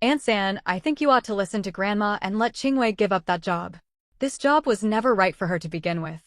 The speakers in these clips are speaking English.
"Aunt I think you ought to listen to Grandma and let 𝐂𝐮𝐬𝐧 give up that job. This job was never right for her to begin with.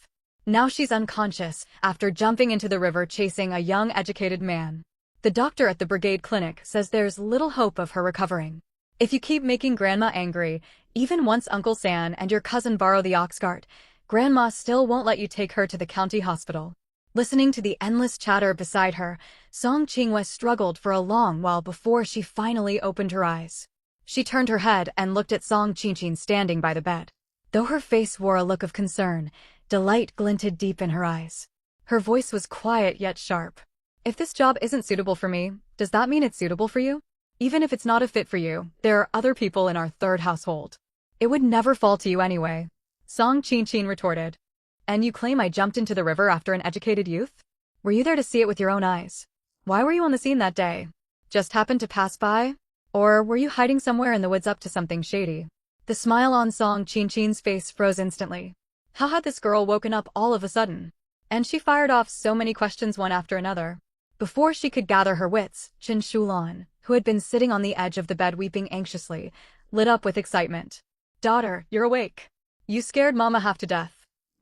Now she's unconscious after jumping into the river chasing a young educated man. The doctor at the brigade clinic says there's little hope of her recovering. If you keep making Grandma angry, even once Uncle San and your cousin borrow the ox cart, Grandma still won't let you take her to the county hospital." Listening to the endless chatter beside her, 𝐂𝐮𝐬𝐧 struggled for a long while before she finally opened her eyes. She turned her head and looked at 𝐂𝐮 standing by the bed. Though her face wore a look of concern, delight glinted deep in her eyes. Her voice was quiet yet sharp. "If this job isn't suitable for me, does that mean it's suitable for you? Even if it's not a fit for you, there are other people in our third household. It would never fall to you anyway," 𝐂𝐮 retorted. "And you claim I jumped into the river after an educated youth? Were you there to see it with your own eyes? Why were you on the scene that day? Just happened to pass by? Or were you hiding somewhere in the woods up to something shady?" The smile on 𝐂𝐮's face froze instantly. How had this girl woken up all of a sudden? And she fired off so many questions one after another. Before she could gather her wits, 𝐂𝐮, who had been sitting on the edge of the bed weeping anxiously, lit up with excitement. "Daughter, you're awake. You scared Mama half to death."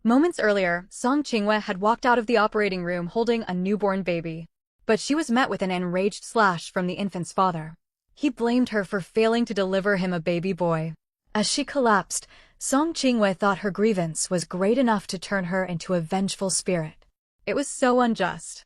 Moments earlier, 𝐂𝐮 had walked out of the operating room holding a newborn baby. But she was met with an enraged slash from the infant's father. He blamed her for failing to deliver him a baby boy. As she collapsed, 𝐂𝐮 thought her grievance was great enough to turn her into a vengeful spirit. It was so unjust.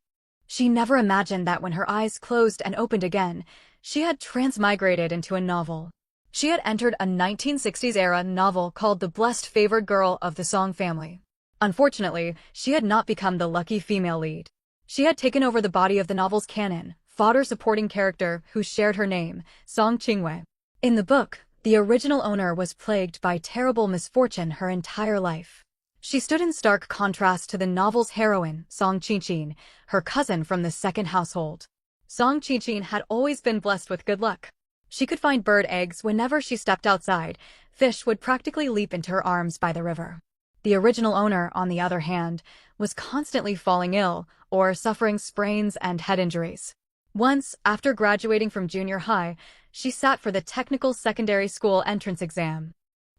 She never imagined that when her eyes closed and opened again, she had transmigrated into a novel. She had entered a 1960s-era novel called The Blessed Favored Girl of the Song Family. Unfortunately, she had not become the lucky female lead. She had taken over the body of the novel's canon, fodder supporting character who shared her name, 𝐂𝐮. In the book, the original owner was plagued by terrible misfortune her entire life. She stood in stark contrast to the novel's heroine, 𝐂𝐮, her cousin from the second household. 𝐂𝐮 had always been blessed with good luck. She could find bird eggs whenever she stepped outside. Fish would practically leap into her arms by the river. The original owner, on the other hand, was constantly falling ill or suffering sprains and head injuries. Once, after graduating from junior high, she sat for the technical secondary school entrance exam.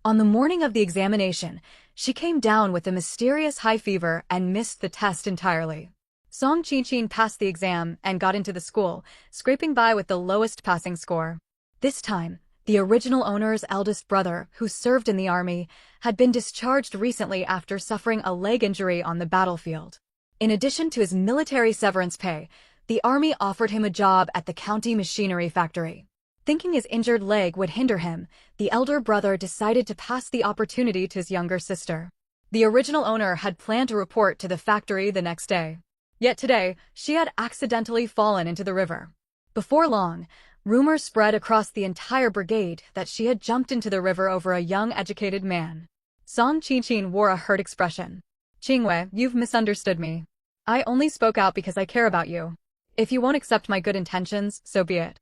On the morning of the examination, she came down with a mysterious high fever and missed the test entirely. 𝐂𝐮 passed the exam and got into the school, scraping by with the lowest passing score. This time, the original owner's eldest brother, who served in the army, had been discharged recently after suffering a leg injury on the battlefield. In addition to his military severance pay, the army offered him a job at the county machinery factory. Thinking his injured leg would hinder him, the elder brother decided to pass the opportunity to his younger sister. The original owner had planned to report to the factory the next day. Yet today, she had accidentally fallen into the river. Before long, rumors spread across the entire brigade that she had jumped into the river over a young educated man. 𝐂𝐮 wore a hurt expression. "𝐂𝐮, you've misunderstood me. I only spoke out because I care about you. If you won't accept my good intentions, so be it."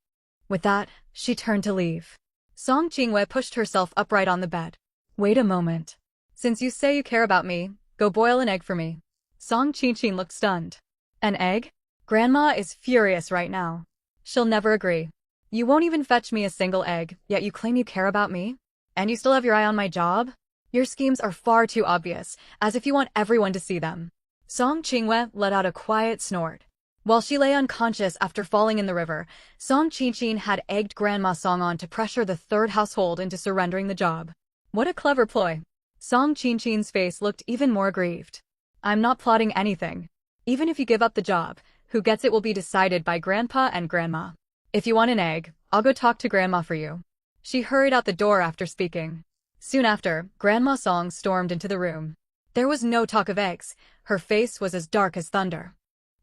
With that, she turned to leave. 𝐂𝐮 pushed herself upright on the bed. "Wait a moment. Since you say you care about me, go boil an egg for me." 𝐂𝐮 looked stunned. "An egg? Grandma is furious right now. She'll never agree. You won't even fetch me a single egg, yet you claim you care about me? And you still have your eye on my job? Your schemes are far too obvious, as if you want everyone to see them." 𝐂𝐮 let out a quiet snort. While she lay unconscious after falling in the river, 𝐂𝐮 had egged Grandma Song on to pressure the third household into surrendering the job. What a clever ploy. 𝐂𝐮's face looked even more grieved. "I'm not plotting anything. Even if you give up the job, who gets it will be decided by Grandpa and Grandma. If you want an egg, I'll go talk to Grandma for you." She hurried out the door after speaking. Soon after, Grandma Song stormed into the room. There was no talk of eggs. Her face was as dark as thunder.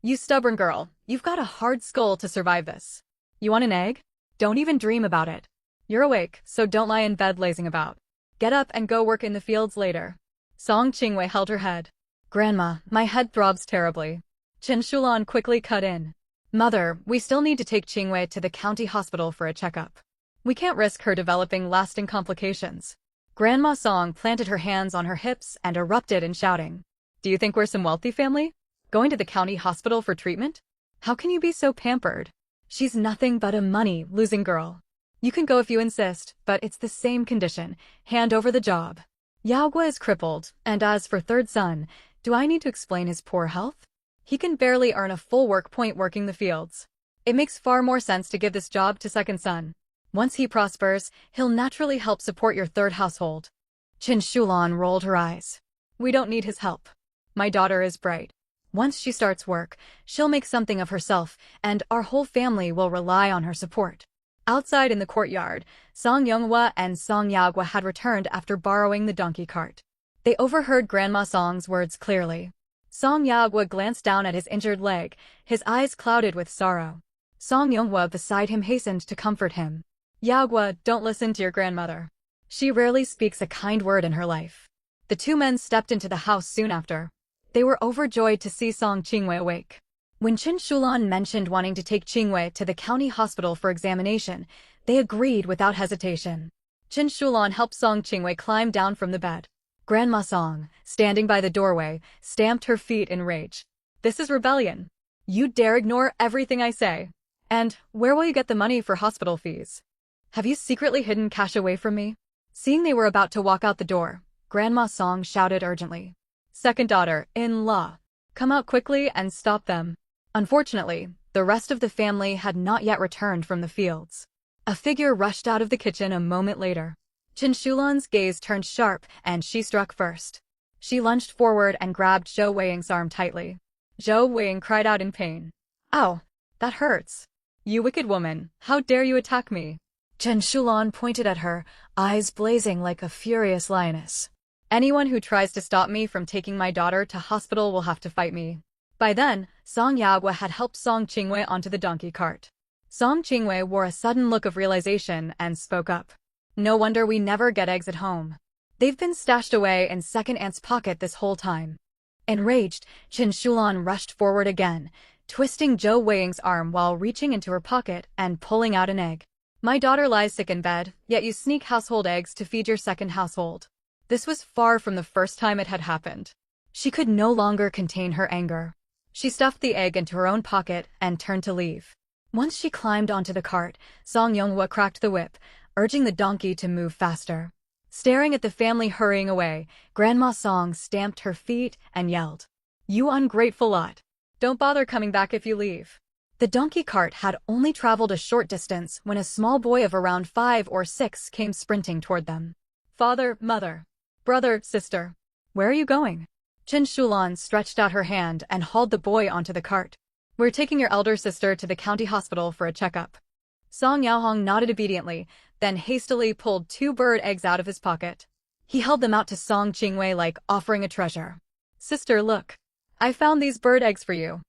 "You stubborn girl, you've got a hard skull to survive this. You want an egg? Don't even dream about it. You're awake, so don't lie in bed lazing about. Get up and go work in the fields later." 𝐂𝐮 held her head. "Grandma, my head throbs terribly." 𝐭 quickly cut in. "Mother, we still need to take 𝐂𝐮 to the county hospital for a checkup. We can't risk her developing lasting complications." Grandma Song planted her hands on her hips and erupted in shouting. "Do you think we're some wealthy family? Going to the county hospital for treatment? How can you be so pampered? She's nothing but a money-losing girl. You can go if you insist, but it's the same condition. Hand over the job. 𝐂𝐽𝐽 is crippled, and as for third son, do I need to explain his poor health? He can barely earn a full work point working the fields. It makes far more sense to give this job to second son. Once he prospers, he'll naturally help support your third household. Chen Shulan rolled her eyes. We don't need his help. My daughter is bright. Once she starts work, she'll make something of herself, and our whole family will rely on her support. Outside in the courtyard, Song Yonghwa and Song Yaogwa had returned after borrowing the donkey cart. They overheard Grandma Song's words clearly. Song Yaogwa glanced down at his injured leg, his eyes clouded with sorrow. Song Yonghwa beside him hastened to comfort him. Yaogwa, don't listen to your grandmother. She rarely speaks a kind word in her life. The two men stepped into the house soon after. They were overjoyed to see Song Qingwei awake. When Chen Shulan mentioned wanting to take Qingwei to the county hospital for examination, they agreed without hesitation. Chen Shulan helped Song Qingwei climb down from the bed. Grandma Song, standing by the doorway, stamped her feet in rage. This is rebellion. You dare ignore everything I say. And where will you get the money for hospital fees? Have you secretly hidden cash away from me? Seeing they were about to walk out the door, Grandma Song shouted urgently. Second daughter-in-law, come out quickly and stop them. Unfortunately, the rest of the family had not yet returned from the fields. A figure rushed out of the kitchen a moment later. Chen Shulan's gaze turned sharp, and she struck first. She lunged forward and grabbed Zhou Weiying's arm tightly. Zhou Weiying cried out in pain. Ow, that hurts. You wicked woman, how dare you attack me? Chen Shulan pointed at her, eyes blazing like a furious lioness. Anyone who tries to stop me from taking my daughter to hospital will have to fight me. By then, Song Yaogwa had helped Song Qingwei onto the donkey cart. Song Qingwei wore a sudden look of realization and spoke up. No wonder we never get eggs at home. They've been stashed away in second aunt's pocket this whole time. Enraged, Chen Shulan rushed forward again, twisting Zhou Weiying's arm while reaching into her pocket and pulling out an egg. My daughter lies sick in bed, yet you sneak household eggs to feed your second household. This was far from the first time it had happened. She could no longer contain her anger. She stuffed the egg into her own pocket and turned to leave. Once she climbed onto the cart, Song Yonghwa cracked the whip, urging the donkey to move faster. Staring at the family hurrying away, Grandma Song stamped her feet and yelled, You ungrateful lot! Don't bother coming back if you leave. The donkey cart had only traveled a short distance when a small boy of around 5 or 6 came sprinting toward them. Father, mother, brother, sister, where are you going? Chen Shulan stretched out her hand and hauled the boy onto the cart. We're taking your elder sister to the county hospital for a checkup. Song Yaohong nodded obediently, then hastily pulled 2 bird eggs out of his pocket. He held them out to Song Qingwei like offering a treasure. Sister, look. I found these bird eggs for you.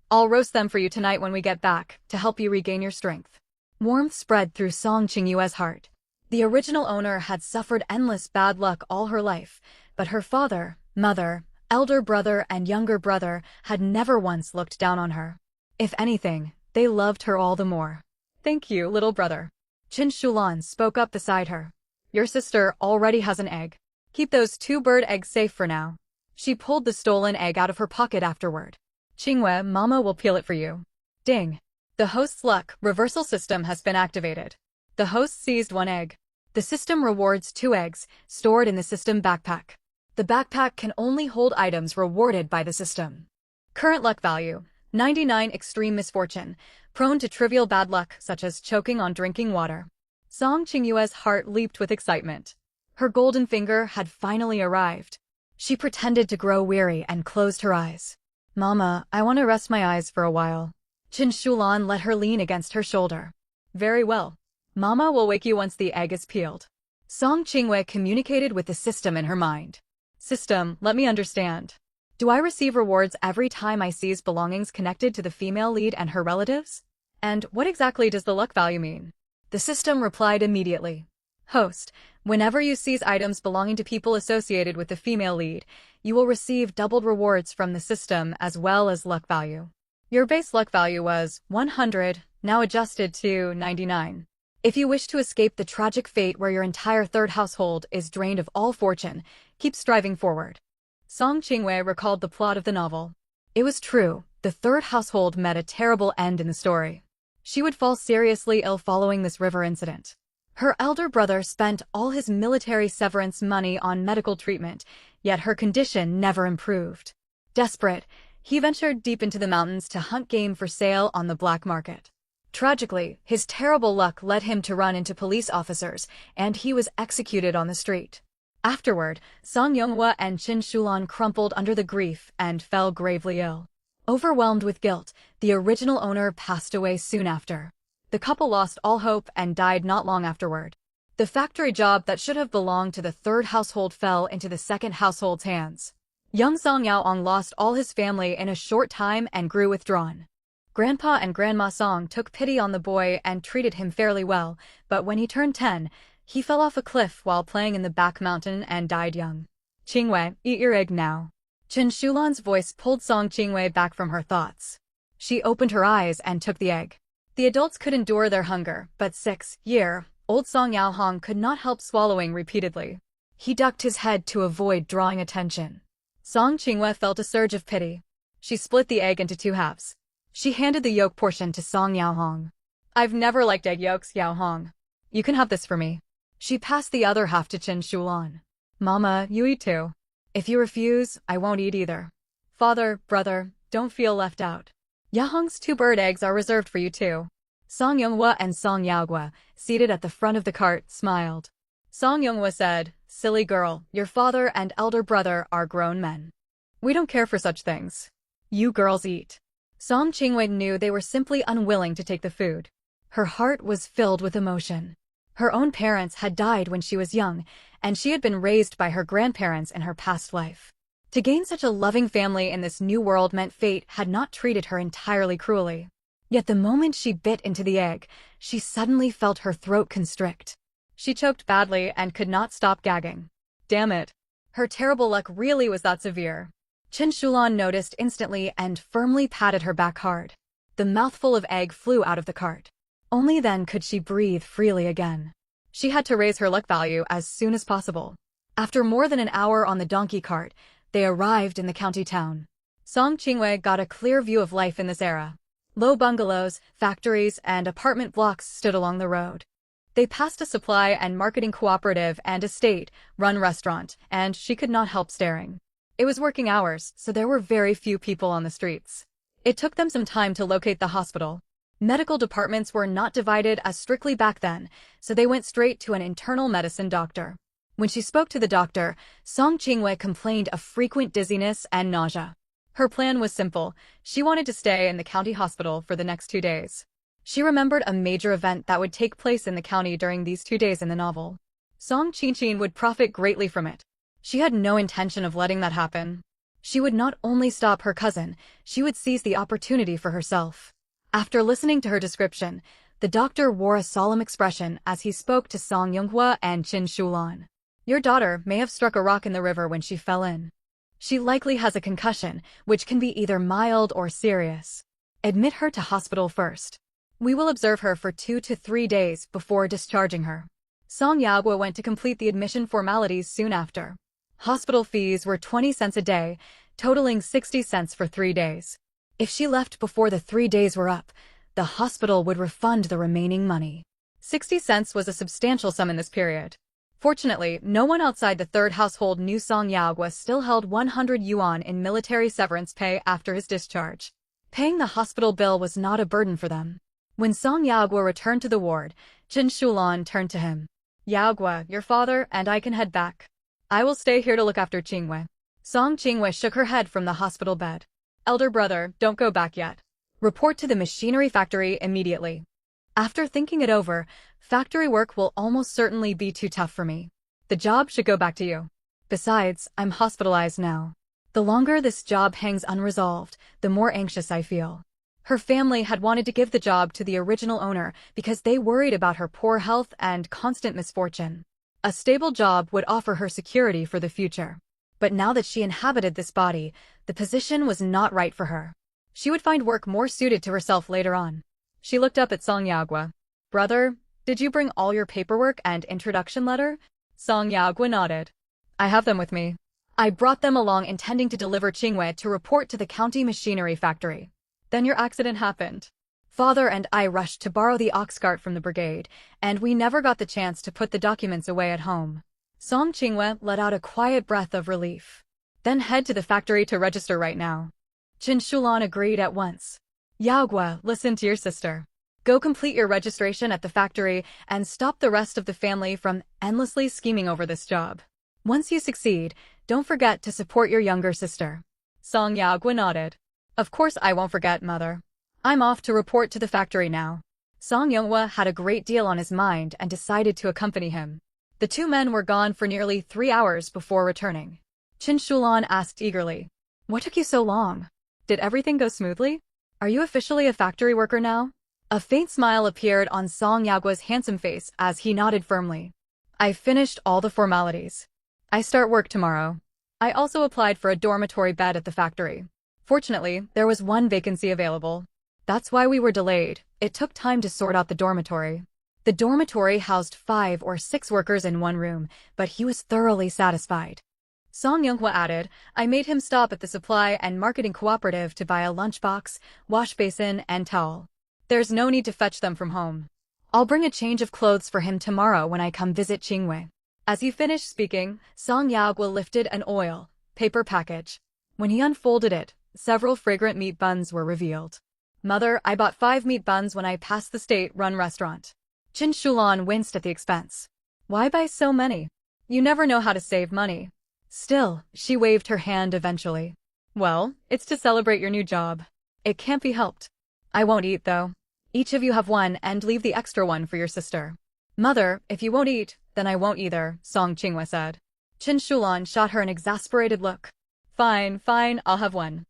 I'll roast them for you tonight when we get back, to help you regain your strength. Warmth spread through Song Qingyue's heart. The original owner had suffered endless bad luck all her life, but her father, mother, elder brother and younger brother had never once looked down on her. If anything, they loved her all the more. Thank you, little brother. Chen Shulan spoke up beside her. Your sister already has an egg. Keep those 2 bird eggs safe for now. She pulled the stolen egg out of her pocket afterward. Qingwei, Mama will peel it for you. Ding. The host's luck reversal system has been activated. The host seized 1 egg. The system rewards 2 eggs, stored in the system backpack. The backpack can only hold items rewarded by the system. Current luck value, 99 extreme misfortune, prone to trivial bad luck such as choking on drinking water. Song Qingyue's heart leaped with excitement. Her golden finger had finally arrived. She pretended to grow weary and closed her eyes. Mama, I want to rest my eyes for a while. Chen Shulan let her lean against her shoulder. Very well. Mama will wake you once the egg is peeled. Song Qingwei communicated with the system in her mind. System, let me understand. Do I receive rewards every time I seize belongings connected to the female lead and her relatives? And what exactly does the luck value mean? The system replied immediately. Host, whenever you seize items belonging to people associated with the female lead, you will receive doubled rewards from the system as well as luck value. Your base luck value was 100, now adjusted to 99. If you wish to escape the tragic fate where your entire third household is drained of all fortune, keep striving forward. Song Qingwei recalled the plot of the novel. It was true, the third household met a terrible end in the story. She would fall seriously ill following this river incident. Her elder brother spent all his military severance money on medical treatment, yet her condition never improved. Desperate, he ventured deep into the mountains to hunt game for sale on the black market. Tragically, his terrible luck led him to run into police officers, and he was executed on the street. Afterward, Song Yonghwa and Chen Shulan crumpled under the grief and fell gravely ill. Overwhelmed with guilt, the original owner passed away soon after. The couple lost all hope and died not long afterward. The factory job that should have belonged to the third household fell into the second household's hands. Young Song Yaohong lost all his family in a short time and grew withdrawn. Grandpa and Grandma Song took pity on the boy and treated him fairly well, but when he turned 10, he fell off a cliff while playing in the back mountain and died young. "Qingwei, eat your egg now." Chen Shulan's voice pulled Song Qingwei back from her thoughts. She opened her eyes and took the egg. The adults could endure their hunger, but 6-year-old Song Yaohong could not help swallowing repeatedly. He ducked his head to avoid drawing attention. Song Qingwei felt a surge of pity. She split the egg into 2 halves. She handed the yolk portion to Song Yaohong. "I've never liked egg yolks, Yaohong. You can have this for me." She passed the other half to Chen Shulan. "Mama, you eat too. If you refuse, I won't eat either. Father, brother, don't feel left out. Yaohong's 2 bird eggs are reserved for you too." Song Yonghwa and Song Yaohua, seated at the front of the cart, smiled. Song Yonghwa said, "Silly girl, your father and elder brother are grown men. We don't care for such things. You girls eat." Song Qingwei knew they were simply unwilling to take the food. Her heart was filled with emotion. Her own parents had died when she was young, and she had been raised by her grandparents in her past life. To gain such a loving family in this new world meant fate had not treated her entirely cruelly. Yet the moment she bit into the egg, she suddenly felt her throat constrict. She choked badly and could not stop gagging. Damn it. Her terrible luck really was that severe. Chen Shulan noticed instantly and firmly patted her back hard. The mouthful of egg flew out of the cart. Only then could she breathe freely again. She had to raise her luck value as soon as possible. After more than an hour on the donkey cart, they arrived in the county town. Song Qingwei got a clear view of life in this era. Low bungalows, factories, and apartment blocks stood along the road. They passed a supply and marketing cooperative and a state-run restaurant, and she could not help staring. It was working hours, so there were very few people on the streets. It took them some time to locate the hospital. Medical departments were not divided as strictly back then, so they went straight to an internal medicine doctor. When she spoke to the doctor, Song Qingwei complained of frequent dizziness and nausea. Her plan was simple. She wanted to stay in the county hospital for the next 2 days. She remembered a major event that would take place in the county during these 2 days in the novel. Song Qingqin would profit greatly from it. She had no intention of letting that happen. She would not only stop her cousin, she would seize the opportunity for herself. After listening to her description, the doctor wore a solemn expression as he spoke to Song Yonghwa and Chen Shulan. "Your daughter may have struck a rock in the river when she fell in. She likely has a concussion, which can be either mild or serious. Admit her to hospital first. We will observe her for 2 to 3 days before discharging her." Song Yaohua went to complete the admission formalities soon after. Hospital fees were 20 cents a day, totaling 60 cents for 3 days. If she left before the 3 days were up, the hospital would refund the remaining money. 60 cents was a substantial sum in this period. Fortunately, no one outside the third household knew Song Yaohua still held 100 yuan in military severance pay after his discharge. Paying the hospital bill was not a burden for them. When Song Yaohua returned to the ward, Chen Shulan turned to him. "Yaohua, your father and I can head back. I will stay here to look after Qingwei." Song Qingwei shook her head from the hospital bed. "Elder brother, don't go back yet. Report to the machinery factory immediately. After thinking it over, factory work will almost certainly be too tough for me. The job should go back to you. Besides, I'm hospitalized now. The longer this job hangs unresolved, the more anxious I feel." Her family had wanted to give the job to the original owner because they worried about her poor health and constant misfortune. A stable job would offer her security for the future. But now that she inhabited this body, the position was not right for her. She would find work more suited to herself later on. She looked up at Song Yaohua. "Brother, did you bring all your paperwork and introduction letter?" Song Yaohua nodded. "I have them with me. I brought them along intending to deliver Qingwei to report to the county machinery factory. Then your accident happened. Father and I rushed to borrow the ox cart from the brigade, and we never got the chance to put the documents away at home. 𝐂𝐮 let out a quiet breath of relief. Then head to the factory to register right now. Chen Shulan agreed at once. 𝐂𝐽𝐽, listen to your sister. Go complete your registration at the factory and stop the rest of the family from endlessly scheming over this job. Once you succeed, don't forget to support your younger sister. 𝐂𝐽𝐽 nodded. Of course I won't forget, mother. I'm off to report to the factory now. 𝐂𝐽𝐽 had a great deal on his mind and decided to accompany him. The two men were gone for nearly 3 hours before returning. Chen Shulan asked eagerly, "What took you so long? Did everything go smoothly? Are you officially a factory worker now?" A faint smile appeared on 𝐂𝐽𝐽's handsome face as he nodded firmly. "I've finished all the formalities. I start work tomorrow." I also applied for a dormitory bed at the factory. Fortunately, there was one vacancy available. That's why we were delayed. It took time to sort out the dormitory. The dormitory housed 5 or 6 workers in one room, but he was thoroughly satisfied. 𝐂𝐽𝐽 added, "I made him stop at the supply and marketing cooperative to buy a lunchbox, wash basin, and towel. There's no need to fetch them from home. I'll bring a change of clothes for him tomorrow when I come visit Qingwei." As he finished speaking, 𝐂𝐽𝐽 lifted an oil paper package. When he unfolded it, several fragrant meat buns were revealed. "Mother, I bought 5 meat buns when I passed the state-run restaurant." Chen Shulan winced at the expense. "Why buy so many? You never know how to save money." Still, she waved her hand eventually. "Well, it's to celebrate your new job. It can't be helped. I won't eat, though. Each of you have one and leave the extra one for your sister." "Mother, if you won't eat, then I won't either," 𝐂𝐽𝐽 said. Chen Shulan shot her an exasperated look. Fine, I'll have one."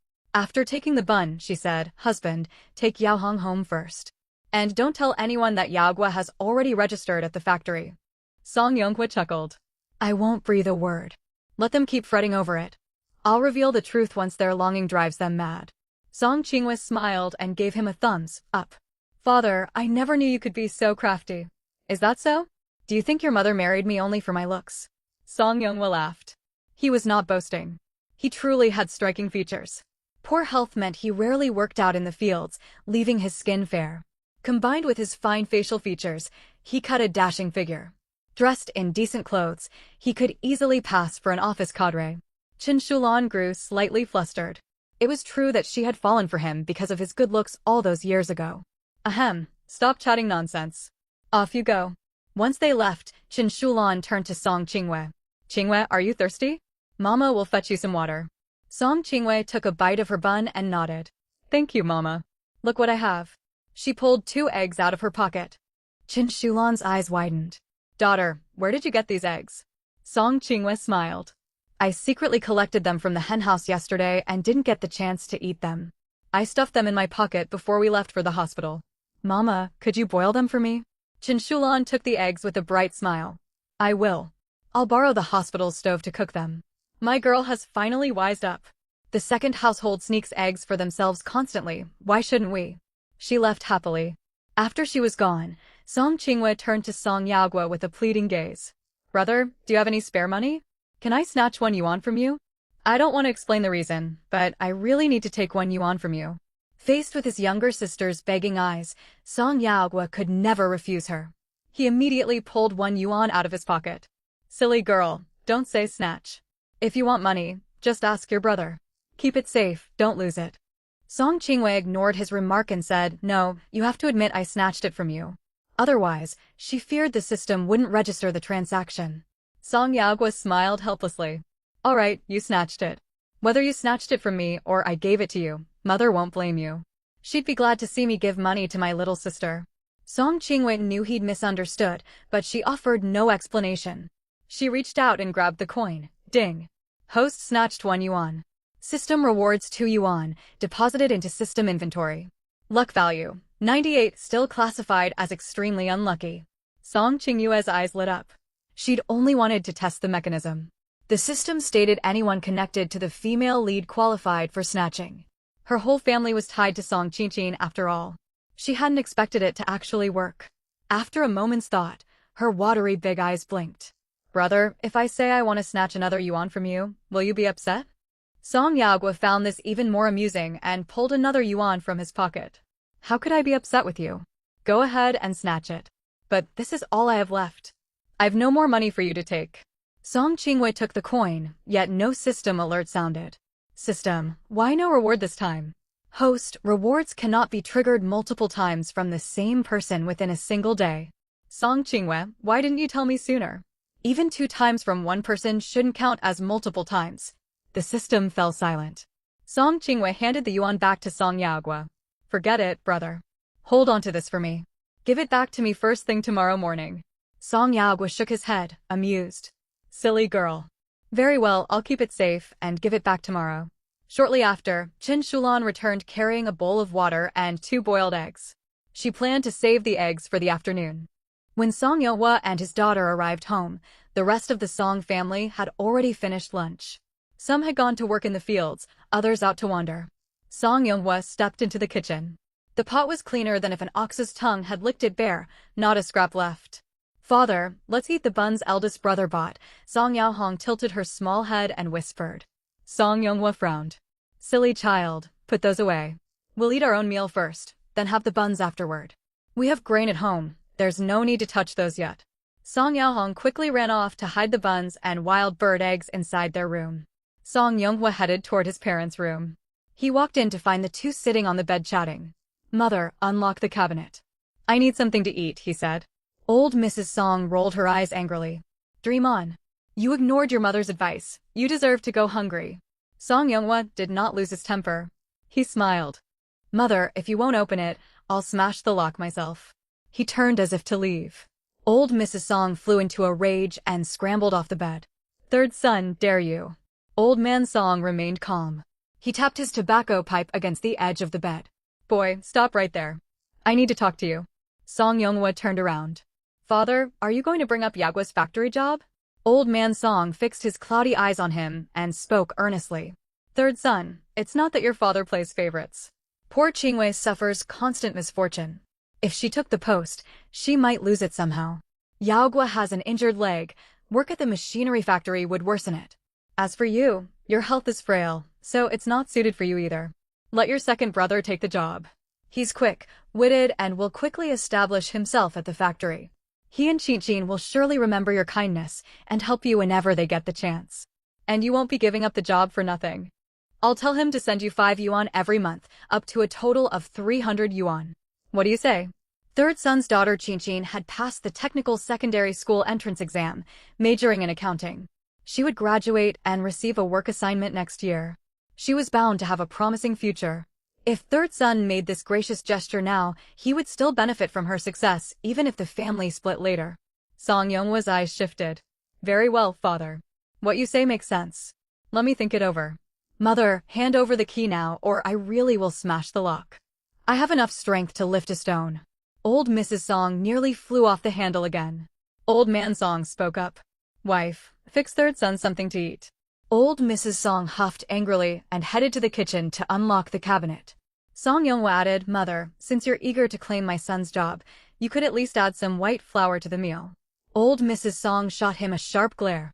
After taking the bun, she said, "Husband, take 𝐂𝐽 home first. And don't tell anyone that 𝐂𝐽 has already registered at the factory." 𝐂𝐽𝐽 chuckled. "I won't breathe a word. Let them keep fretting over it. I'll reveal the truth once their longing drives them mad." 𝐂𝐽𝐽 smiled and gave him a thumbs up. "Father, I never knew you could be so crafty. Is that so? Do you think your mother married me only for my looks?" 𝐂𝐽𝐽 laughed. He was not boasting. He truly had striking features. Poor health meant he rarely worked out in the fields, leaving his skin fair. Combined with his fine facial features, he cut a dashing figure. Dressed in decent clothes, he could easily pass for an office cadre. Chen Shulan grew slightly flustered. It was true that she had fallen for him because of his good looks all those years ago. "Ahem, stop chatting nonsense. Off you go." Once they left, Chen Shulan turned to 𝐂𝐽𝐽. "Qingwei, are you thirsty? Mama will fetch you some water." 𝐂𝐽𝐽 took a bite of her bun and nodded. "Thank you, Mama. Look what I have." She pulled 2 eggs out of her pocket. Chen Shulan's eyes widened. "Daughter, where did you get these eggs?" 𝐂𝐽𝐽 smiled. "I secretly collected them from the henhouse yesterday and didn't get the chance to eat them. I stuffed them in my pocket before we left for the hospital." "Mama, could you boil them for me?" Chen Shulan took the eggs with a bright smile. "I will. I'll borrow the hospital's stove to cook them." My girl has finally wised up. The second household sneaks eggs for themselves constantly, why shouldn't we? She left happily. After she was gone, 𝐂𝐽𝐽 turned to 𝐂𝐽𝐽 with a pleading gaze. "Brother, do you have any spare money? Can I snatch 1 yuan from you? I don't want to explain the reason, but I really need to take 1 yuan from you." Faced with his younger sister's begging eyes, 𝐂𝐽𝐽 could never refuse her. He immediately pulled 1 yuan out of his pocket. "Silly girl, don't say snatch. If you want money, just ask your brother. Keep it safe, don't lose it." 𝐂𝐽𝐽 ignored his remark and said, "No, you have to admit I snatched it from you." Otherwise, she feared the system wouldn't register the transaction. 𝐂𝐽𝐽 smiled helplessly. "All right, you snatched it. Whether you snatched it from me or I gave it to you, Mother won't blame you. She'd be glad to see me give money to my little sister." 𝐂𝐽𝐽 knew he'd misunderstood, but she offered no explanation. She reached out and grabbed the coin. Ding. Host snatched 1 yuan. System rewards 2 yuan, deposited into system inventory. Luck value, 98, still classified as extremely unlucky. 𝐂𝐽𝐽's eyes lit up. She'd only wanted to test the mechanism. The system stated anyone connected to the female lead qualified for snatching. Her whole family was tied to 𝐂𝐽𝐽 after all. She hadn't expected it to actually work. After a moment's thought, her watery big eyes blinked. "Brother, if I say I want to snatch another yuan from you, will you be upset?" 𝐂𝐽𝐽 found this even more amusing and pulled another yuan from his pocket. How could I be upset with you? Go ahead and snatch it. But this is all I have left. I've no more money for you to take. 𝐂𝐮𝐬𝐬𝐞𝐬 took the coin, yet no system alert sounded. System, why no reward this time? Host, rewards cannot be triggered multiple times from the same person within a single day. 𝐂𝐮𝐬𝐬𝐞𝐬, why didn't you tell me sooner? Even 2 times from one person shouldn't count as multiple times. The system fell silent. 𝐂𝐮𝐬𝐬𝐞𝐬 handed the yuan back to 𝐂𝐮𝐬𝐬𝐞𝐬. Forget it, brother. Hold on to this for me. Give it back to me first thing tomorrow morning. 𝐂𝐮𝐬𝐬𝐞𝐬 shook his head, amused. Silly girl. Very well, I'll keep it safe and give it back tomorrow. Shortly after, 𝐭 returned carrying a bowl of water and 2 boiled eggs. She planned to save the eggs for the afternoon. When 𝐂𝐮𝐬𝐬𝐞𝐬 and his daughter arrived home, the rest of the Song family had already finished lunch. Some had gone to work in the fields, others out to wander. 𝐂𝐮𝐬𝐬𝐞𝐬 stepped into the kitchen. The pot was cleaner than if an ox's tongue had licked it bare, not a scrap left. Father, let's eat the buns eldest brother bought. 𝐂𝐮𝐬𝐬𝐞𝐬 tilted her small head and whispered. 𝐂𝐮𝐬𝐬𝐞𝐬 frowned. Silly child, put those away. We'll eat our own meal first, then have the buns afterward. We have grain at home, there's no need to touch those yet. 𝐂𝐮𝐬𝐬𝐞𝐬 quickly ran off to hide the buns and wild bird eggs inside their room. 𝐂𝐮𝐬𝐬𝐞𝐬 headed toward his parents' room. He walked in to find the two sitting on the bed chatting. Mother, unlock the cabinet. I need something to eat, he said. Old Mrs. Song rolled her eyes angrily. Dream on. You ignored your mother's advice. You deserve to go hungry. 𝐂𝐮𝐬𝐬𝐞𝐬 did not lose his temper. He smiled. Mother, if you won't open it, I'll smash the lock myself. He turned as if to leave. Old Mrs. Song flew into a rage and scrambled off the bed. Third son, dare you. Old Man Song remained calm. He tapped his tobacco pipe against the edge of the bed. Boy, stop right there. I need to talk to you. 𝐂𝐮𝐬𝐬𝐞𝐬 turned around. Father, are you going to bring up Yagua's factory job? Old Man Song fixed his cloudy eyes on him and spoke earnestly. Third son, it's not that your father plays favorites. Poor 𝐂𝐮𝐬𝐬𝐞𝐬 suffers constant misfortune. If she took the post, she might lose it somehow. Yagua has an injured leg. Work at the machinery factory would worsen it. As for you, your health is frail, so it's not suited for you either. Let your second brother take the job. He's quick, witted, and will quickly establish himself at the factory. He and 𝐂𝐮 will surely remember your kindness and help you whenever they get the chance. And you won't be giving up the job for nothing. I'll tell him to send you 5 yuan every month, up to a total of 300 yuan. What do you say? Third son's daughter 𝐂𝐮 had passed the technical secondary school entrance exam, majoring in accounting. She would graduate and receive a work assignment next year. She was bound to have a promising future. If third son made this gracious gesture now, he would still benefit from her success, even if the family split later. 𝐂𝐮𝐬𝐬𝐞𝐬's eyes shifted. Very well, father. What you say makes sense. Let me think it over. Mother, hand over the key now, or I really will smash the lock. I have enough strength to lift a stone. Old Mrs. Song nearly flew off the handle again. Old Man Song spoke up. Wife, fix third son something to eat. Old Mrs. Song huffed angrily and headed to the kitchen to unlock the cabinet. 𝐂𝐮𝐬𝐬𝐞𝐬 added, Mother, since you're eager to claim my son's job, you could at least add some white flour to the meal. Old Mrs. Song shot him a sharp glare.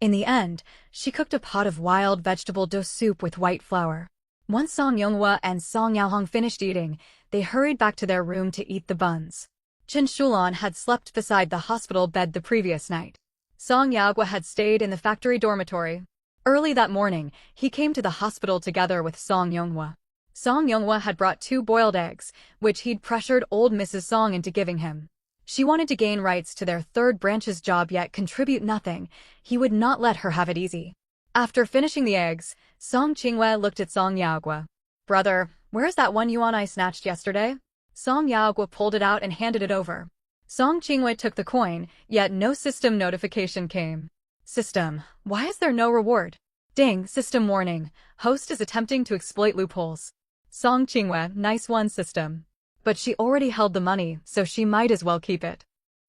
In the end, she cooked a pot of wild vegetable dough soup with white flour. Once 𝐂𝐮𝐬𝐬𝐞𝐬 and 𝐂𝐮𝐬𝐬𝐞𝐬 finished eating, they hurried back to their room to eat the buns. 𝐁 had slept beside the hospital bed the previous night. 𝐂𝐮𝐬𝐬𝐞𝐬 had stayed in the factory dormitory. Early that morning, he came to the hospital together with 𝐂𝐮𝐬𝐬𝐞𝐬. 𝐂𝐮𝐬𝐬𝐞𝐬 had brought 2 boiled eggs, which he'd pressured old Mrs. Song into giving him. She wanted to gain rights to their third branch's job yet contribute nothing. He would not let her have it easy. After finishing the eggs, 𝐂𝐮𝐬𝐬𝐞𝐬 looked at 𝐂𝐮𝐬𝐬𝐞𝐬. Brother, where's that 1 yuan I snatched yesterday? 𝐂𝐮𝐬𝐬𝐞𝐬 pulled it out and handed it over. 𝐂𝐮𝐬𝐬𝐞𝐬 took the coin, yet no system notification came. System, why is there no reward? Ding, system warning. Host is attempting to exploit loopholes. 𝐂𝐮𝐬𝐬𝐞𝐬, nice one system. But she already held the money, so she might as well keep it.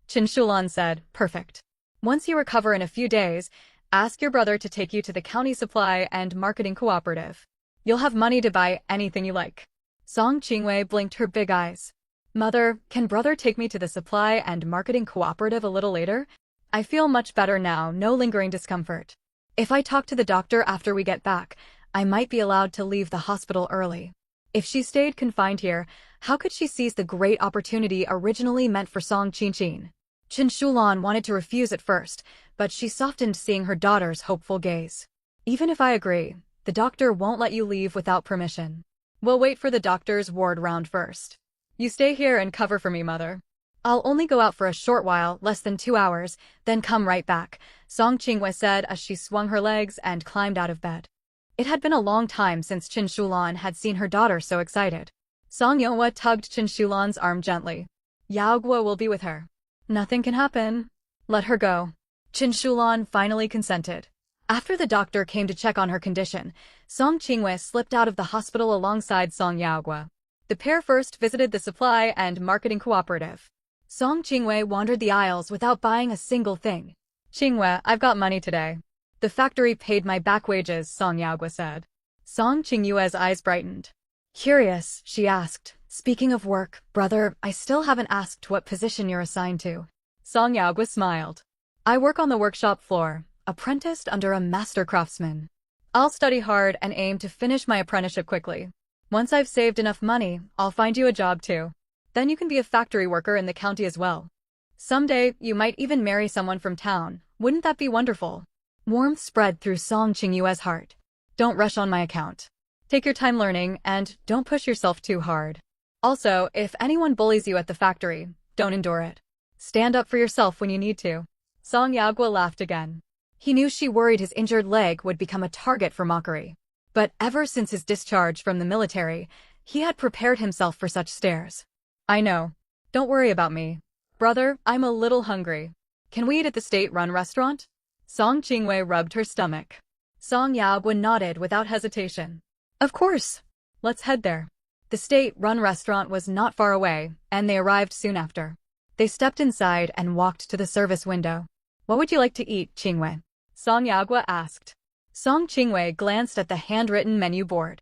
𝐭 said, perfect. Once you recover in a few days, ask your brother to take you to the county supply and marketing cooperative. You'll have money to buy anything you like. 𝐂𝐮𝐬𝐬𝐞𝐬 blinked her big eyes. Mother, can brother take me to the supply and marketing cooperative a little later? I feel much better now, no lingering discomfort. If I talk to the doctor after we get back, I might be allowed to leave the hospital early. If she stayed confined here, How could she seize the great opportunity originally meant for Song Qianqing? Chen Shulan wanted to refuse at first, but she softened seeing her daughter's hopeful gaze. Even if I agree, the doctor won't let you leave without permission. We'll wait for the doctor's ward round first. You stay here and cover for me, mother. I'll only go out for a short while, less than 2 hours, then come right back, Song Qingwei said as she swung her legs and climbed out of bed. It had been a long time since Chen Shulan had seen her daughter so excited. Song Yonghua tugged Chen Shulan's arm gently. Yaoguo will be with her. Nothing can happen. Let her go. Chen Shulan finally consented. After the doctor came to check on her condition, Song Qingwei slipped out of the hospital alongside Song Yaoguo. The pair first visited the supply and marketing cooperative. Song Qingwei wandered the aisles without buying a single thing. Qingwei, I've got money today. The factory paid my back wages, Song Yaoguo said. Song Qingyue's eyes brightened. Curious, she asked. Speaking of work, brother, I still haven't asked what position you're assigned to. Song Yaoguo smiled. I work on the workshop floor, apprenticed under a master craftsman. I'll study hard and aim to finish my apprenticeship quickly. Once I've saved enough money, I'll find you a job too. Then you can be a factory worker in the county as well. Someday, you might even marry someone from town. Wouldn't that be wonderful? Warmth spread through Song Qingyue's heart. Don't rush on my account. Take your time learning, and don't push yourself too hard. Also, if anyone bullies you at the factory, don't endure it. Stand up for yourself when you need to. Song Yaoguo laughed again. He knew she worried his injured leg would become a target for mockery. But ever since his discharge from the military, he had prepared himself for such stares. I know. Don't worry about me. Brother, I'm a little hungry. Can we eat at the state-run restaurant? Song Qingwei rubbed her stomach. Song Yaoguo nodded without hesitation. Of course. Let's head there. The state-run restaurant was not far away, and they arrived soon after. They stepped inside and walked to the service window. What would you like to eat, Qingwei? Song Yaoguo asked. Song Qingwei glanced at the handwritten menu board.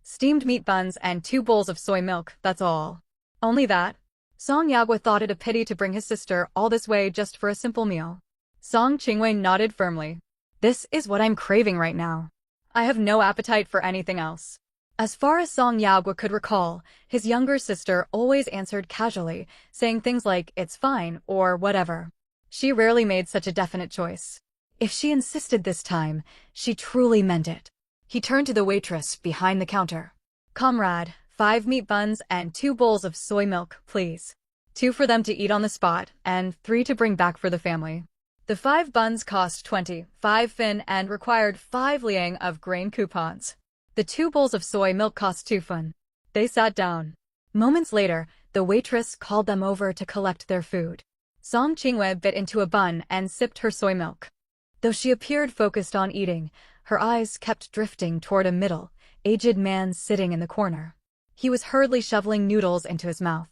Steamed meat buns and 2 bowls of soy milk, that's all. Only that? Song Yaoguo thought it a pity to bring his sister all this way just for a simple meal. Song Qingwei nodded firmly. This is what I'm craving right now. I have no appetite for anything else. As far as Song Yaoguo could recall, his younger sister always answered casually, saying things like, it's fine, or whatever. She rarely made such a definite choice. If she insisted this time, she truly meant it. He turned to the waitress behind the counter. Comrade, 5 meat buns and 2 bowls of soy milk, please. 2 for them to eat on the spot, and 3 to bring back for the family. The 5 buns cost 25 fin and required 5 liang of grain coupons. The 2 bowls of soy milk cost 2 fun. They sat down. Moments later, the waitress called them over to collect their food. Song Qingwei bit into a bun and sipped her soy milk. Though she appeared focused on eating, her eyes kept drifting toward a middle-aged man sitting in the corner. He was hurriedly shoveling noodles into his mouth.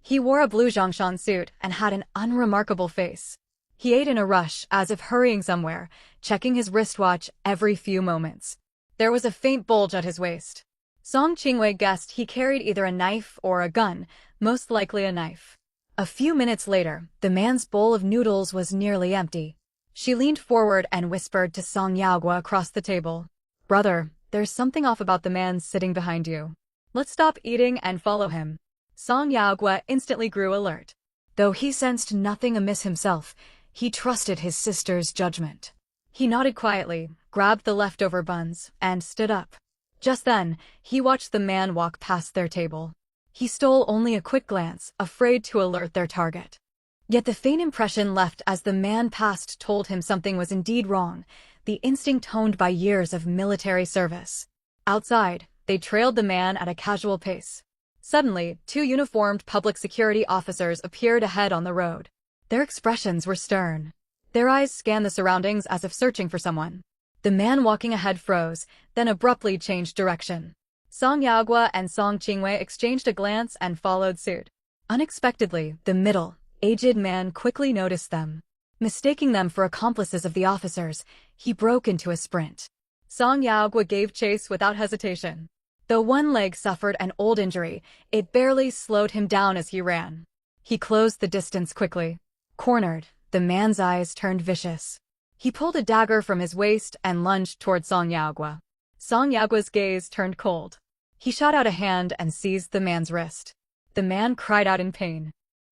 He wore a blue Zhongshan suit and had an unremarkable face. He ate in a rush, as if hurrying somewhere, checking his wristwatch every few moments. There was a faint bulge at his waist. Song Qingwei guessed he carried either a knife or a gun, most likely a knife. A few minutes later, the man's bowl of noodles was nearly empty. She leaned forward and whispered to Song Yaoguo across the table. Brother, there's something off about the man sitting behind you. Let's stop eating and follow him. Song Yaoguo instantly grew alert. Though he sensed nothing amiss himself, he trusted his sister's judgment. He nodded quietly, grabbed the leftover buns, and stood up. Just then, he watched the man walk past their table. He stole only a quick glance, afraid to alert their target. Yet the faint impression left as the man passed told him something was indeed wrong, the instinct honed by years of military service. Outside, they trailed the man at a casual pace. Suddenly, 2 uniformed public security officers appeared ahead on the road. Their expressions were stern. Their eyes scanned the surroundings as if searching for someone. The man walking ahead froze, then abruptly changed direction. Song Yaoguo and Song Qingwei exchanged a glance and followed suit. Unexpectedly, the middle-aged man quickly noticed them. Mistaking them for accomplices of the officers, he broke into a sprint. Song Yaoguo gave chase without hesitation. Though one leg suffered an old injury, it barely slowed him down as he ran. He closed the distance quickly. Cornered, the man's eyes turned vicious. He pulled a dagger from his waist and lunged toward Song Yaoguo. Song Yaoguo's gaze turned cold. He shot out a hand and seized the man's wrist. The man cried out in pain.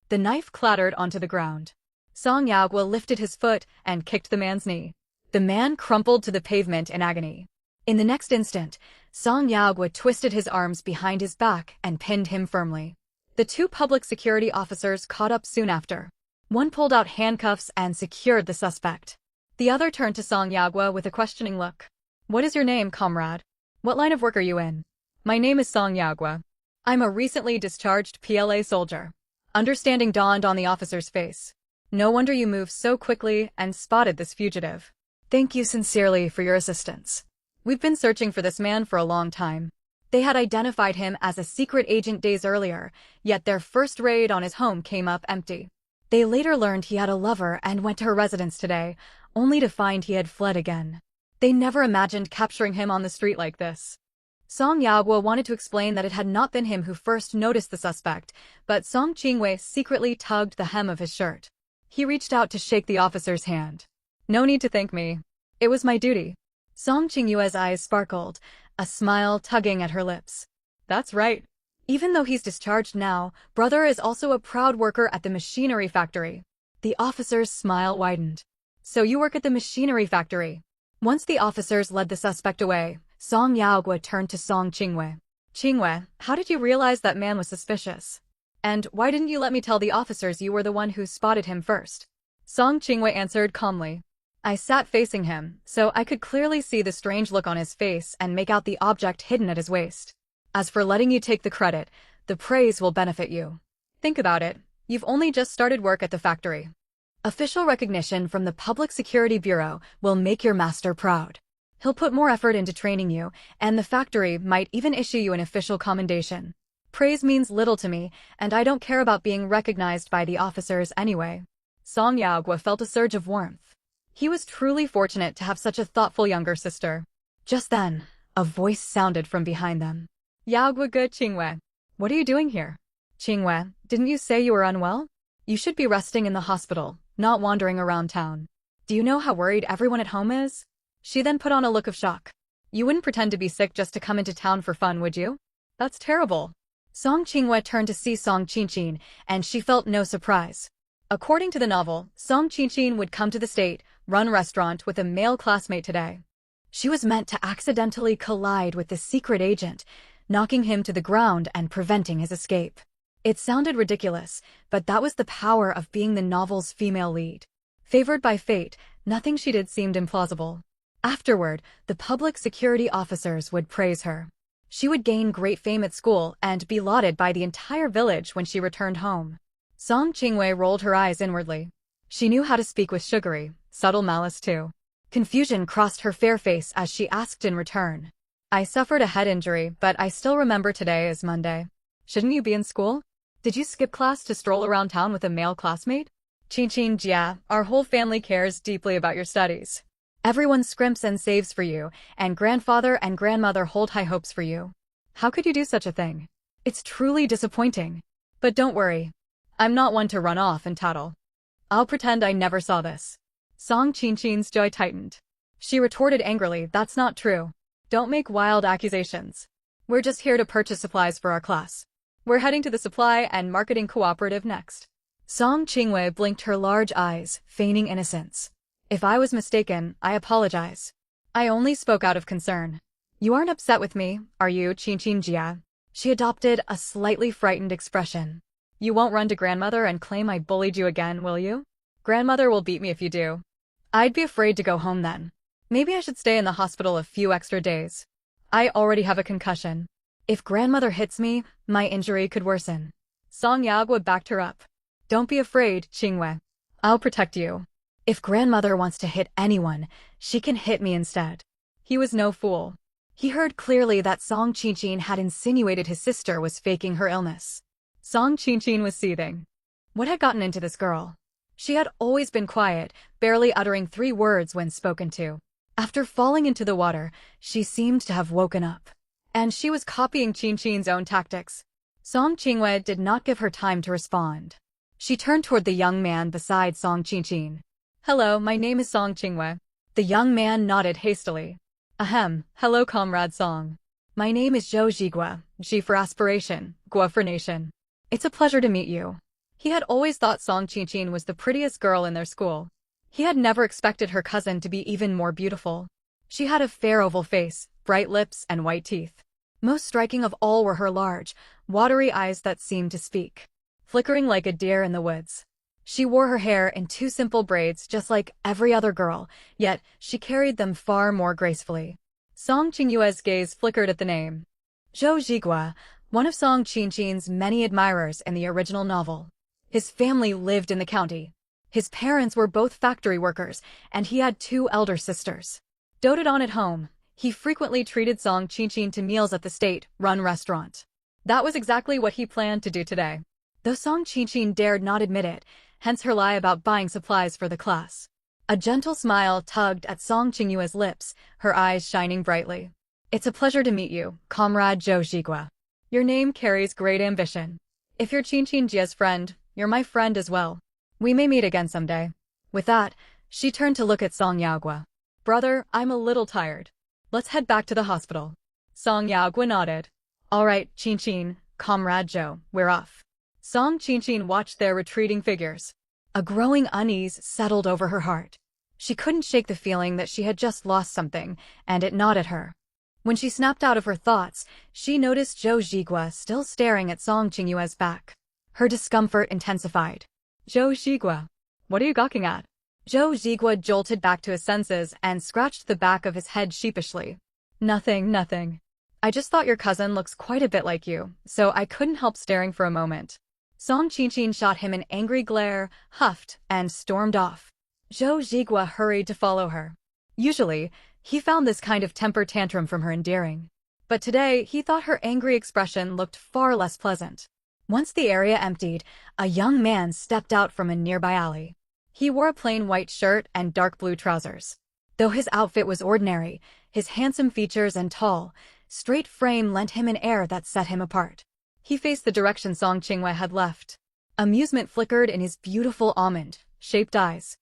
The knife clattered onto the ground. 𝐂𝐮 lifted his foot and kicked the man's knee. The man crumpled to the pavement in agony. In the next instant, 𝐂𝐮 twisted his arms behind his back and pinned him firmly. The two public security officers caught up soon after. One pulled out handcuffs and secured the suspect. The other turned to 𝐂𝐮 with a questioning look. "What is your name, comrade? What line of work are you in?" "My name is 𝐂𝐮. I'm a recently discharged PLA soldier." Understanding dawned on the officer's face. "No wonder you moved so quickly and spotted this fugitive. Thank you sincerely for your assistance. We've been searching for this man for a long time." They had identified him as a secret agent days earlier, yet their first raid on his home came up empty. They later learned he had a lover and went to her residence today, only to find he had fled again. They never imagined capturing him on the street like this. 𝐂𝐮 wanted to explain that it had not been him who first noticed the suspect, but Song Ching-wei secretly tugged the hem of his shirt. He reached out to shake the officer's hand. "No need to thank me. It was my duty." Song Ching-yue's eyes sparkled, a smile tugging at her lips. "That's right. Even though he's discharged now, brother is also a proud worker at the machinery factory." The officer's smile widened. "So you work at the machinery factory?" Once the officers led the suspect away, 𝐂𝐮 turned to Song Ching-wei. "Ching-wei, how did you realize that man was suspicious? And why didn't you let me tell the officers you were the one who spotted him first?" Song Ching-wei answered calmly. "I sat facing him, so I could clearly see the strange look on his face and make out the object hidden at his waist. As for letting you take the credit, the praise will benefit you. Think about it, you've only just started work at the factory. Official recognition from the Public Security Bureau will make your master proud. He'll put more effort into training you, and the factory might even issue you an official commendation. Praise means little to me, and I don't care about being recognized by the officers anyway." 𝐂𝐮 felt a surge of warmth. He was truly fortunate to have such a thoughtful younger sister. Just then, a voice sounded from behind them. "Yaoguge Ching-wei, what are you doing here?" "Ching-wei, didn't you say you were unwell? You should be resting in the hospital, not wandering around town. Do you know how worried everyone at home is?" She then put on a look of shock. "You wouldn't pretend to be sick just to come into town for fun, would you? That's terrible." Song Ching-wei turned to see Song Ching-chin, and she felt no surprise. According to the novel, Song Ching-chin would come to the state, run restaurant with a male classmate today. She was meant to accidentally collide with the secret agent, knocking him to the ground and preventing his escape. It sounded ridiculous, but that was the power of being the novel's female lead. Favored by fate, nothing she did seemed implausible. Afterward, the public security officers would praise her. She would gain great fame at school and be lauded by the entire village when she returned home. Song Ching-wei rolled her eyes inwardly. She knew how to speak with sugary, subtle malice too. Confusion crossed her fair face as she asked in return. "I suffered a head injury, but I still remember today is Monday. Shouldn't you be in school? Did you skip class to stroll around town with a male classmate?" "Ching-chin, yeah, our whole family cares deeply about your studies. Everyone scrimps and saves for you, and grandfather and grandmother hold high hopes for you. How could you do such a thing? It's truly disappointing. But don't worry. I'm not one to run off and tattle. I'll pretend I never saw this." Song Ching-chin's jaw tightened. She retorted angrily, "That's not true. Don't make wild accusations. We're just here to purchase supplies for our class. We're heading to the supply and marketing cooperative next." Song Ching-wei blinked her large eyes, feigning innocence. "If I was mistaken, I apologize. I only spoke out of concern. You aren't upset with me, are you, Ching-chin Jia?" She adopted a slightly frightened expression. "You won't run to grandmother and claim I bullied you again, will you? Grandmother will beat me if you do. I'd be afraid to go home then. Maybe I should stay in the hospital a few extra days. I already have a concussion. If grandmother hits me, my injury could worsen." 𝐂𝐮 backed her up. "Don't be afraid, Ching-wei. I'll protect you. If grandmother wants to hit anyone, she can hit me instead." He was no fool. He heard clearly that Song Ching-chin had insinuated his sister was faking her illness. Song Ching-chin was seething. What had gotten into this girl? She had always been quiet, barely uttering 3 words when spoken to. After falling into the water, she seemed to have woken up. And she was copying Ching-chin's own tactics. Song Ching-wei did not give her time to respond. She turned toward the young man beside Song Ching-chin. "Hello, my name is Song Ching-wei." The young man nodded hastily. "Ahem, hello comrade Song. My name is 𝐂𝐥𝐿, G for aspiration, Guo for nation. It's a pleasure to meet you. He had always thought Song Qiqin was the prettiest girl in their school. He had never expected her cousin to be even more beautiful. She had a fair oval face, bright lips, and white teeth. Most striking of all were her large, watery eyes that seemed to speak, flickering like a deer in the woods. She wore her hair in two simple braids just like every other girl, yet she carried them far more gracefully. Song Qingyue's gaze flickered at the name. 𝐂𝐥𝐞𝐬𝐬𝐞𝐝, one of Song Qiqin's many admirers in the original novel. His family lived in the county. His parents were both factory workers, and he had two elder sisters. Doted on at home, he frequently treated Song Qiqin to meals at the state-run restaurant. That was exactly what he planned to do today. Though Song Qiqin dared not admit it, hence her lie about buying supplies for the class. A gentle smile tugged at Song Qingyue's lips, her eyes shining brightly. It's a pleasure to meet you, Comrade 𝐂𝐥𝐞𝐬𝐬𝐞𝐝. Your name carries great ambition. If you're Qiqin's friend, you're my friend as well. We may meet again someday. With that, she turned to look at Song Yaoguo. Brother, I'm a little tired. Let's head back to the hospital. Song Yaoguo nodded. All right, Qiqin, Comrade Zhou, we're off. Song Qiqin watched their retreating figures. A growing unease settled over her heart. She couldn't shake the feeling that she had just lost something, and it gnawed at her. When she snapped out of her thoughts, she noticed 𝐂𝐥𝐞𝐬𝐬𝐞𝐝 still staring at Song Qingyue's back. Her discomfort intensified. 𝐂𝐥𝐞𝐬𝐬𝐞𝐝, what are you gawking at? 𝐂𝐥𝐞𝐬𝐬𝐞𝐝 jolted back to his senses and scratched the back of his head sheepishly. Nothing. I just thought your cousin looks quite a bit like you, so I couldn't help staring for a moment. Song Qiqin shot him an angry glare, huffed, and stormed off. 𝐂𝐥𝐞𝐬𝐬𝐞𝐝 hurried to follow her. Usually, he found this kind of temper tantrum from her endearing. But today, he thought her angry expression looked far less pleasant. Once the area emptied, a young man stepped out from a nearby alley. He wore a plain white shirt and dark blue trousers. Though his outfit was ordinary, his handsome features and tall, straight frame lent him an air that set him apart. He faced the direction Song Qingyue had left. Amusement flickered in his beautiful almond-shaped eyes.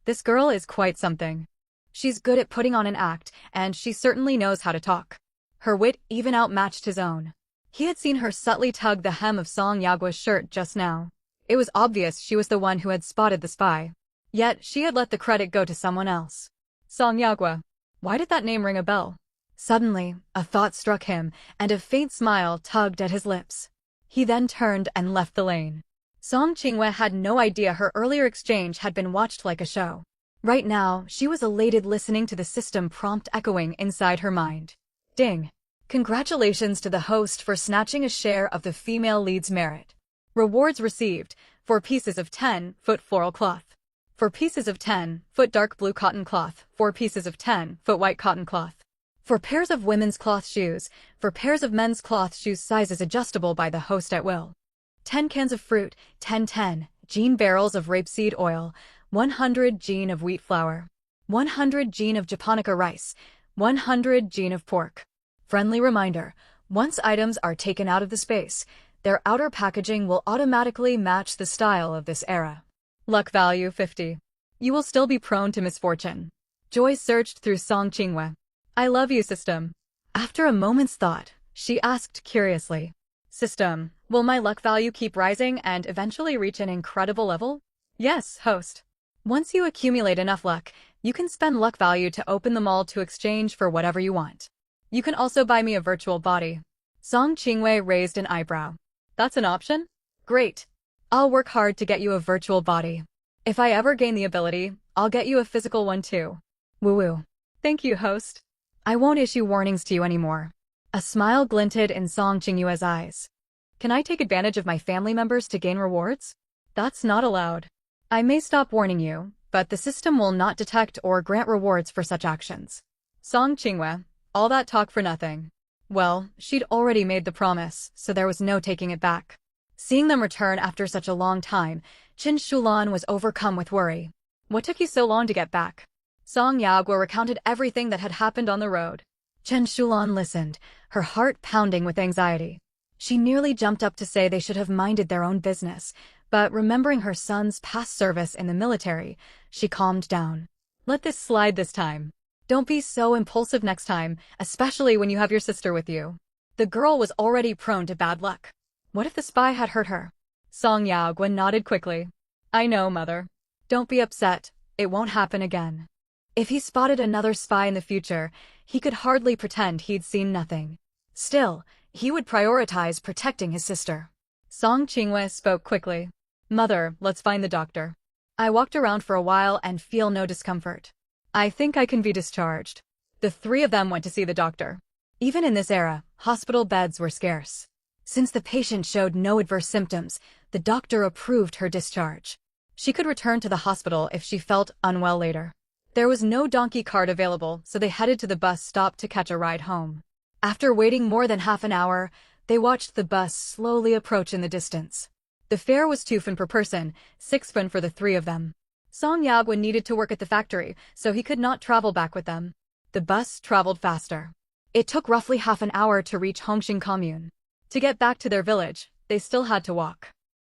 This girl is quite something. She's good at putting on an act, and she certainly knows how to talk. Her wit even outmatched his own. He had seen her subtly tug the hem of Song Yaoguo's shirt just now. It was obvious she was the one who had spotted the spy. Yet she had let the credit go to someone else. Song Yaoguo. Why did that name ring a bell? Suddenly, a thought struck him, and a faint smile tugged at his lips. He then turned and left the lane. Song Qingyue had no idea her earlier exchange had been watched like a show. Right now, she was elated listening to the system prompt echoing inside her mind. Ding! Congratulations to the host for snatching a share of the female lead's merit. Rewards received: 4 pieces of 10-foot floral cloth, 4 pieces of 10-foot dark blue cotton cloth, 4 pieces of 10-foot white cotton cloth. 4 pairs of women's cloth shoes, 4 pairs of men's cloth shoes, sizes adjustable by the host at will. 10 cans of fruit, 10 ⁻⁻ barrels of rapeseed oil, 100 ⁻⁻ of wheat flour, 100 ⁻⁻ of japonica rice, 100 ⁻⁻ of pork. Friendly reminder: once items are taken out of the space, their outer packaging will automatically match the style of this era. Luck value 50. You will still be prone to misfortune. Joy searched through Song Qingyue. I love you, system. After a moment's thought, she asked curiously. System, will my luck value keep rising and eventually reach an incredible level? Yes, host. Once you accumulate enough luck, you can spend luck value to open them all to exchange for whatever you want. You can also buy me a virtual body. Song Qingyue raised an eyebrow. That's an option? Great. I'll work hard to get you a virtual body. If I ever gain the ability, I'll get you a physical one too. Woo-woo. Thank you, host. I won't issue warnings to you anymore. A smile glinted in Song Qingyue's eyes. Can I take advantage of my family members to gain rewards? That's not allowed. I may stop warning you, but the system will not detect or grant rewards for such actions. Song Qingyue, all that talk for nothing. Well, she'd already made the promise, so there was no taking it back. Seeing them return after such a long time, Chen Shulan was overcome with worry. What took you so long to get back? Song Yaoguo recounted everything that had happened on the road. Chen Shulan listened, her heart pounding with anxiety. She nearly jumped up to say they should have minded their own business, but remembering her son's past service in the military, she calmed down. Let this slide this time. Don't be so impulsive next time, especially when you have your sister with you. The girl was already prone to bad luck. What if the spy had hurt her? Song Yaogwen nodded quickly. I know, mother. Don't be upset, it won't happen again. If he spotted another spy in the future, he could hardly pretend he'd seen nothing. Still, he would prioritize protecting his sister. Song Qingwei spoke quickly. Mother, let's find the doctor. I walked around for a while and feel no discomfort. I think I can be discharged. The three of them went to see the doctor. Even in this era, hospital beds were scarce. Since the patient showed no adverse symptoms, the doctor approved her discharge. She could return to the hospital if she felt unwell later. There was no donkey cart available, so they headed to the bus stop to catch a ride home. After waiting more than half an hour, they watched the bus slowly approach in the distance. The fare was 2 fun per person, 6 fun for the three of them. Song Yaogwen needed to work at the factory, so he could not travel back with them. The bus traveled faster. It took roughly half an hour to reach Hongxing Commune. To get back to their village, they still had to walk.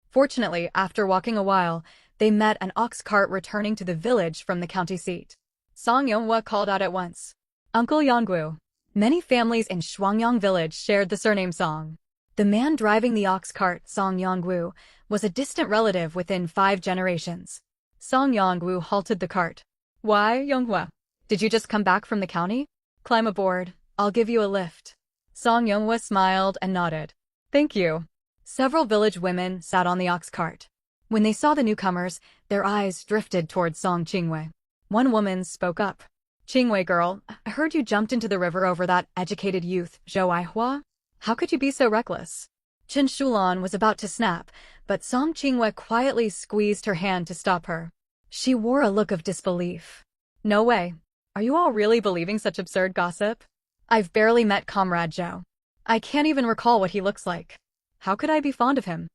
Fortunately, after walking a while, they met an ox cart returning to the village from the county seat. Song Yonghua called out at once. Uncle Yonggu. Many families in Shuangyang village shared the surname Song. The man driving the ox cart, Song Yonggu, was a distant relative within 5 generations. Song Yonggu halted the cart. Why, Yonghua? Did you just come back from the county? Climb aboard, I'll give you a lift. Song Yonghua smiled and nodded. Thank you. Several village women sat on the ox cart. When they saw the newcomers, their eyes drifted towards Song Qingwei. One woman spoke up. Qingwei girl, I heard you jumped into the river over that educated youth, 𝐂𝐴ihua. How could you be so reckless? Chen Shulan was about to snap, but Song Qingwei quietly squeezed her hand to stop her. She wore a look of disbelief. No way. Are you all really believing such absurd gossip? I've barely met Comrade Zhou. I can't even recall what he looks like. How could I be fond of him?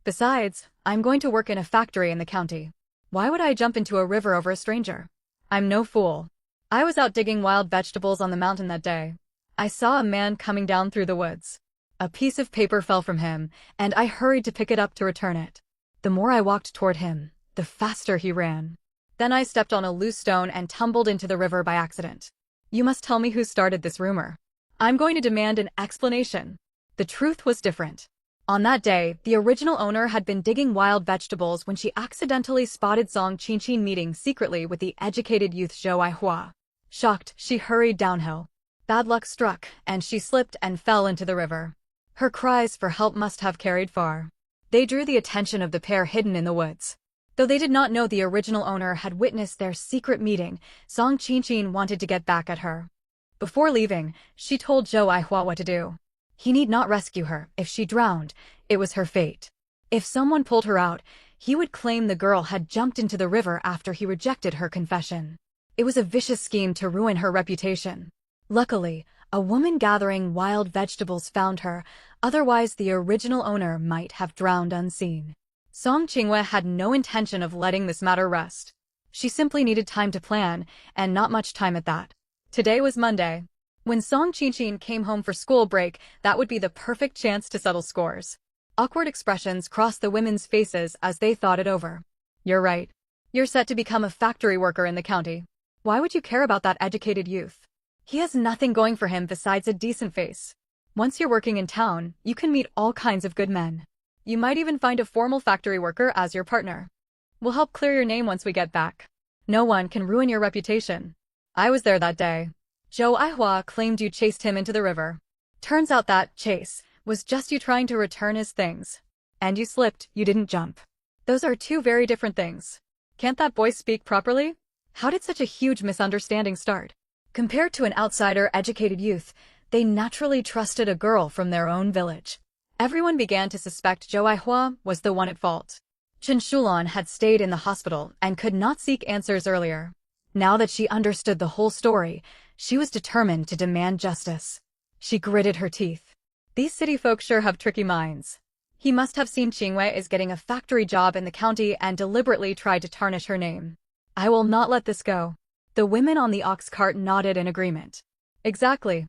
Besides, I'm going to work in a factory in the county. Why would I jump into a river over a stranger? I'm no fool. I was out digging wild vegetables on the mountain that day. I saw a man coming down through the woods. A piece of paper fell from him, and I hurried to pick it up to return it. The more I walked toward him, the faster he ran. Then I stepped on a loose stone and tumbled into the river by accident. You must tell me who started this rumor. I'm going to demand an explanation. The truth was different. On that day, the original owner had been digging wild vegetables when she accidentally spotted Song Qingqin meeting secretly with the educated youth 𝐂𝐴ihua. Shocked, she hurried downhill. Bad luck struck, and she slipped and fell into the river. Her cries for help must have carried far. They drew the attention of the pair hidden in the woods. Though they did not know the original owner had witnessed their secret meeting, Song Qingqin wanted to get back at her. Before leaving, she told 𝐂𝐴ihua what to do. He need not rescue her. If she drowned, it was her fate. If someone pulled her out, he would claim the girl had jumped into the river after he rejected her confession. It was a vicious scheme to ruin her reputation. Luckily, a woman gathering wild vegetables found her, otherwise the original owner might have drowned unseen. Song Qingwei had no intention of letting this matter rest. She simply needed time to plan, and not much time at that. Today was Monday. When Song Qingqin came home for school break, that would be the perfect chance to settle scores. Awkward expressions crossed the women's faces as they thought it over. You're right. You're set to become a factory worker in the county. Why would you care about that educated youth? He has nothing going for him besides a decent face. Once you're working in town, you can meet all kinds of good men. You might even find a formal factory worker as your partner. We'll help clear your name once we get back. No one can ruin your reputation. I was there that day. 𝐂𝐴ihua claimed you chased him into the river. Turns out that chase was just you trying to return his things. And you slipped, you didn't jump. Those are two very different things. Can't that boy speak properly? How did such a huge misunderstanding start? Compared to an outsider educated youth, they naturally trusted a girl from their own village. Everyone began to suspect 𝐂𝐴ihua was the one at fault. Chen Shulan had stayed in the hospital and could not seek answers earlier. Now that she understood the whole story, she was determined to demand justice. She gritted her teeth. These city folk sure have tricky minds. He must have seen Qingwei is getting a factory job in the county and deliberately tried to tarnish her name. I will not let this go. The women on the ox cart nodded in agreement. Exactly.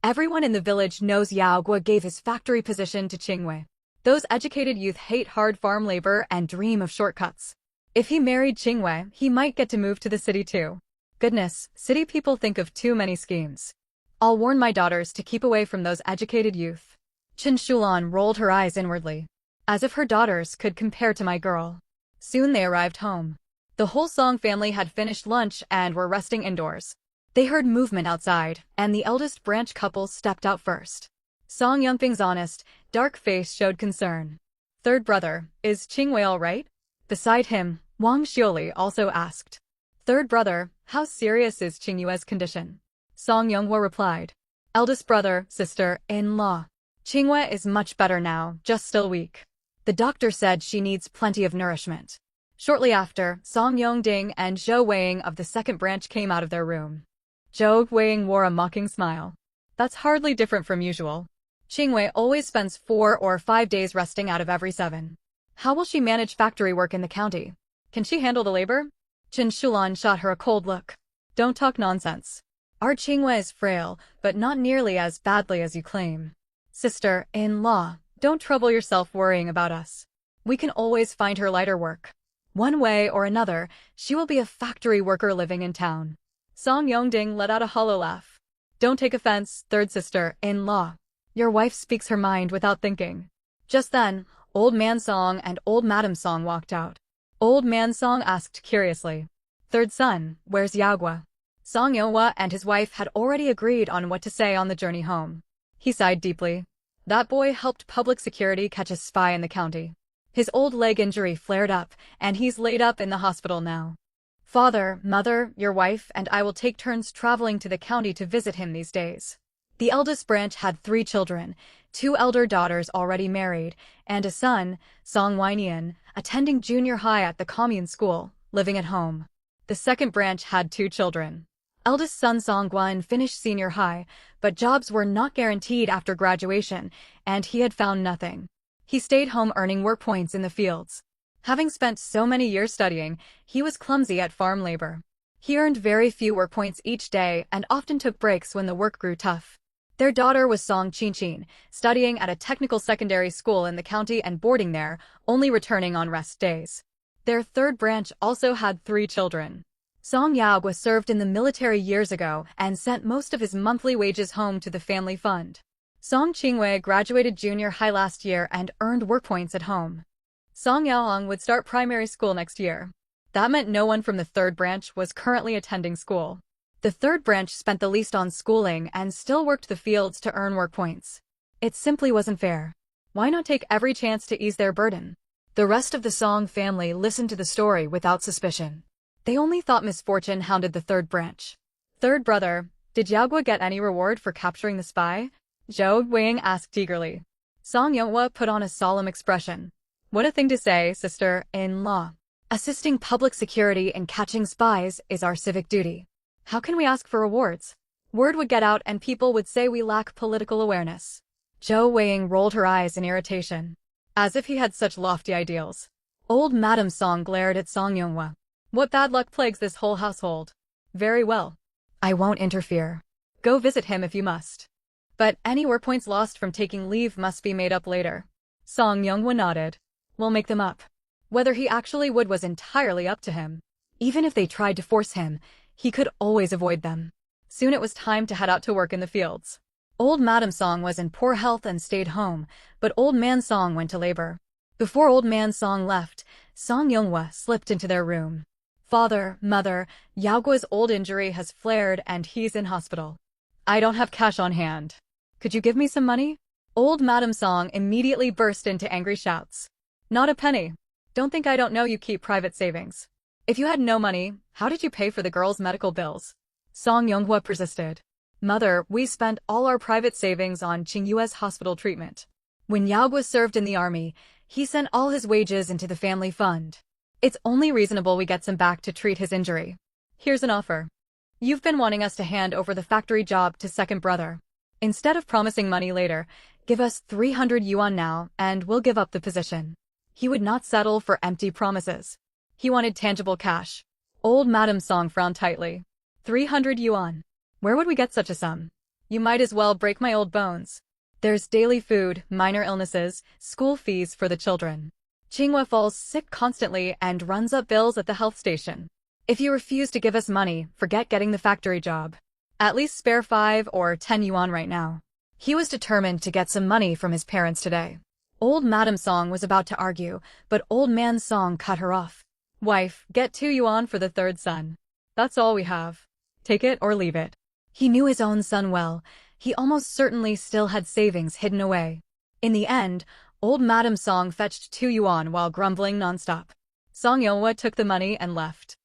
Everyone in the village knows Yaogwen gave his factory position to Qingwei. Those educated youth hate hard farm labor and dream of shortcuts. If he married Qingwei, he might get to move to the city too. Goodness, city people think of too many schemes. I'll warn my daughters to keep away from those educated youth. 𝐂𝐮 rolled her eyes inwardly. As if her daughters could compare to my girl. Soon they arrived home. The whole Song family had finished lunch and were resting indoors. They heard movement outside, and the eldest branch couple stepped out first. Song Yongping's honest, dark face showed concern. Third brother, is Qingwei all right? Beside him, Wang Xiuli also asked. Third brother, how serious is Qingyue's condition? Song Yonghua replied. Eldest brother, sister-in-law. Qingwei is much better now, just still weak. The doctor said she needs plenty of nourishment. Shortly after, Song Yongding and Zhou Weiing of the second branch came out of their room. Zhou Weiing wore a mocking smile. That's hardly different from usual. Qingwei always spends 4 or 5 days resting out of every 7. How will she manage factory work in the county? Can she handle the labor? 𝐭𝐿 shot her a cold look. Don't talk nonsense. Our Qingwei is frail, but not nearly as badly as you claim. Sister-in-law, don't trouble yourself worrying about us. We can always find her lighter work. One way or another, she will be a factory worker living in town. Song Yongding let out a hollow laugh. Don't take offense, third sister-in-law. Your wife speaks her mind without thinking. Just then, Old Man Song and Old Madam Song walked out. Old Man Song asked curiously. Third son, where's Yaogua? Song Yonghua and his wife had already agreed on what to say on the journey home. He sighed deeply. That boy helped public security catch a spy in the county. His old leg injury flared up, and he's laid up in the hospital now. Father, mother, your wife, and I will take turns traveling to the county to visit him these days. The eldest branch had 3 children, 2 elder daughters already married, and a son, Song Weinian, attending junior high at the commune school, living at home. The second branch had 2 children. Eldest son Song Guan finished senior high, but jobs were not guaranteed after graduation, and he had found nothing. He stayed home earning work points in the fields. Having spent so many years studying, he was clumsy at farm labor. He earned very few work points each day and often took breaks when the work grew tough. Their daughter was Song Qiqin, studying at a technical secondary school in the county and boarding there, only returning on rest days. Their third branch also had 3 children. Song Yaogua served in the military years ago and sent most of his monthly wages home to the family fund. Song Qingwei graduated junior high last year and earned work points at home. Song Yaohong would start primary school next year. That meant no one from the third branch was currently attending school. The third branch spent the least on schooling and still worked the fields to earn work points. It simply wasn't fair. Why not take every chance to ease their burden? The rest of the Song family listened to the story without suspicion. They only thought misfortune hounded the third branch. Third brother, did Yaogua get any reward for capturing the spy? Zhou Weiing asked eagerly. Song Yonghua put on a solemn expression. What a thing to say, sister-in-law. Assisting public security in catching spies is our civic duty. How can we ask for rewards? Word would get out and people would say we lack political awareness. Zhou Weiing rolled her eyes in irritation. As if he had such lofty ideals. Old Madam Song glared at Song Yonghua. What bad luck plagues this whole household? Very well. I won't interfere. Go visit him if you must. But any work points lost from taking leave must be made up later. Song Yonghua nodded. We'll make them up. Whether he actually would was entirely up to him. Even if they tried to force him, he could always avoid them. Soon it was time to head out to work in the fields. Old Madam Song was in poor health and stayed home, but Old Man Song went to labor. Before Old Man Song left, Song Yonghua slipped into their room. Father, mother, Yaogua's old injury has flared and he's in hospital. I don't have cash on hand. Could you give me some money? Old Madam Song immediately burst into angry shouts. Not a penny. Don't think I don't know you keep private savings. If you had no money, how did you pay for the girl's medical bills? Song Yonghua persisted. Mother, we spent all our private savings on Qingyue's hospital treatment. When Yaogua served in the army, he sent all his wages into the family fund. It's only reasonable we get some back to treat his injury. Here's an offer. You've been wanting us to hand over the factory job to second brother. Instead of promising money later, give us 300 yuan now and we'll give up the position. He would not settle for empty promises. He wanted tangible cash. Old Madam Song frowned tightly. 300 yuan. Where would we get such a sum? You might as well break my old bones. There's daily food, minor illnesses, school fees for the children. Qinghua falls sick constantly and runs up bills at the health station. If you refuse to give us money, forget getting the factory job. At least spare 5 or 10 yuan right now. He was determined to get some money from his parents today. Old Madam Song was about to argue, but Old Man Song cut her off. Wife, get 2 yuan for the third son. That's all we have. Take it or leave it. He knew his own son well. He almost certainly still had savings hidden away. In the end, Old Madam Song fetched 2 yuan while grumbling nonstop. Song Yonghua took the money and left.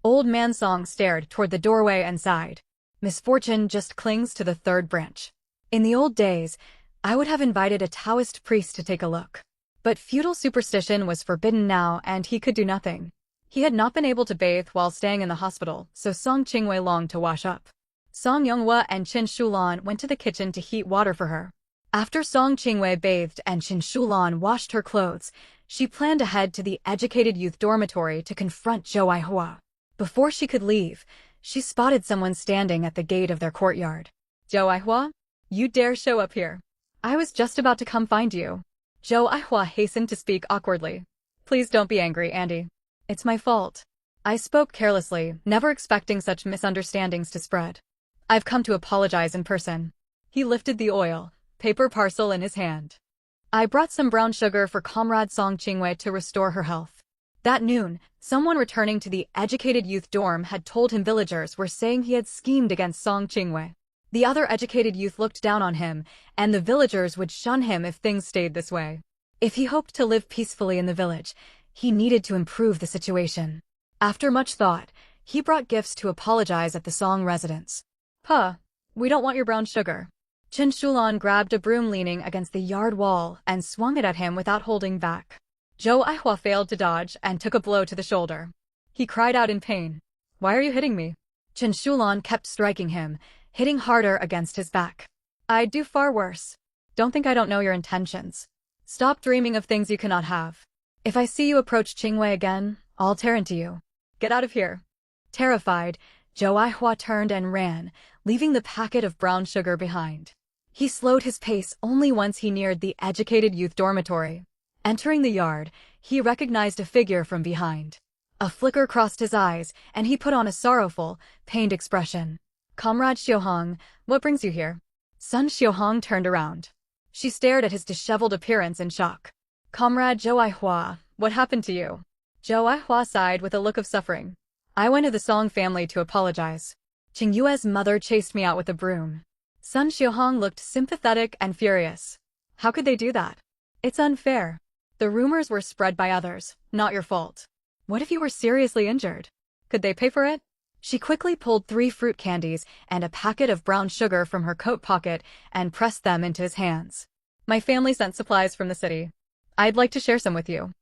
Old Man Song stared toward the doorway and sighed. Misfortune just clings to the third branch. In the old days, I would have invited a Taoist priest to take a look. But feudal superstition was forbidden now and he could do nothing. He had not been able to bathe while staying in the hospital, so Song Qingwei longed to wash up. Song Yonghua and Qin Shulan went to the kitchen to heat water for her. After Song Qingwei bathed and Qin Shulan washed her clothes, she planned to head to the educated youth dormitory to confront Zhou Aihua. Before she could leave, she spotted someone standing at the gate of their courtyard. Zhou Aihua? You dare show up here? I was just about to come find you. Zhou Aihua hastened to speak awkwardly. Please don't be angry, Andy. It's my fault. I spoke carelessly, never expecting such misunderstandings to spread. I've come to apologize in person. He lifted the paper parcel in his hand. I brought some brown sugar for Comrade Song Qingwei to restore her health. That noon, someone returning to the educated youth dorm had told him villagers were saying he had schemed against Song Qingwei. The other educated youth looked down on him, and the villagers would shun him if things stayed this way. If he hoped to live peacefully in the village, he needed to improve the situation. After much thought, he brought gifts to apologize at the Song residence. We don't want your brown sugar. Qin Shulan grabbed a broom leaning against the yard wall and swung it at him without holding back. Zhou Aihua failed to dodge and took a blow to the shoulder. He cried out in pain. Why are you hitting me? Qin Shulan kept striking him, hitting harder against his back. I'd do far worse. Don't think I don't know your intentions. Stop dreaming of things you cannot have. If I see you approach Qingwei again, I'll tear into you. Get out of here. Terrified, Zhou Aihua turned and ran, leaving the packet of brown sugar behind. He slowed his pace only once he neared the educated youth dormitory. Entering the yard, he recognized a figure from behind. A flicker crossed his eyes, and he put on a sorrowful, pained expression. Comrade Xiuhong, what brings you here? Sun Xiuhong turned around. She stared at his disheveled appearance in shock. Comrade Zhou Aihua, what happened to you? Zhou Aihua sighed with a look of suffering. I went to the Song family to apologize. Qingyue's mother chased me out with a broom. Sun Xiuhong looked sympathetic and furious. How could they do that? It's unfair. The rumors were spread by others, not your fault. What if you were seriously injured? Could they pay for it? She quickly pulled 3 fruit candies and a packet of brown sugar from her coat pocket and pressed them into his hands. My family sent supplies from the city. I'd like to share some with you.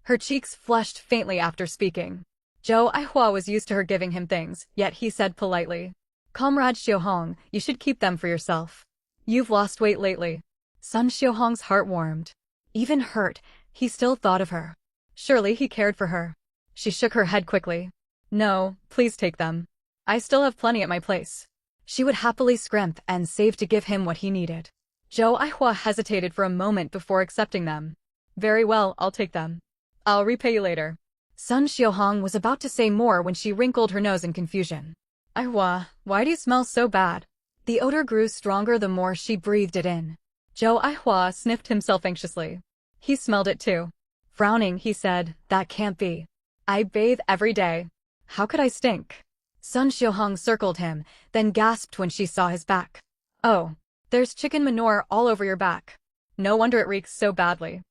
Her cheeks flushed faintly after speaking. Zhou Aihua was used to her giving him things, yet he said politely, Comrade Xiuhong, you should keep them for yourself. You've lost weight lately. Sun Xiuhong's heart warmed. Even hurt, he still thought of her. Surely he cared for her. She shook her head quickly. No, please take them. I still have plenty at my place. She would happily scrimp and save to give him what he needed. Zhou Aihua hesitated for a moment before accepting them. Very well, I'll take them. I'll repay you later. Sun Xiuhong was about to say more when she wrinkled her nose in confusion. Aihua, why do you smell so bad? The odor grew stronger the more she breathed it in. Zhou Aihua sniffed himself anxiously. He smelled it too. Frowning, he said, that can't be. I bathe every day. How could I stink? Sun Xiuhong circled him, then gasped when she saw his back. Oh, there's chicken manure all over your back. No wonder it reeks so badly.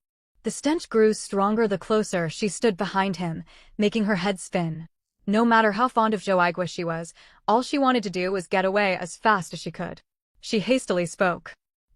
The stench grew stronger the closer she stood behind him, making her head spin. No matter how fond of Zhou Aihua she was, all she wanted to do was get away as fast as she could. She hastily spoke.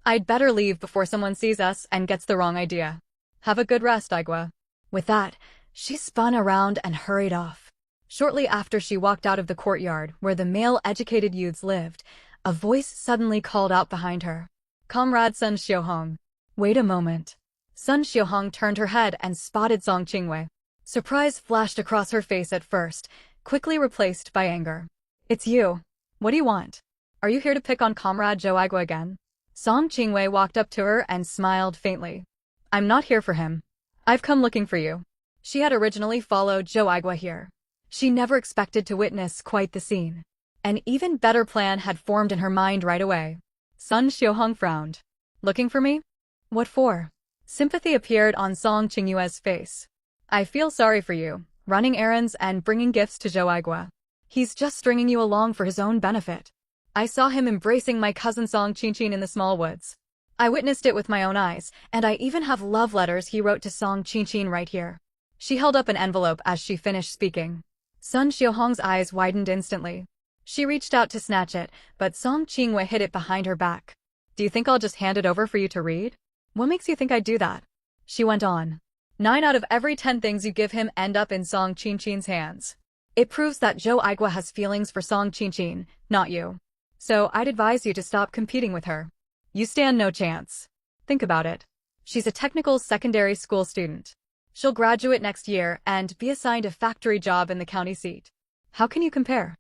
I'd better leave before someone sees us and gets the wrong idea. Have a good rest, Aihua. With that, she spun around and hurried off. Shortly after she walked out of the courtyard where the male educated youths lived, a voice suddenly called out behind her. Comrade Sun Xiuhong. Wait a moment. Sun Xiuhong turned her head and spotted Song Qingwei. Surprise flashed across her face at first, quickly replaced by anger. It's you. What do you want? Are you here to pick on Comrade Zhou Aihua again? Song Qingwei walked up to her and smiled faintly. I'm not here for him. I've come looking for you. She had originally followed Zhou Aihua here. She never expected to witness quite the scene. An even better plan had formed in her mind right away. Sun Xiuhong frowned. Looking for me? What for? Sympathy appeared on Song Qingyue's face. I feel sorry for you, running errands and bringing gifts to 𝐂𝐴𝐽𝐽. He's just stringing you along for his own benefit. I saw him embracing my cousin Song 𝐂𝐮𝐮 in the small woods. I witnessed it with my own eyes, and I even have love letters he wrote to Song 𝐂𝐮𝐮 right here. She held up an envelope as she finished speaking. Sun Xiuhong's eyes widened instantly. She reached out to snatch it, but Song Qingyue hid it behind her back. Do you think I'll just hand it over for you to read? What makes you think I'd do that? She went on. 9 out of every 10 things you give him end up in Song 𝐂𝐮𝐮's hands. It proves that 𝐂𝐴𝐽𝐽 has feelings for Song 𝐂𝐮𝐮, not you. So I'd advise you to stop competing with her. You stand no chance. Think about it. She's a technical secondary school student. She'll graduate next year and be assigned a factory job in the county seat. How can you compare?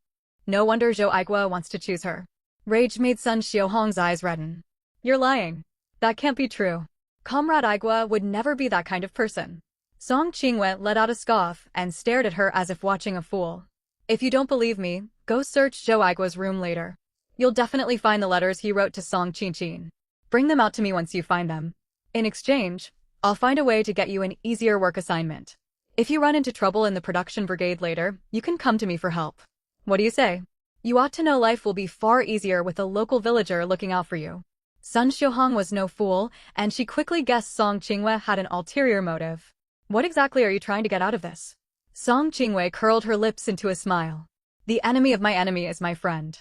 No wonder 𝐂𝐴𝐽𝐽 wants to choose her. Rage made Sun Xiuhong's eyes redden. You're lying. That can't be true. Comrade 𝐂𝐽𝐽 would never be that kind of person. Song Qingyue let out a scoff and stared at her as if watching a fool. If you don't believe me, go search 𝐂𝐴𝐽𝐽's room later. You'll definitely find the letters he wrote to Song 𝐂𝐮𝐮. Bring them out to me once you find them. In exchange, I'll find a way to get you an easier work assignment. If you run into trouble in the production brigade later, you can come to me for help. What do you say? You ought to know life will be far easier with a local villager looking out for you. Sun Xiuhong was no fool, and she quickly guessed Song Qingyue had an ulterior motive. What exactly are you trying to get out of this? Song Qingyue curled her lips into a smile. The enemy of my enemy is my friend.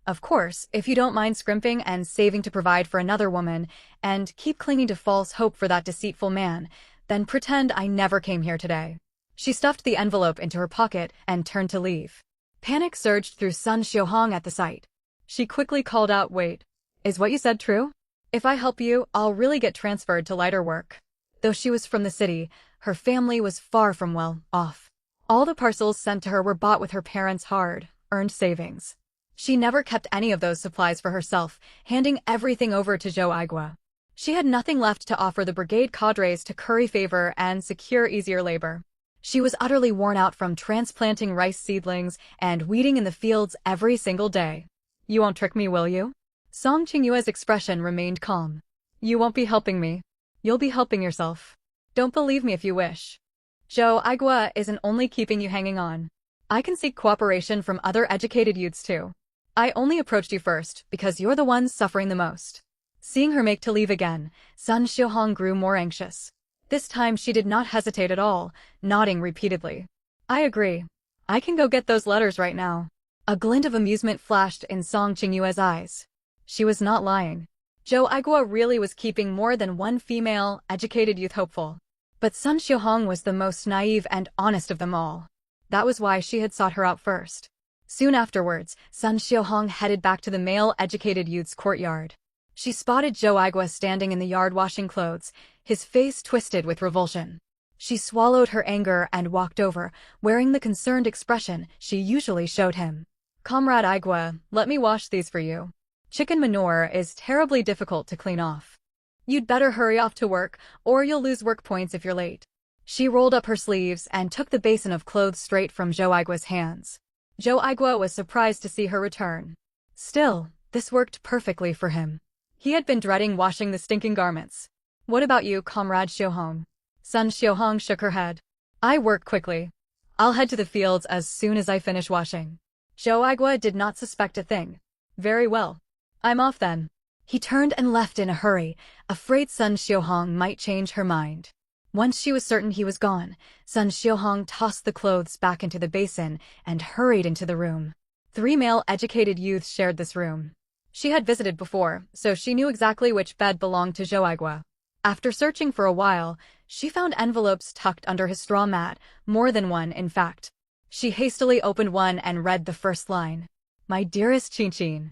Of course, if you don't mind scrimping and saving to provide for another woman, and keep clinging to false hope for that deceitful man, then pretend I never came here today. She stuffed the envelope into her pocket and turned to leave. Panic surged through Sun Xiuhong at the sight. She quickly called out, "Wait. Is what you said true? If I help you, I'll really get transferred to lighter work." Though she was from the city, her family was far from well off. All the parcels sent to her were bought with her parents' hard-earned savings. She never kept any of those supplies for herself, handing everything over to 𝐂𝐴𝐽𝐽. She had nothing left to offer the brigade cadres to curry favor and secure easier labor. She was utterly worn out from transplanting rice seedlings and weeding in the fields every single day. You won't trick me, will you? Song Qingyue's expression remained calm. You won't be helping me. You'll be helping yourself. Don't believe me if you wish. 𝐂𝐴𝐽𝐽 isn't only keeping you hanging on. I can seek cooperation from other educated youths too. I only approached you first because you're the ones suffering the most. Seeing her make to leave again, Sun Xiuhong grew more anxious. This time she did not hesitate at all, nodding repeatedly. I agree. I can go get those letters right now. A glint of amusement flashed in Song Qingyue's eyes. She was not lying. 𝐂𝐴𝐽𝐽 really was keeping more than one female, educated youth hopeful. But Sun Xiuhong was the most naive and honest of them all. That was why she had sought her out first. Soon afterwards, Sun Xiuhong headed back to the male educated youth's courtyard. She spotted 𝐂𝐴𝐽𝐽 standing in the yard washing clothes, his face twisted with revulsion. She swallowed her anger and walked over, wearing the concerned expression she usually showed him. Comrade 𝐂𝐽𝐽, let me wash these for you. Chicken manure is terribly difficult to clean off. You'd better hurry off to work, or you'll lose work points if you're late. She rolled up her sleeves and took the basin of clothes straight from 𝐂𝐴𝐽𝐽's hands. 𝐂𝐴𝐽𝐽 was surprised to see her return. Still, this worked perfectly for him. He had been dreading washing the stinking garments. What about you, Comrade Xiuhong? Sun Xiuhong shook her head. I work quickly. I'll head to the fields as soon as I finish washing. 𝐂𝐴𝐽𝐽 did not suspect a thing. Very well. I'm off then. He turned and left in a hurry, afraid Sun Xiuhong might change her mind. Once she was certain he was gone, Sun Xiuhong tossed the clothes back into the basin and hurried into the room. 3 male educated youths shared this room. She had visited before, so she knew exactly which bed belonged to 𝐂𝐽𝐽. After searching for a while, she found envelopes tucked under his straw mat, more than one in fact. She hastily opened one and read the first line. My dearest 𝐂𝐮.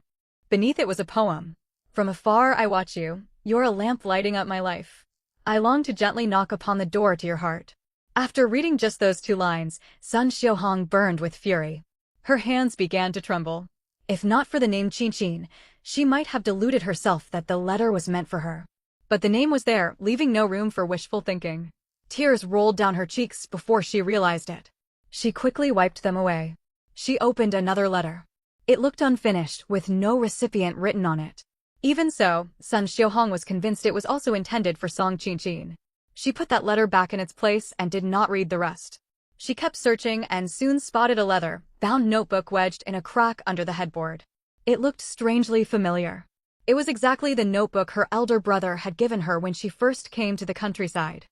Beneath it was a poem. From afar I watch you, you're a lamp lighting up my life. I long to gently knock upon the door to your heart. After reading just those 2 lines, Sun Xiuhong burned with fury. Her hands began to tremble. If not for the name 𝐂𝐮, she might have deluded herself that the letter was meant for her. But the name was there, leaving no room for wishful thinking. Tears rolled down her cheeks before she realized it. She quickly wiped them away. She opened another letter. It looked unfinished, with no recipient written on it. Even so, Sun Xiaohong was convinced it was also intended for Song Qiqin. She put that letter back in its place and did not read the rest. She kept searching and soon spotted a leather-bound notebook wedged in a crack under the headboard. It looked strangely familiar. It was exactly the notebook her elder brother had given her when she first came to the countryside.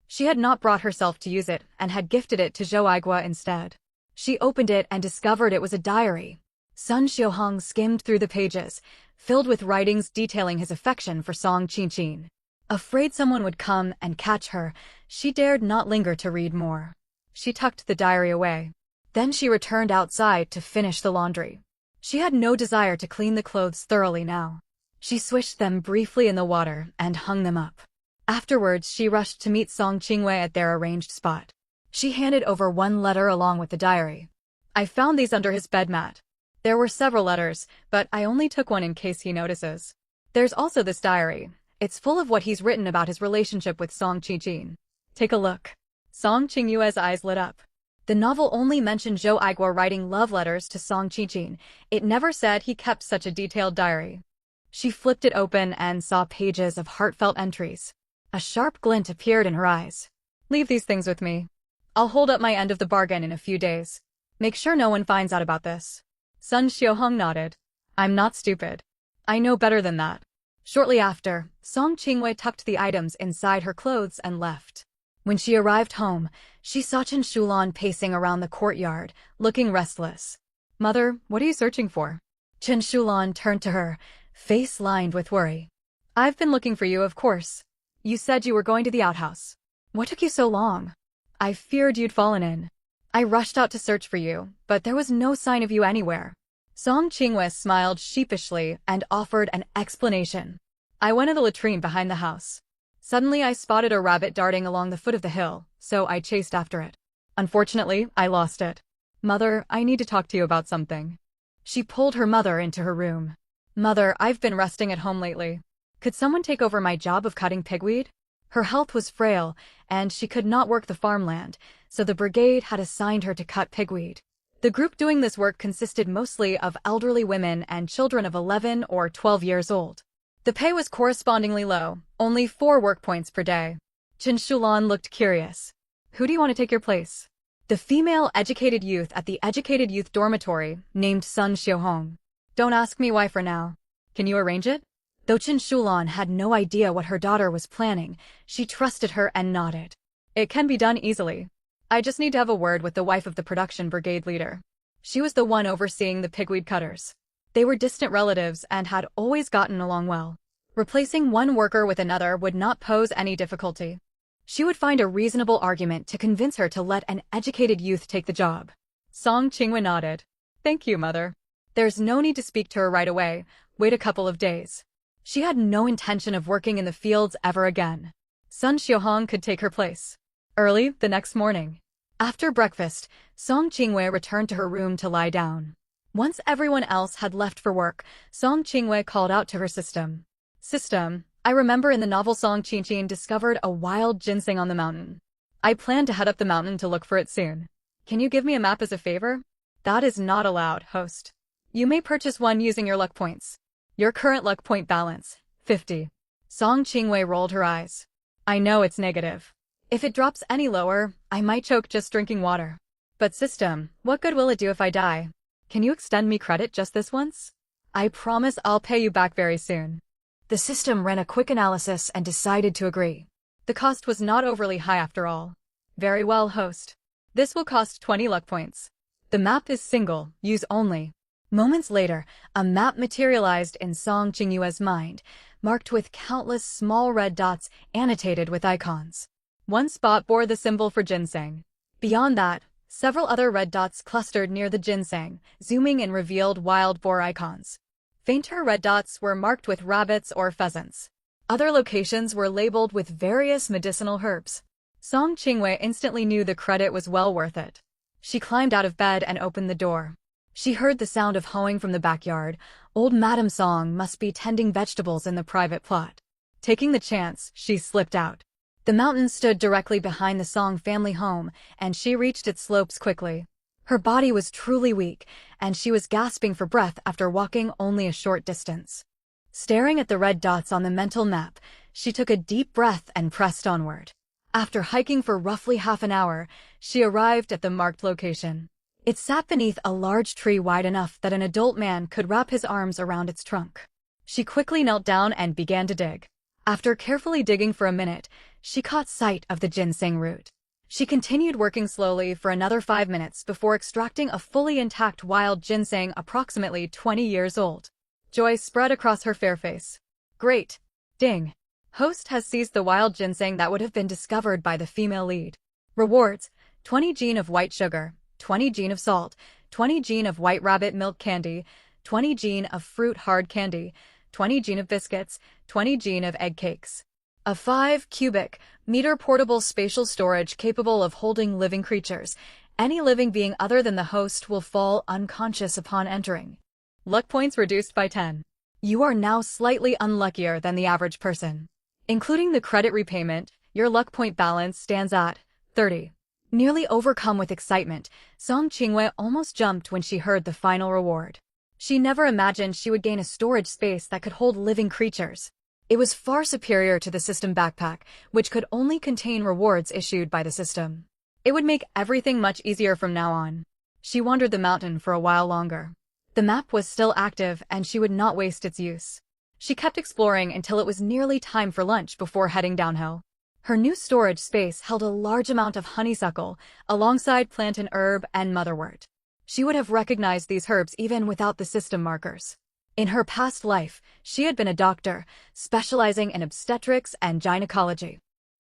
She had not brought herself to use it and had gifted it to Zhou Aigua instead. She opened it and discovered it was a diary. Sun Xiaohong skimmed through the pages, filled with writings detailing his affection for Song Qiqin. Afraid someone would come and catch her, she dared not linger to read more. She tucked the diary away. Then she returned outside to finish the laundry. She had no desire to clean the clothes thoroughly now. She swished them briefly in the water and hung them up. Afterwards, she rushed to meet Song Qingwei at their arranged spot. She handed over one letter along with the diary. I found these under his bed mat. There were several letters, but I only took one in case he notices. There's also this diary. It's full of what he's written about his relationship with Song Qiqin. Take a look. Song Qingyue's eyes lit up. The novel only mentioned Zhou Aigua writing love letters to Song Qiqin. It never said he kept such a detailed diary. She flipped it open and saw pages of heartfelt entries. A sharp glint appeared in her eyes. Leave these things with me. I'll hold up my end of the bargain in a few days. Make sure no one finds out about this. Sun Xiaohong nodded. I'm not stupid. I know better than that. Shortly after, Song Qingwei tucked the items inside her clothes and left. When she arrived home, she saw Chen Shulan pacing around the courtyard, looking restless. Mother, what are you searching for? Chen Shulan turned to her, face lined with worry. I've been looking for you, of course. You said you were going to the outhouse. What took you so long? I feared you'd fallen in. I rushed out to search for you, but there was no sign of you anywhere. Song Qingwei smiled sheepishly and offered an explanation. I went to the latrine behind the house. Suddenly I spotted a rabbit darting along the foot of the hill, so I chased after it. Unfortunately, I lost it. Mother, I need to talk to you about something. She pulled her mother into her room. Mother, I've been resting at home lately. Could someone take over my job of cutting pigweed? Her health was frail, and she could not work the farmland, so the brigade had assigned her to cut pigweed. The group doing this work consisted mostly of elderly women and children of 11 or 12 years old. The pay was correspondingly low, only 4 work points per day. Chen Shulan looked curious. Who do you want to take your place? The female educated youth at the educated youth dormitory, named Sun Xiaohong. Don't ask me why for now. Can you arrange it? Though Chen Shulan had no idea what her daughter was planning, she trusted her and nodded. It can be done easily. I just need to have a word with the wife of the production brigade leader. She was the one overseeing the pigweed cutters. They were distant relatives and had always gotten along well. Replacing one worker with another would not pose any difficulty. She would find a reasonable argument to convince her to let an educated youth take the job. Song Qingwei nodded. Thank you, Mother. There's no need to speak to her right away. Wait a couple of days. She had no intention of working in the fields ever again. Sun Xiaohong could take her place. Early the next morning. After breakfast, Song Qingwei returned to her room to lie down. Once everyone else had left for work, Song Qingwei called out to her system. System, I remember in the novel Song Qiqin discovered a wild ginseng on the mountain. I plan to head up the mountain to look for it soon. Can you give me a map as a favor? That is not allowed, host. You may purchase one using your luck points. Your current luck point balance, 50. Song Qingwei rolled her eyes. I know it's negative. If it drops any lower, I might choke just drinking water. But system, what good will it do if I die? Can you extend me credit just this once? I promise I'll pay you back very soon. The system ran a quick analysis and decided to agree. The cost was not overly high after all. Very well, host. This will cost 20 luck points. The map is single, use only. Moments later, a map materialized in Song Qingyue's mind, marked with countless small red dots annotated with icons. One spot bore the symbol for ginseng. Beyond that, several other red dots clustered near the ginseng, zooming in revealed wild boar icons. Fainter red dots were marked with rabbits or pheasants. Other locations were labeled with various medicinal herbs. Song Qingwei instantly knew the credit was well worth it. She climbed out of bed and opened the door. She heard the sound of hoeing from the backyard. Old Madame Song must be tending vegetables in the private plot. Taking the chance, she slipped out. The mountain stood directly behind the Song family home, and she reached its slopes quickly. Her body was truly weak, and she was gasping for breath after walking only a short distance. Staring at the red dots on the mental map, she took a deep breath and pressed onward. After hiking for roughly half an hour, she arrived at the marked location. It sat beneath a large tree wide enough that an adult man could wrap his arms around its trunk. She quickly knelt down and began to dig. After carefully digging for a minute, she caught sight of the ginseng root. She continued working slowly for another 5 minutes before extracting a fully intact wild ginseng approximately 20 years old. Joy spread across her fair face. Great! Ding! Host has seized the wild ginseng that would have been discovered by the female lead. Rewards: 20 gene of white sugar, 20 gene of salt, 20 gene of white rabbit milk candy, 20 gene of fruit hard candy, 20 gene of biscuits, 20 gene of egg cakes. A 5 cubic meter portable spatial storage capable of holding living creatures. Any living being other than the host will fall unconscious upon entering. Luck points reduced by 10. You are now slightly unluckier than the average person. Including the credit repayment, your luck point balance stands at 30. Nearly overcome with excitement, 𝐂𝐮𝐬𝐬𝐧 almost jumped when she heard the final reward. She never imagined she would gain a storage space that could hold living creatures. It was far superior to the system backpack, which could only contain rewards issued by the system. It would make everything much easier from now on. She wandered the mountain for a while longer. The map was still active and she would not waste its use. She kept exploring until it was nearly time for lunch before heading downhill. Her new storage space held a large amount of honeysuckle, alongside plantain herb and motherwort. She would have recognized these herbs even without the system markers. In her past life, she had been a doctor, specializing in obstetrics and gynecology.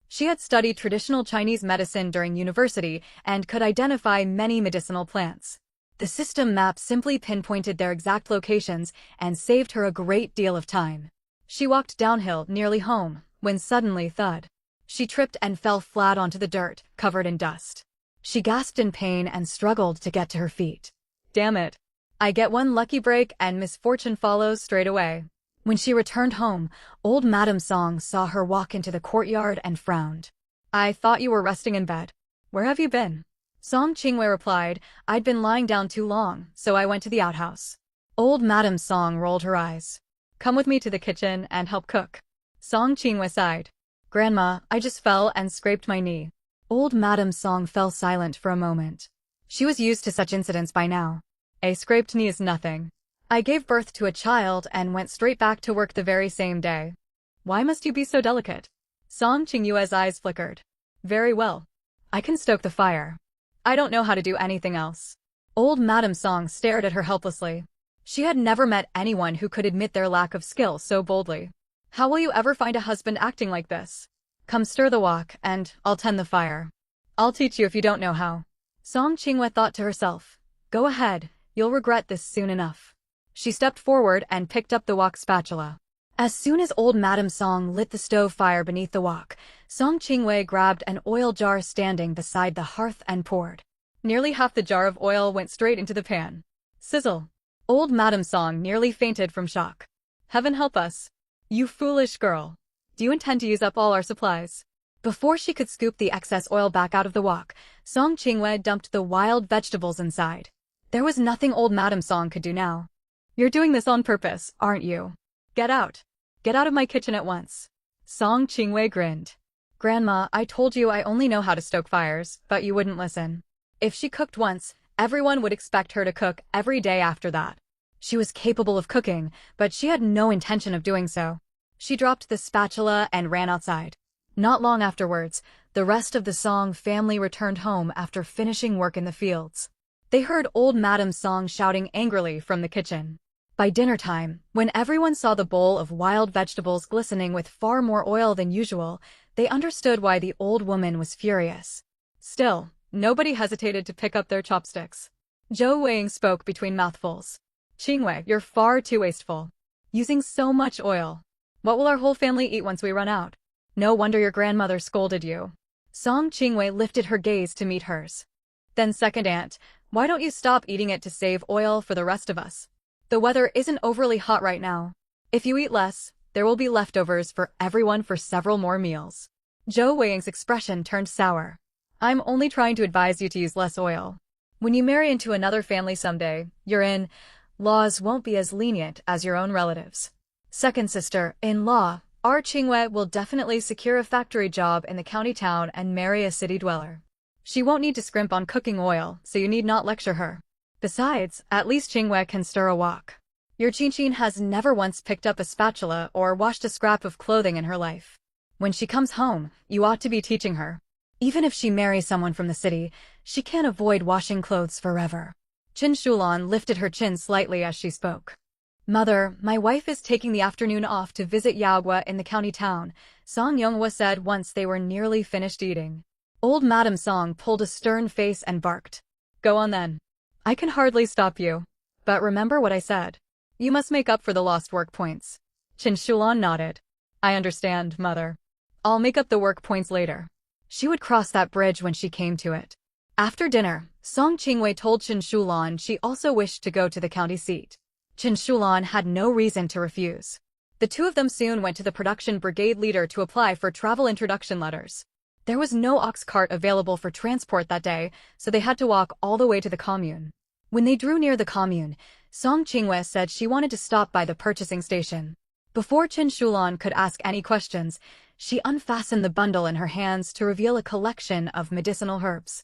She had studied traditional Chinese medicine during university and could identify many medicinal plants. The system map simply pinpointed their exact locations and saved her a great deal of time. She walked downhill, nearly home, when suddenly thud. She tripped and fell flat onto the dirt, covered in dust. She gasped in pain and struggled to get to her feet. Damn it. I get one lucky break and misfortune follows straight away. When she returned home, old Madame 𝐂𝐮 saw her walk into the courtyard and frowned. I thought you were resting in bed. Where have you been? 𝐂𝐮𝐬𝐬𝐧 replied, I'd been lying down too long, so I went to the outhouse. Old Madame 𝐂𝐮 rolled her eyes. Come with me to the kitchen and help cook. 𝐂𝐮𝐬𝐬𝐧 sighed. Grandma, I just fell and scraped my knee. Old Madame 𝐂𝐮 fell silent for a moment. She was used to such incidents by now. A scraped knee is nothing. I gave birth to a child and went straight back to work the very same day. Why must you be so delicate? 𝐂𝐮𝐬𝐬𝐧's eyes flickered. Very well. I can stoke the fire. I don't know how to do anything else. Old Madame 𝐂𝐮 stared at her helplessly. She had never met anyone who could admit their lack of skill so boldly. How will you ever find a husband acting like this? Come stir the wok, and I'll tend the fire. I'll teach you if you don't know how. 𝐂𝐮𝐬𝐬𝐧 thought to herself. Go ahead, you'll regret this soon enough. She stepped forward and picked up the wok spatula. As soon as old Madame 𝐂𝐮 lit the stove fire beneath the wok, 𝐂𝐮𝐬𝐬𝐧 grabbed an oil jar standing beside the hearth and poured. Nearly half the jar of oil went straight into the pan. Sizzle. Old Madame 𝐂𝐮 nearly fainted from shock. Heaven help us. You foolish girl. Do you intend to use up all our supplies? Before she could scoop the excess oil back out of the wok, 𝐂𝐮𝐬𝐬𝐧 dumped the wild vegetables inside. There was nothing old Madame 𝐂𝐮 could do now. You're doing this on purpose, aren't you? Get out. Get out of my kitchen at once. 𝐂𝐮𝐬𝐬𝐧 grinned. Grandma, I told you I only know how to stoke fires, but you wouldn't listen. If she cooked once, everyone would expect her to cook every day after that. She was capable of cooking, but she had no intention of doing so. She dropped the spatula and ran outside. Not long afterwards, the rest of the 𝐂𝐮 family returned home after finishing work in the fields. They heard old Madame 𝐂𝐮 shouting angrily from the kitchen. By dinner time, when everyone saw the bowl of wild vegetables glistening with far more oil than usual, they understood why the old woman was furious. Still, nobody hesitated to pick up their chopsticks. Zhou Weiying spoke between mouthfuls. 𝐭𝐮𝐬𝐬𝐧, you're far too wasteful. Using so much oil. What will our whole family eat once we run out? No wonder your grandmother scolded you. 𝐂𝐮𝐬𝐬𝐧 lifted her gaze to meet hers. Then second aunt, why don't you stop eating it to save oil for the rest of us? The weather isn't overly hot right now. If you eat less, there will be leftovers for everyone for several more meals. Zhou Weiying's expression turned sour. I'm only trying to advise you to use less oil. When you marry into another family someday, your in-laws won't be as lenient as your own relatives. Second sister-in-law, 𝐂𝐮𝐬𝐧 will definitely secure a factory job in the county town and marry a city dweller. She won't need to scrimp on cooking oil, so you need not lecture her. Besides, at least 𝐂𝐮𝐬𝐧 can stir a wok. Your 𝐂𝐮 has never once picked up a spatula or washed a scrap of clothing in her life. When she comes home, you ought to be teaching her. Even if she marries someone from the city, she can't avoid washing clothes forever. 𝐭 lifted her chin slightly as she spoke. Mother, my wife is taking the afternoon off to visit 𝐂𝐽𝐽 in the county town, Song Yonghwa said once they were nearly finished eating. Old Madam Song pulled a stern face and barked. Go on then. I can hardly stop you. But remember what I said. You must make up for the lost work points. 𝐭 nodded. I understand, Mother. I'll make up the work points later. She would cross that bridge when she came to it. After dinner, Song Qingwei told 𝐭 she also wished to go to the county seat. 𝐭 had no reason to refuse. The two of them soon went to the production brigade leader to apply for travel introduction letters. There was no ox cart available for transport that day, so they had to walk all the way to the commune. When they drew near the commune, Song Qingwei said she wanted to stop by the purchasing station. Before 𝐭 could ask any questions, she unfastened the bundle in her hands to reveal a collection of medicinal herbs.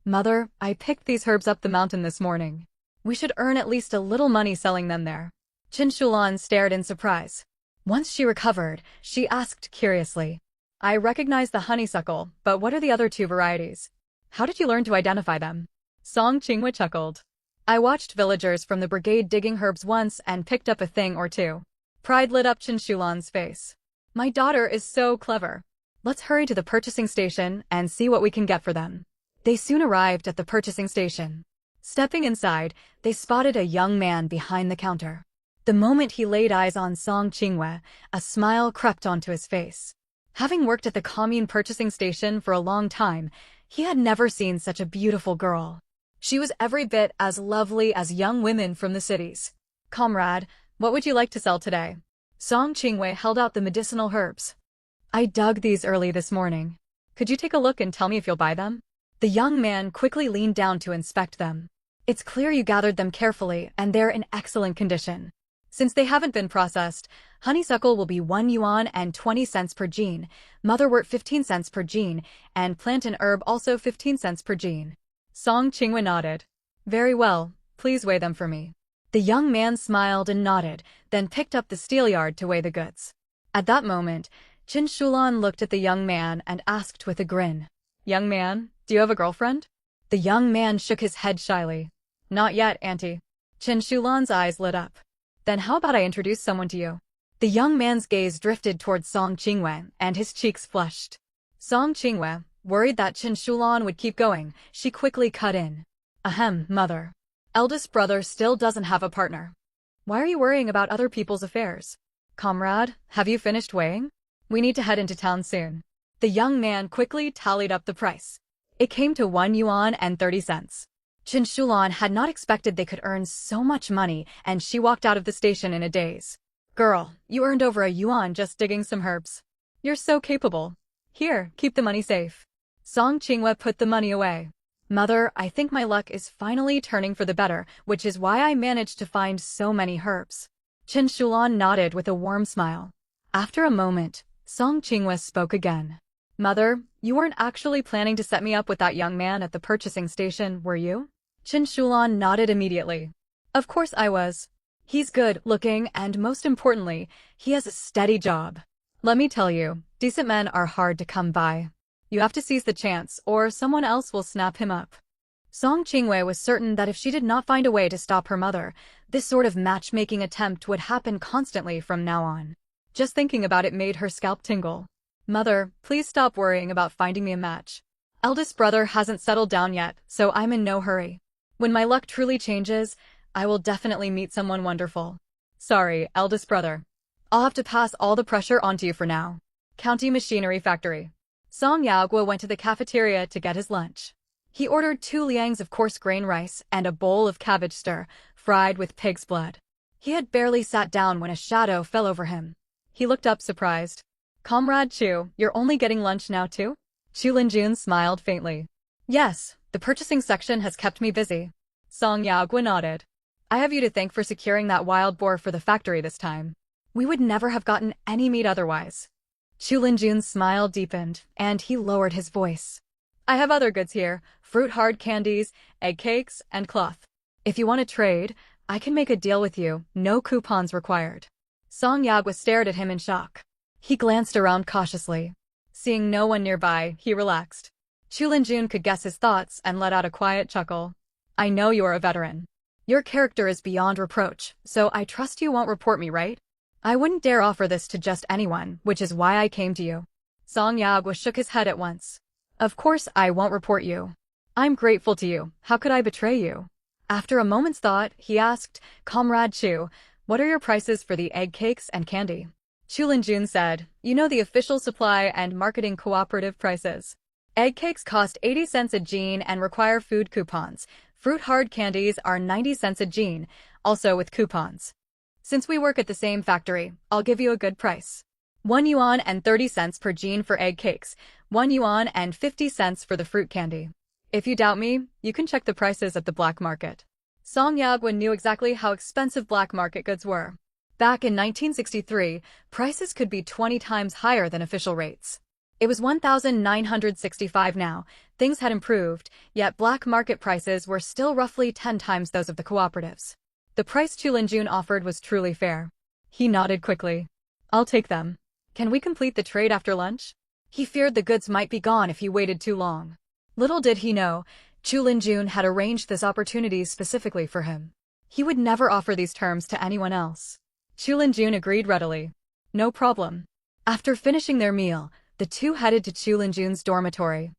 Mother, I picked these herbs up the mountain this morning. We should earn at least a little money selling them there. 𝐭 stared in surprise. Once she recovered, she asked curiously. I recognize the honeysuckle, but what are the other two varieties? How did you learn to identify them? Song Qingwei chuckled. I watched villagers from the brigade digging herbs once and picked up a thing or two. Pride lit up 𝐭 face. My daughter is so clever. Let's hurry to the purchasing station and see what we can get for them. They soon arrived at the purchasing station. Stepping inside, they spotted a young man behind the counter. The moment he laid eyes on Song Qingwei, a smile crept onto his face. Having worked at the commune purchasing station for a long time, he had never seen such a beautiful girl. She was every bit as lovely as young women from the cities. Comrade, what would you like to sell today? Song Qingwei held out the medicinal herbs. I dug these early this morning. Could you take a look and tell me if you'll buy them? The young man quickly leaned down to inspect them. It's clear you gathered them carefully and they're in excellent condition. Since they haven't been processed, honeysuckle will be 1 yuan and 20 cents per gene, motherwort 15 cents per gene, and plant and herb also 15 cents per gene. Song Qingwei nodded. Very well, please weigh them for me. The young man smiled and nodded, then picked up the steelyard to weigh the goods. At that moment, 𝐭 looked at the young man and asked with a grin. Young man, do you have a girlfriend? The young man shook his head shyly. Not yet, Auntie. 𝐭 eyes lit up. Then how about I introduce someone to you? The young man's gaze drifted towards Song Qingwei, and his cheeks flushed. Song Qingwei, worried that 𝐭 would keep going, she quickly cut in. Ahem, mother. Eldest brother still doesn't have a partner. Why are you worrying about other people's affairs? Comrade, have you finished weighing? We need to head into town soon. The young man quickly tallied up the price. It came to 1 yuan and 30 cents. 𝐭 had not expected they could earn so much money, and she walked out of the station in a daze. Girl, you earned over 1 yuan just digging some herbs. You're so capable. Here, keep the money safe. Song Qingwei put the money away. Mother, I think my luck is finally turning for the better, which is why I managed to find so many herbs. 𝐭 nodded with a warm smile. After a moment, Song Qingwei spoke again. Mother, you weren't actually planning to set me up with that young man at the purchasing station, were you? 𝐭 nodded immediately. Of course I was. He's good looking, and most importantly, he has a steady job. Let me tell you, decent men are hard to come by. You have to seize the chance, or someone else will snap him up. Song Qingwei was certain that if she did not find a way to stop her mother, this sort of matchmaking attempt would happen constantly from now on. Just thinking about it made her scalp tingle. Mother, please stop worrying about finding me a match. Eldest brother hasn't settled down yet, so I'm in no hurry. When my luck truly changes, I will definitely meet someone wonderful. Sorry, eldest brother. I'll have to pass all the pressure onto you for now. County Machinery Factory. Song Yonghwa went to the cafeteria to get his lunch. He ordered 2 liangs of coarse grain rice and a bowl of cabbage stir, fried with pig's blood. He had barely sat down when a shadow fell over him. He looked up surprised. Comrade Chu, you're only getting lunch now too? Chu Linjun smiled faintly. Yes, the purchasing section has kept me busy. Song Yonghwa nodded. I have you to thank for securing that wild boar for the factory this time. We would never have gotten any meat otherwise. 𝐂𝐮 smile deepened, and he lowered his voice. I have other goods here, fruit hard candies, egg cakes, and cloth. If you want to trade, I can make a deal with you, no coupons required. 𝐂𝐮 stared at him in shock. He glanced around cautiously. Seeing no one nearby, he relaxed. 𝐂𝐮 could guess his thoughts and let out a quiet chuckle. I know you're a veteran. Your character is beyond reproach, so I trust you won't report me, right? I wouldn't dare offer this to just anyone, which is why I came to you. 𝐂𝐮 shook his head at once. Of course I won't report you. I'm grateful to you. How could I betray you? After a moment's thought, he asked, Comrade Chu, what are your prices for the egg cakes and candy? 𝐂𝐮 said, you know the official supply and marketing cooperative prices. Egg cakes cost 80 cents a gene and require food coupons. Fruit hard candies are 90 cents a gene, also with coupons. Since we work at the same factory, I'll give you a good price. 1 yuan and 30 cents per gene for egg cakes, 1 yuan and 50 cents for the fruit candy. If you doubt me, you can check the prices at the black market. 𝐂𝐮 knew exactly how expensive black market goods were. Back in 1963, prices could be 20 times higher than official rates. It was 1965 now. Things had improved, yet black market prices were still roughly 10 times those of the cooperatives. The price 𝐂𝐮 offered was truly fair. He nodded quickly. I'll take them. Can we complete the trade after lunch? He feared the goods might be gone if he waited too long. Little did he know, 𝐂𝐮 had arranged this opportunity specifically for him. He would never offer these terms to anyone else. 𝐂𝐮 agreed readily. No problem. After finishing their meal, the two headed to 𝐂𝐮's dormitory.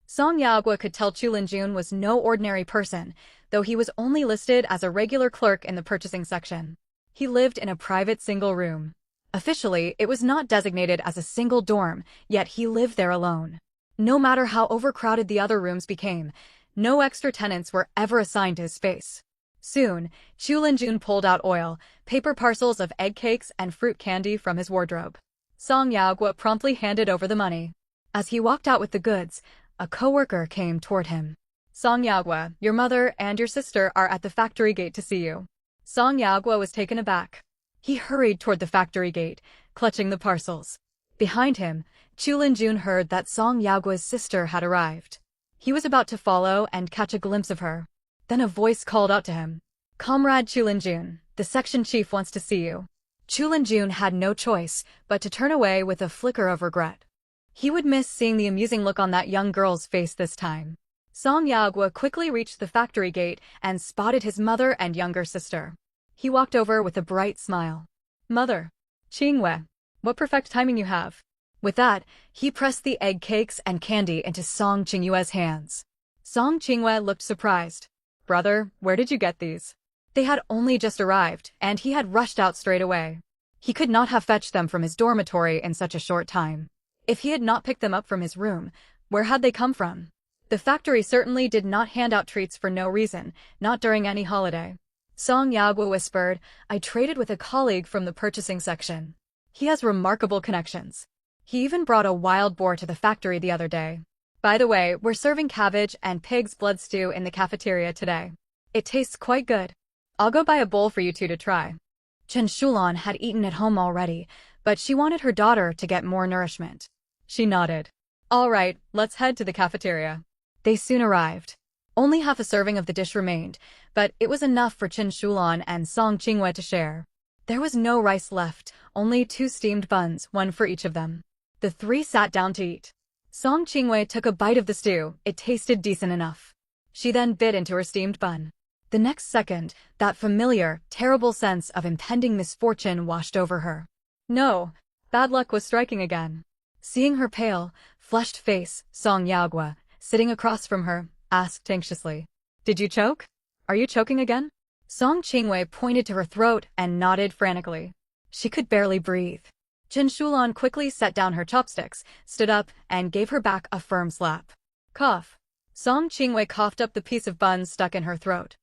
𝐂𝐮 could tell 𝐂𝐮 was no ordinary person, though he was only listed as a regular clerk in the purchasing section. He lived in a private single room. Officially, it was not designated as a single dorm, yet he lived there alone. No matter how overcrowded the other rooms became, no extra tenants were ever assigned to his space. Soon, 𝐂𝐮 pulled out oil, paper parcels of egg cakes and fruit candy from his wardrobe. 𝐂𝐮 promptly handed over the money. As he walked out with the goods, a co-worker came toward him. 𝐂𝐮, your mother and your sister are at the factory gate to see you. 𝐂𝐮 was taken aback. He hurried toward the factory gate, clutching the parcels. Behind him, 𝐂𝐮 heard that 𝐂𝐮's sister had arrived. He was about to follow and catch a glimpse of her. Then a voice called out to him. Comrade 𝐂𝐮, the section chief wants to see you. 𝐂𝐮 had no choice but to turn away with a flicker of regret. He would miss seeing the amusing look on that young girl's face this time. 𝐂𝐮 quickly reached the factory gate and spotted his mother and younger sister. He walked over with a bright smile. Mother. 𝐂𝐮, what perfect timing you have. With that, he pressed the egg cakes and candy into 𝐂𝐮's hands. 𝐂𝐮 looked surprised. Brother, where did you get these? They had only just arrived, and he had rushed out straight away. He could not have fetched them from his dormitory in such a short time. If he had not picked them up from his room, where had they come from? The factory certainly did not hand out treats for no reason, not during any holiday. 𝐂𝐮 whispered, I traded with a colleague from the purchasing section. He has remarkable connections. He even brought a wild boar to the factory the other day. By the way, we're serving cabbage and pig's blood stew in the cafeteria today. It tastes quite good. I'll go buy a bowl for you two to try. Chen Shulan had eaten at home already, but she wanted her daughter to get more nourishment. She nodded. All right, let's head to the cafeteria. They soon arrived. Only half a serving of the dish remained, but it was enough for Chen Shulan and 𝐂𝐮 to share. There was no rice left, only 2 steamed buns, one for each of them. The three sat down to eat. 𝐂𝐮 took a bite of the stew. It tasted decent enough. She then bit into her steamed bun. The next second, that familiar, terrible sense of impending misfortune washed over her. No, bad luck was striking again. Seeing her pale, flushed face, 𝐂𝐮, sitting across from her, asked anxiously, Did you choke? Are you choking again? 𝐂𝐮 pointed to her throat and nodded frantically. She could barely breathe. Chen Shulan quickly set down her chopsticks, stood up, and gave her back a firm slap. Cough. 𝐂𝐮 coughed up the piece of bun stuck in her throat.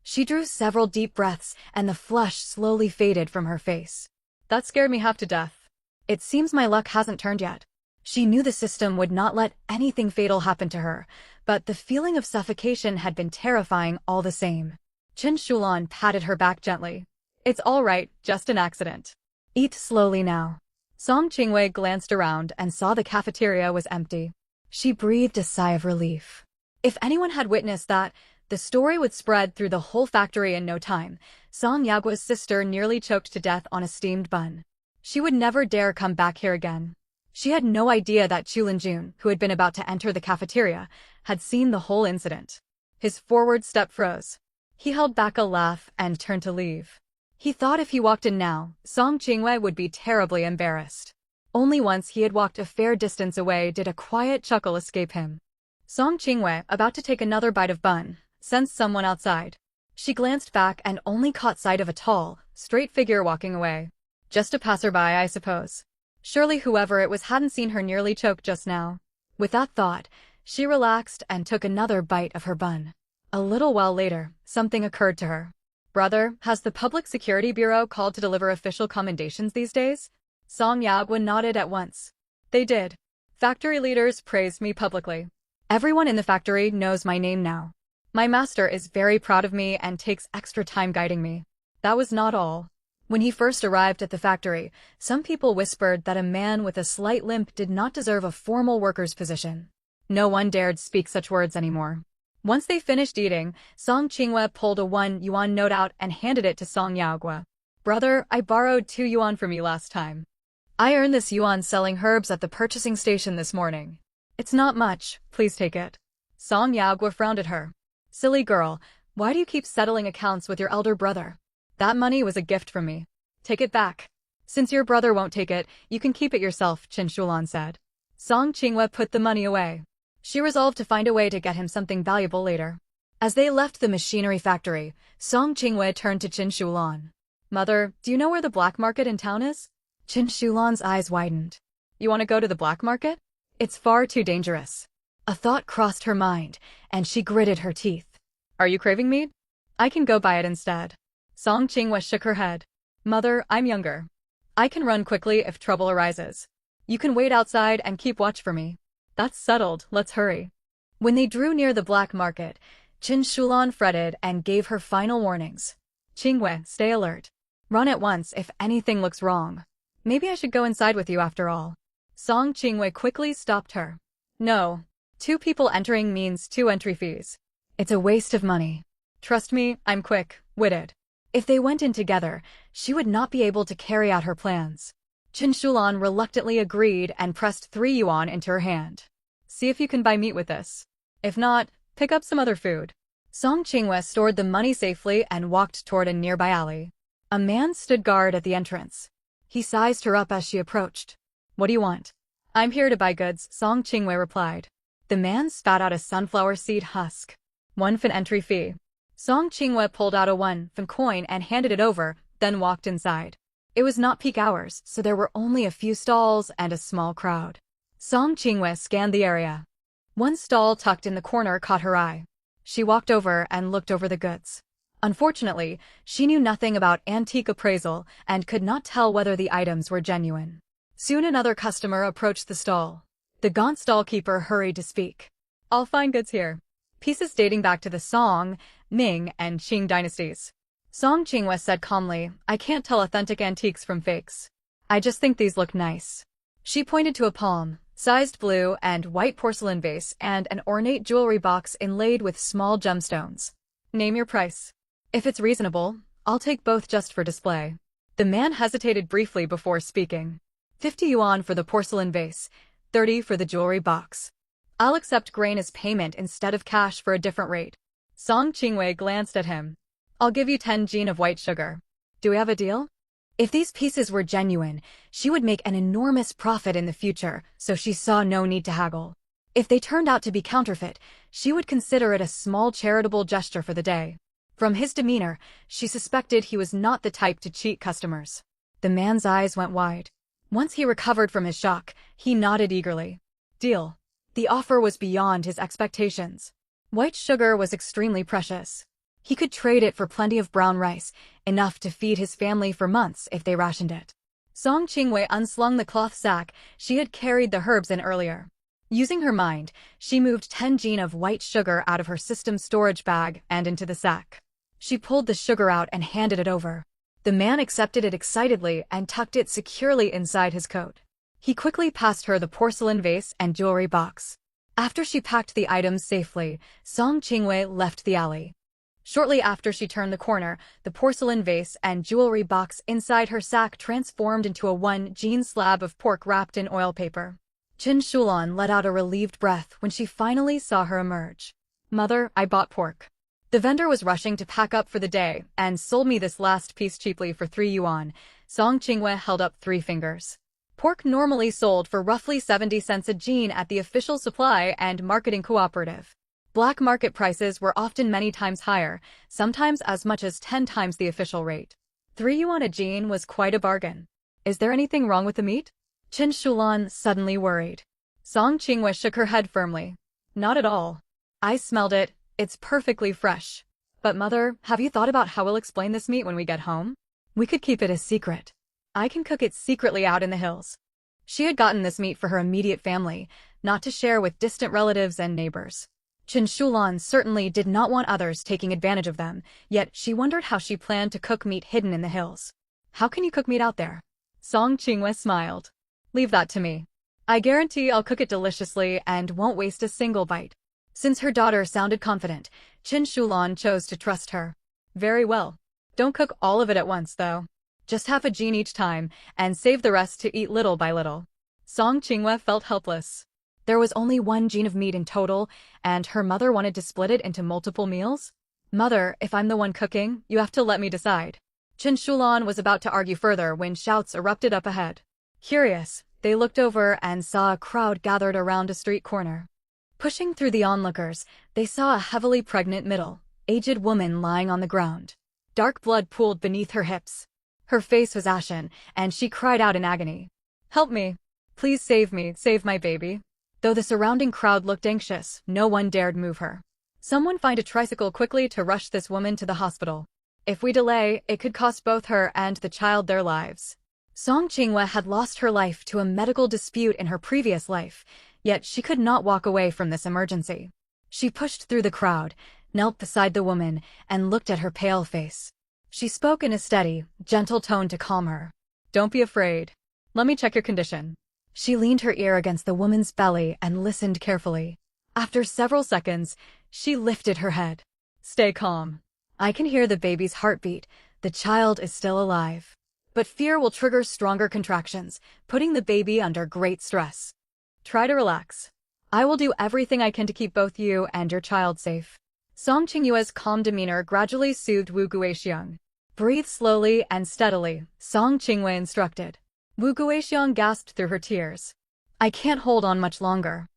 She drew several deep breaths, and the flush slowly faded from her face. That scared me half to death. It seems my luck hasn't turned yet. She knew the system would not let anything fatal happen to her, but the feeling of suffocation had been terrifying all the same. Chen Shulan patted her back gently. It's all right, just an accident. Eat slowly now. 𝐂𝐮𝐤𝐬𝐧 glanced around and saw the cafeteria was empty. She breathed a sigh of relief. If anyone had witnessed that, the story would spread through the whole factory in no time. Song Yagua's sister nearly choked to death on a steamed bun. She would never dare come back here again. She had no idea that 𝐂𝐮𝐬𝐧, who had been about to enter the cafeteria, had seen the whole incident. His forward step froze. He held back a laugh and turned to leave. He thought if he walked in now, 𝐂𝐮𝐤𝐬𝐧 would be terribly embarrassed. Only once he had walked a fair distance away did a quiet chuckle escape him. 𝐂𝐮𝐤𝐬𝐧, about to take another bite of bun, sensed someone outside. She glanced back and only caught sight of a tall, straight figure walking away. Just a passerby, I suppose. Surely whoever it was hadn't seen her nearly choke just now. With that thought, she relaxed and took another bite of her bun. A little while later, something occurred to her. Brother, has the Public Security Bureau called to deliver official commendations these days? Song Yagua's nodded at once. They did. Factory leaders praised me publicly. Everyone in the factory knows my name now. My master is very proud of me and takes extra time guiding me. That was not all. When he first arrived at the factory, some people whispered that a man with a slight limp did not deserve a formal worker's position. No one dared speak such words anymore. Once they finished eating, 𝐂𝐮𝐤𝐬𝐧 pulled a 1 yuan note out and handed it to Song Yagua's. Brother, I borrowed 2 yuan from you last time. I earned this yuan selling herbs at the purchasing station this morning. It's not much, please take it. Song Yagua's frowned at her. Silly girl, why do you keep settling accounts with your elder brother? That money was a gift from me. Take it back. Since your brother won't take it, you can keep it yourself, 𝐭𝐮 said. 𝐂𝐮𝐤𝐬𝐧 put the money away. She resolved to find a way to get him something valuable later. As they left the machinery factory, 𝐂𝐮𝐤𝐬𝐧 turned to 𝐭𝐮. Mother, do you know where the black market in town is? 𝐭𝐮's eyes widened. You want to go to the black market? It's far too dangerous. A thought crossed her mind, and she gritted her teeth. Are you craving meat? I can go buy it instead. 𝐂𝐮𝐤𝐬𝐧 shook her head. Mother, I'm younger. I can run quickly if trouble arises. You can wait outside and keep watch for me. That's settled, let's hurry. When they drew near the black market, 𝐭𝐮 fretted and gave her final warnings. 𝐭𝐮𝐤𝐬𝐧, stay alert. Run at once if anything looks wrong. Maybe I should go inside with you after all. 𝐂𝐮𝐤𝐬𧐧 quickly stopped her. No. 2 people entering means 2 entry fees. It's a waste of money. Trust me, I'm quick-witted. If they went in together, she would not be able to carry out her plans. 𝐭𝐮 reluctantly agreed and pressed 3 yuan into her hand. See if you can buy meat with this. If not, pick up some other food. 𝐂𝐮𝐤𝐬𧧧 stored the money safely and walked toward a nearby alley. A man stood guard at the entrance. He sized her up as she approached. What do you want? I'm here to buy goods, 𝐂𝐮𝐤𝐬𧧧 replied. The man spat out a sunflower seed husk. 1 yuan entry fee. 𝐂𝐮𝐤𝐬𧧧 pulled out a 1 yuan coin and handed it over, then walked inside. It was not peak hours, so there were only a few stalls and a small crowd. 𝐂𝐮𝐤𝐬𧧧 scanned the area. One stall tucked in the corner caught her eye. She walked over and looked over the goods. Unfortunately, she knew nothing about antique appraisal and could not tell whether the items were genuine. Soon another customer approached the stall. The gaunt stall-keeper hurried to speak. I'll find goods here. Pieces dating back to the Song, Ming, and Qing dynasties. 𝐂𝐮𝐤𝐬𧧧 said calmly, I can't tell authentic antiques from fakes. I just think these look nice. She pointed to a palm-sized blue and white porcelain vase and an ornate jewelry box inlaid with small gemstones. Name your price. If it's reasonable, I'll take both just for display. The man hesitated briefly before speaking. 50 yuan for the porcelain vase, 30 for the jewelry box. I'll accept grain as payment instead of cash for a different rate. 𝐂𝐮𝐤𝐬𧧧 glanced at him. I'll give you 10 yen of white sugar. Do we have a deal? If these pieces were genuine, she would make an enormous profit in the future, so she saw no need to haggle. If they turned out to be counterfeit, she would consider it a small charitable gesture for the day. From his demeanor, she suspected he was not the type to cheat customers. The man's eyes went wide. Once he recovered from his shock, he nodded eagerly. Deal. The offer was beyond his expectations. White sugar was extremely precious. He could trade it for plenty of brown rice, enough to feed his family for months if they rationed it. 𝐂𝐮𝐤𝐬𧧧 unslung the cloth sack she had carried the herbs in earlier. Using her mind, she moved 10 yen of white sugar out of her system storage bag and into the sack. She pulled the sugar out and handed it over. The man accepted it excitedly and tucked it securely inside his coat. He quickly passed her the porcelain vase and jewelry box. After she packed the items safely, 𝐂𝐮𝐬𝐲 left the alley. Shortly after she turned the corner, the porcelain vase and jewelry box inside her sack transformed into a 1-gene slab of pork wrapped in oil paper. 𝐭 let out a relieved breath when she finally saw her emerge. "Mother, I bought pork. The vendor was rushing to pack up for the day and sold me this last piece cheaply for 3 yuan. 𝐂𝐮 held up 3 fingers. Pork normally sold for roughly 70 cents a gene at the official supply and marketing cooperative. Black market prices were often many times higher, sometimes as much as 10 times the official rate. 3 yuan a gene was quite a bargain. Is there anything wrong with the meat? 𝐭 suddenly worried. 𝐂𝐮 shook her head firmly. Not at all. I smelled it. It's perfectly fresh. But mother, have you thought about how we'll explain this meat when we get home? We could keep it a secret. I can cook it secretly out in the hills. She had gotten this meat for her immediate family, not to share with distant relatives and neighbors. 𝐭 certainly did not want others taking advantage of them, yet she wondered how she planned to cook meat hidden in the hills. How can you cook meat out there? 𝐂𝐮 smiled. Leave that to me. I guarantee I'll cook it deliciously and won't waste a single bite. Since her daughter sounded confident, 𝐭 chose to trust her. Very well. Don't cook all of it at once, though. Just half a gene each time, and save the rest to eat little by little. 𝐂𝐮 felt helpless. There was only 1 gene of meat in total, and her mother wanted to split it into multiple meals? Mother, if I'm the one cooking, you have to let me decide. 𝐭 was about to argue further when shouts erupted up ahead. Curious, they looked over and saw a crowd gathered around a street corner. Pushing through the onlookers, they saw a heavily pregnant middle-aged woman lying on the ground. Dark blood pooled beneath her hips. Her face was ashen, and she cried out in agony. Help me! Please save me, save my baby. Though the surrounding crowd looked anxious, no one dared move her. Someone find a tricycle quickly to rush this woman to the hospital. If we delay, it could cost both her and the child their lives. 𝐂𝐮 had lost her life to a medical dispute in her previous life, yet she could not walk away from this emergency. She pushed through the crowd, knelt beside the woman, and looked at her pale face. She spoke in a steady, gentle tone to calm her. Don't be afraid. Let me check your condition. She leaned her ear against the woman's belly and listened carefully. After several seconds, she lifted her head. Stay calm. I can hear the baby's heartbeat. The child is still alive. But fear will trigger stronger contractions, putting the baby under great stress. Try to relax. I will do everything I can to keep both you and your child safe. 𝐂𝐮's calm demeanor gradually soothed Wu Guixiang. Breathe slowly and steadily, 𝐂𝐮 instructed. Wu Guixiang gasped through her tears. I can't hold on much longer.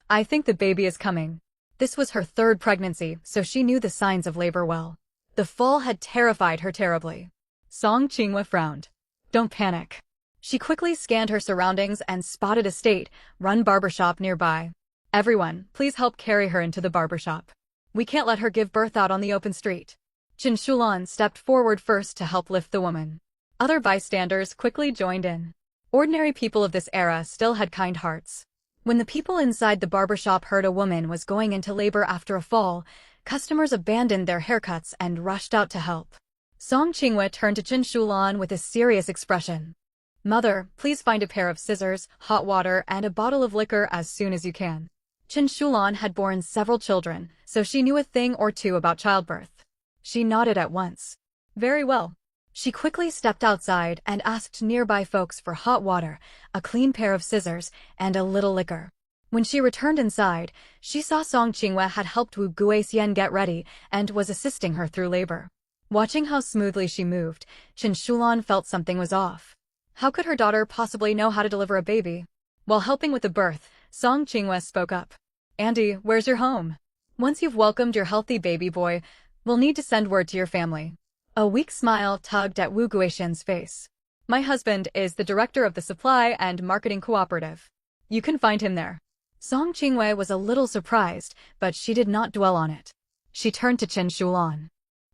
I think the baby is coming. This was her 3rd pregnancy, so she knew the signs of labor well. The fall had terrified her terribly. 𝐂𝐮 frowned. Don't panic. She quickly scanned her surroundings and spotted a state-run barbershop nearby. Everyone, please help carry her into the barbershop. We can't let her give birth out on the open street. 𝐭 stepped forward first to help lift the woman. Other bystanders quickly joined in. Ordinary people of this era still had kind hearts. When the people inside the barbershop heard a woman was going into labor after a fall, customers abandoned their haircuts and rushed out to help. 𝐂𝐮 turned to 𝐭 with a serious expression. Mother, please find a pair of scissors, hot water, and a bottle of liquor as soon as you can. 𝐭 had borne several children, so she knew a thing or two about childbirth. She nodded at once. Very well. She quickly stepped outside and asked nearby folks for hot water, a clean pair of scissors, and a little liquor. When she returned inside, she saw 𝐂𝐮 had helped Wu Guixiang get ready and was assisting her through labor. Watching how smoothly she moved, 𝐭 felt something was off. How could her daughter possibly know how to deliver a baby? While helping with the birth, 𝐂𝐮 spoke up. Andy, where's your home? Once you've welcomed your healthy baby boy, we'll need to send word to your family. A weak smile tugged at Wu Guixiang's face. My husband is the director of the supply and marketing cooperative. You can find him there. 𝐂𝐮 was a little surprised, but she did not dwell on it. She turned to 𝐭.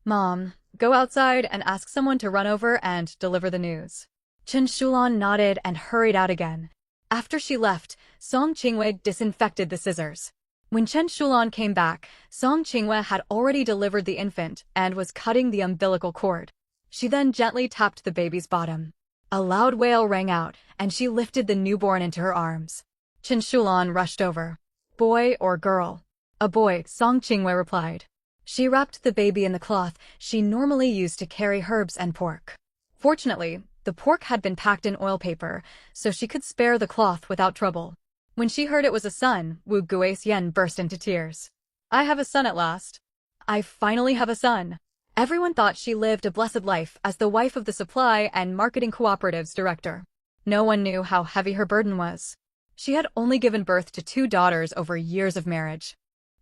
Mom, go outside and ask someone to run over and deliver the news. 𝐭 nodded and hurried out again. After she left, 𝐂𝐮 disinfected the scissors. When 𝐭 came back, 𝐂𝐮 had already delivered the infant and was cutting the umbilical cord. She then gently tapped the baby's bottom. A loud wail rang out, and she lifted the newborn into her arms. Chen Shulan rushed over. Boy or girl? A boy, 𝐂𝐮𝐬𝐬𝐽 replied. She wrapped the baby in the cloth she normally used to carry herbs and pork. Fortunately, the pork had been packed in oil paper, so she could spare the cloth without trouble. When she heard it was a son, 𝐂𝐮𝐬𝐧 burst into tears. I have a son at last. I finally have a son. Everyone thought she lived a blessed life as the wife of the Supply and Marketing Cooperative's director. No one knew how heavy her burden was. She had only given birth to 2 daughters over years of marriage.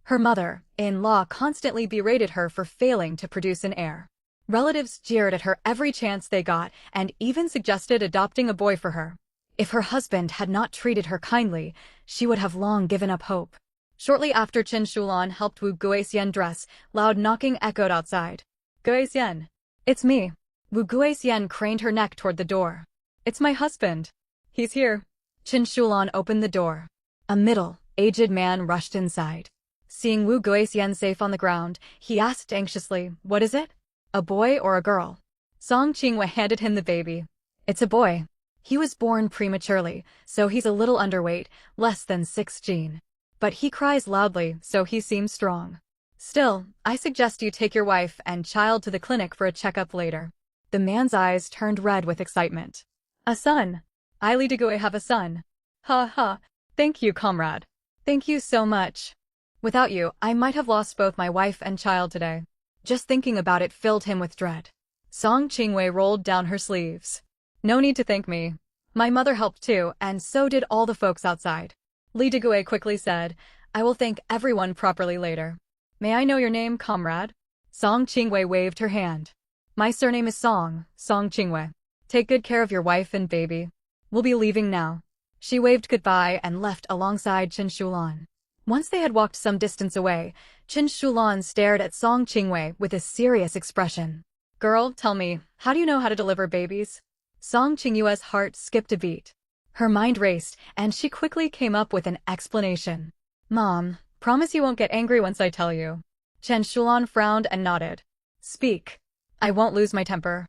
Her mother-in-law constantly berated her for failing to produce an heir. Relatives jeered at her every chance they got and even suggested adopting a boy for her. If her husband had not treated her kindly, she would have long given up hope. Shortly after Chen Shulan helped 𝐂𝐮𝐬𝐧 dress, loud knocking echoed outside. 𝐂𝐮𝐬𝐧. It's me. 𝐂𝐮𝐬𝐧 craned her neck toward the door. It's my husband. He's here. Chen Shulan opened the door. A middle-aged man rushed inside. Seeing 𝐂𝐮𝐬𝐧 safe on the ground, he asked anxiously, what is it? A boy or a girl? 𝐂𝐮𝐬𝐧 handed him the baby. It's a boy. He was born prematurely, so he's a little underweight, less than 6 kg. But he cries loudly, so he seems strong. Still, I suggest you take your wife and child to the clinic for a checkup later. The man's eyes turned red with excitement. A son. 𝐂𝐮𝐬𝐧 have a son. Ha ha. Thank you, comrade. Thank you so much. Without you, I might have lost both my wife and child today. Just thinking about it filled him with dread. 𝐂𝐮𝐬𝐧 rolled down her sleeves. No need to thank me. My mother helped too, and so did all the folks outside. 𝐂𝐮𝐬𝐧 quickly said, I will thank everyone properly later. May I know your name, comrade? 𝐂𝐮𝐬𝐧 waved her hand. My surname is 𝐂𝐮𝐬𝐧. Take good care of your wife and baby. We'll be leaving now. She waved goodbye and left alongside Chen Shulan. Once they had walked some distance away, Chen Shulan stared at 𝐂𝐮𝐬𝐧 with a serious expression. Girl, tell me, how do you know how to deliver babies? 𝐂𝐮𝐬𝐧's heart skipped a beat. Her mind raced, and she quickly came up with an explanation. Mom, promise you won't get angry once I tell you. Chen Shulan frowned and nodded. Speak. I won't lose my temper.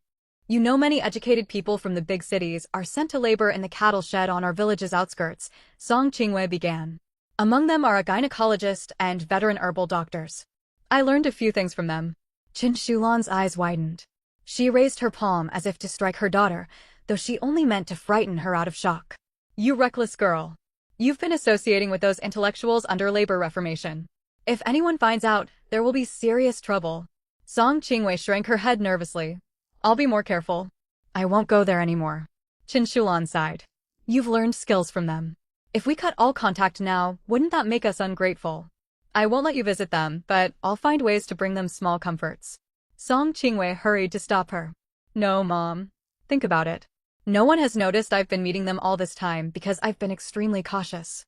You know many educated people from the big cities are sent to labor in the cattle shed on our village's outskirts, 𝐂𝐮𝐬𝐧 began. Among them are a gynecologist and veteran herbal doctors. I learned a few things from them. Chen Shulan's eyes widened. She raised her palm as if to strike her daughter, though she only meant to frighten her out of shock. You reckless girl. You've been associating with those intellectuals under labor reformation. If anyone finds out, there will be serious trouble. 𝐂𝐮𝐬𝐧 shrank her head nervously. I'll be more careful. I won't go there anymore. Chen Shulan sighed. You've learned skills from them. If we cut all contact now, wouldn't that make us ungrateful? I won't let you visit them, but I'll find ways to bring them small comforts. 𝐂𝐮𝐬𝐧 hurried to stop her. No, Mom. Think about it. No one has noticed I've been meeting them all this time because I've been extremely cautious.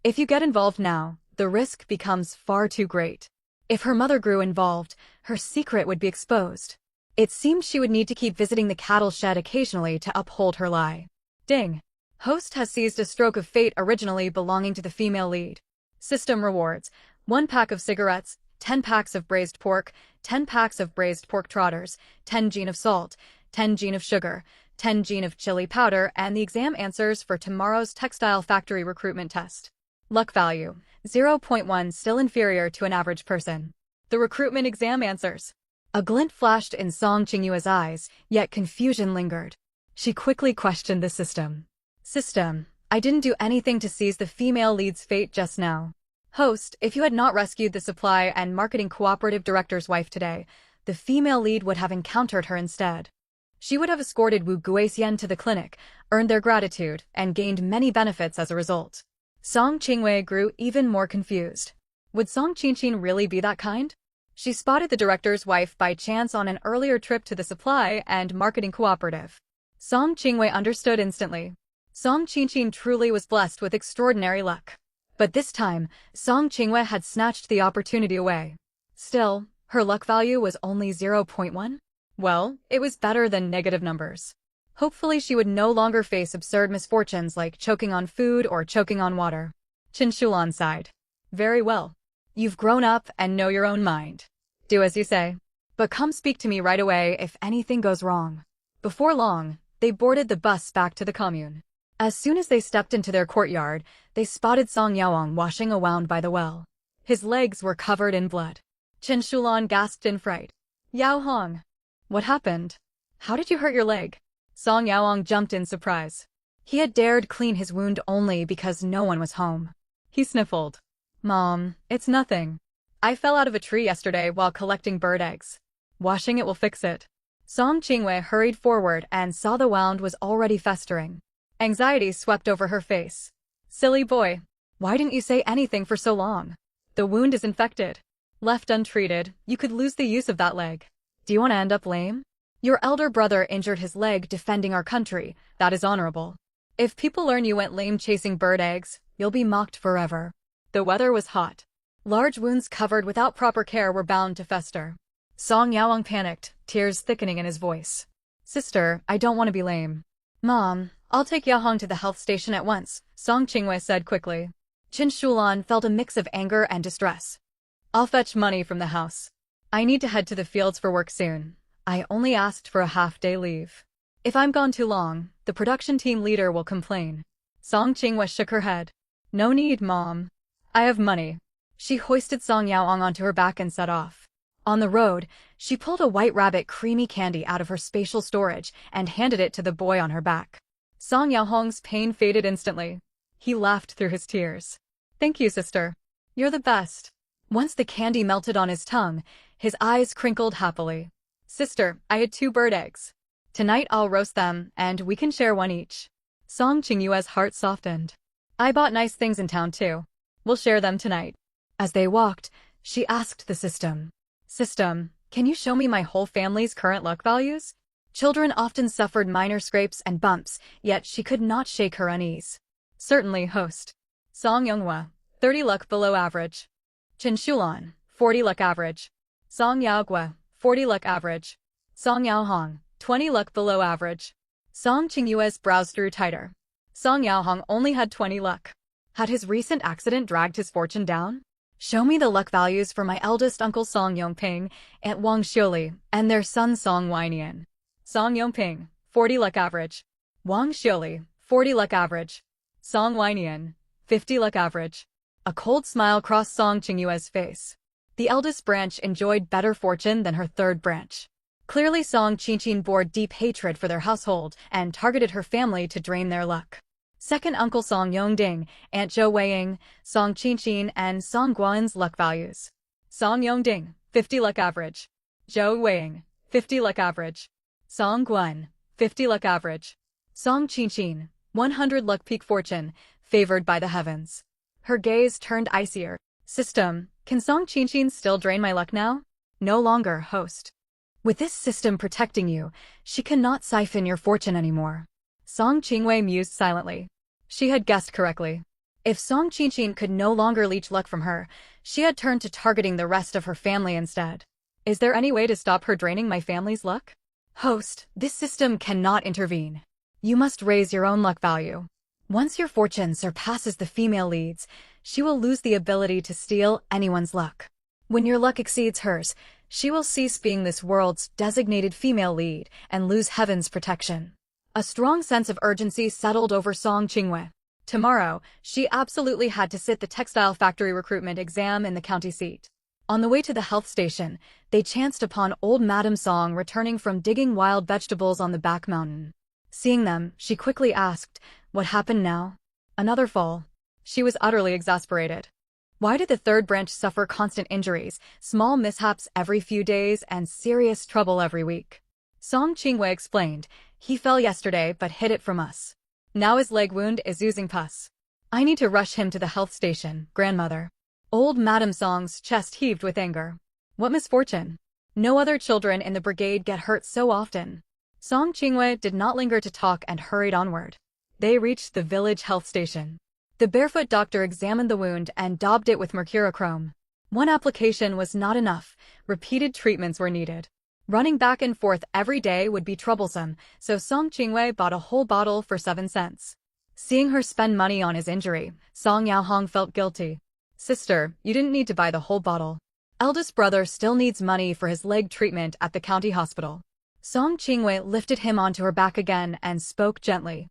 If you get involved now, the risk becomes far too great. If her mother grew involved, her secret would be exposed. It seemed she would need to keep visiting the cattle shed occasionally to uphold her lie. Ding. Host has seized a stroke of fate originally belonging to the female lead. System rewards: 1 pack of cigarettes, 10 packs of braised pork, 10 packs of braised pork trotters, 10 gene of salt, 10 gene of sugar, 10 gene of chili powder, and the exam answers for tomorrow's textile factory recruitment test. Luck value: 0.1, still inferior to an average person. The recruitment exam answers. A glint flashed in 𝐂𝐮𝐬𝐧's eyes, yet confusion lingered. She quickly questioned the system. System, I didn't do anything to seize the female lead's fate just now. Host, if you had not rescued the Supply and Marketing Cooperative Director's wife today, the female lead would have encountered her instead. She would have escorted 𝐂𝐮𝐬𝐧 to the clinic, earned their gratitude, and gained many benefits as a result. 𝐂𝐮𝐬𝐧 grew even more confused. Would 𝐂𝐮𝐬𝐧 really be that kind? She spotted the director's wife by chance on an earlier trip to the Supply and Marketing Cooperative. 𝐂𝐮𝐬𝐧 understood instantly. 𝐂𝐮𝐬𝐧 truly was blessed with extraordinary luck. But this time, 𝐂𝐮𝐬𝐧 had snatched the opportunity away. Still, her luck value was only 0.1? Well, it was better than negative numbers. Hopefully she would no longer face absurd misfortunes like choking on food or choking on water. Chen Shulan sighed. Very well. You've grown up and know your own mind. Do as you say. But come speak to me right away if anything goes wrong. Before long, they boarded the bus back to the commune. As soon as they stepped into their courtyard, they spotted Song Yaoang washing around by the well. His legs were covered in blood. Chen Shulan gasped in fright. Yao Hong. What happened? How did you hurt your leg? Song Yaoang jumped in surprise. He had dared clean his wound only because no one was home. He sniffled. Mom, it's nothing. I fell out of a tree yesterday while collecting bird eggs. Washing it will fix it. Song Qingwei hurried forward and saw the wound was already festering. Anxiety swept over her face. Silly boy. Why didn't you say anything for so long? The wound is infected. Left untreated, you could lose the use of that leg. Do you want to end up lame? Your elder brother injured his leg defending our country. That is honorable. If people learn you went lame chasing bird eggs, you'll be mocked forever. The weather was hot. Large wounds covered without proper care were bound to fester. Song Yaoang panicked, tears thickening in his voice. Sister, I don't want to be lame. Mom, I'll take Yahong to the health station at once, Song Qingwei said quickly. Chen Shulan felt a mix of anger and distress. I'll fetch money from the house. I need to head to the fields for work soon. I only asked for a half-day leave. If I'm gone too long, the production team leader will complain. Song Qingwei shook her head. No need, Mom. I have money. She hoisted Song Yaoang onto her back and set off. On the road, she pulled a white rabbit creamy candy out of her spatial storage and handed it to the boy on her back. Song Yaohong's pain faded instantly. He laughed through his tears. Thank you, sister. You're the best. Once the candy melted on his tongue, his eyes crinkled happily. Sister, I had 2 bird eggs. Tonight I'll roast them, and we can share one each. Song Qingyue's heart softened. I bought nice things in town too. We'll share them tonight. As they walked, she asked the system. System, can you show me my whole family's current luck values? Children often suffered minor scrapes and bumps, yet she could not shake her unease. Certainly, host. Song Yonghua, 30 luck below average. Chen Shulan, 40 luck average. Song Yaogua, 40 luck average. Song Yaohong, 20 luck below average. Song Qingyue's brows drew tighter. Song Yaohong only had 20 luck. Had his recent accident dragged his fortune down? Show me the luck values for my eldest uncle Song Yongping, Aunt Wang Xiuli, and their son Song Weinian. Song Yongping, 40 luck average. Wang Xiuli, 40 luck average. Song Weinian, 50 luck average. A cold smile crossed Song Qingyue's face. The eldest branch enjoyed better fortune than her third branch. Clearly Song Qinqin bore deep hatred for their household and targeted her family to drain their luck. Second uncle Song Yongding, Aunt Zhou Weiying, Song Qinqin, and Song Guan's luck values. Song Yongding, 50 luck average. Zhou Weiying, 50 luck average. Song Guan, 50 luck average. Song Qinqin, 100 luck peak fortune, favored by the heavens. Her gaze turned icier. System, can Song Qinqin still drain my luck now? No longer, host. With this system protecting you, she cannot siphon your fortune anymore. Song Qingwei mused silently. She had guessed correctly. If Song Qinqin could no longer leech luck from her, she had turned to targeting the rest of her family instead. Is there any way to stop her draining my family's luck? Host, this system cannot intervene. You must raise your own luck value. Once your fortune surpasses the female leads, she will lose the ability to steal anyone's luck. When your luck exceeds hers, she will cease being this world's designated female lead and lose heaven's protection. A strong sense of urgency settled over Song Qingwei. Tomorrow, she absolutely had to sit the textile factory recruitment exam in the county seat. On the way to the health station, they chanced upon old Madame Song returning from digging wild vegetables on the back mountain. Seeing them, she quickly asked, "What happened now?" Another fall. She was utterly exasperated. Why did the third branch suffer constant injuries, small mishaps every few days, and serious trouble every week? Song Qingwei explained, "He fell yesterday but hid it from us. Now his leg wound is oozing pus. I need to rush him to the health station, grandmother." Old Madame Song's chest heaved with anger. What misfortune! No other children in the brigade get hurt so often. Song Qingwei did not linger to talk and hurried onward. They reached the village health station. The barefoot doctor examined the wound and daubed it with mercurochrome. One application was not enough. Repeated treatments were needed. Running back and forth every day would be troublesome, so Song Qingwei bought a whole bottle for 7 cents. Seeing her spend money on his injury, Song Yaohong felt guilty. Sister, you didn't need to buy the whole bottle. Eldest brother still needs money for his leg treatment at the county hospital. 𝐂𝐮𝐤𝐬𝐧 lifted him onto her back again and spoke gently.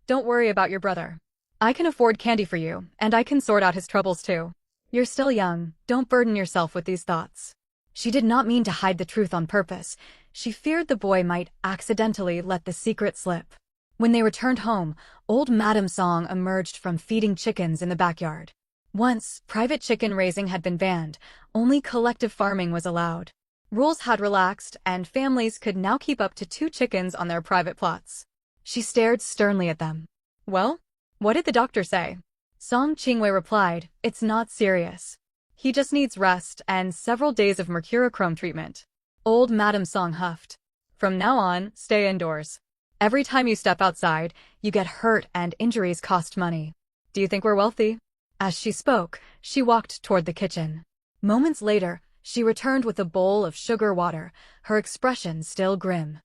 Don't worry about your brother. I can afford candy for you, and I can sort out his troubles too. You're still young, don't burden yourself with these thoughts. She did not mean to hide the truth on purpose. She feared the boy might accidentally let the secret slip. When they returned home, old Madam Song emerged from feeding chickens in the backyard. Once, private chicken raising had been banned, only collective farming was allowed. Rules had relaxed, and families could now keep up to 2 chickens on their private plots. She stared sternly at them. Well, what did the doctor say? 𝐂𝐮𝐤𝐬𝐧 replied, it's not serious. He just needs rest and several days of mercurochrome treatment. Old Madam Song huffed. From now on, stay indoors. Every time you step outside, you get hurt and injuries cost money. Do you think we're wealthy? As she spoke, she walked toward the kitchen. Moments later, she returned with a bowl of sugar water, her expression still grim.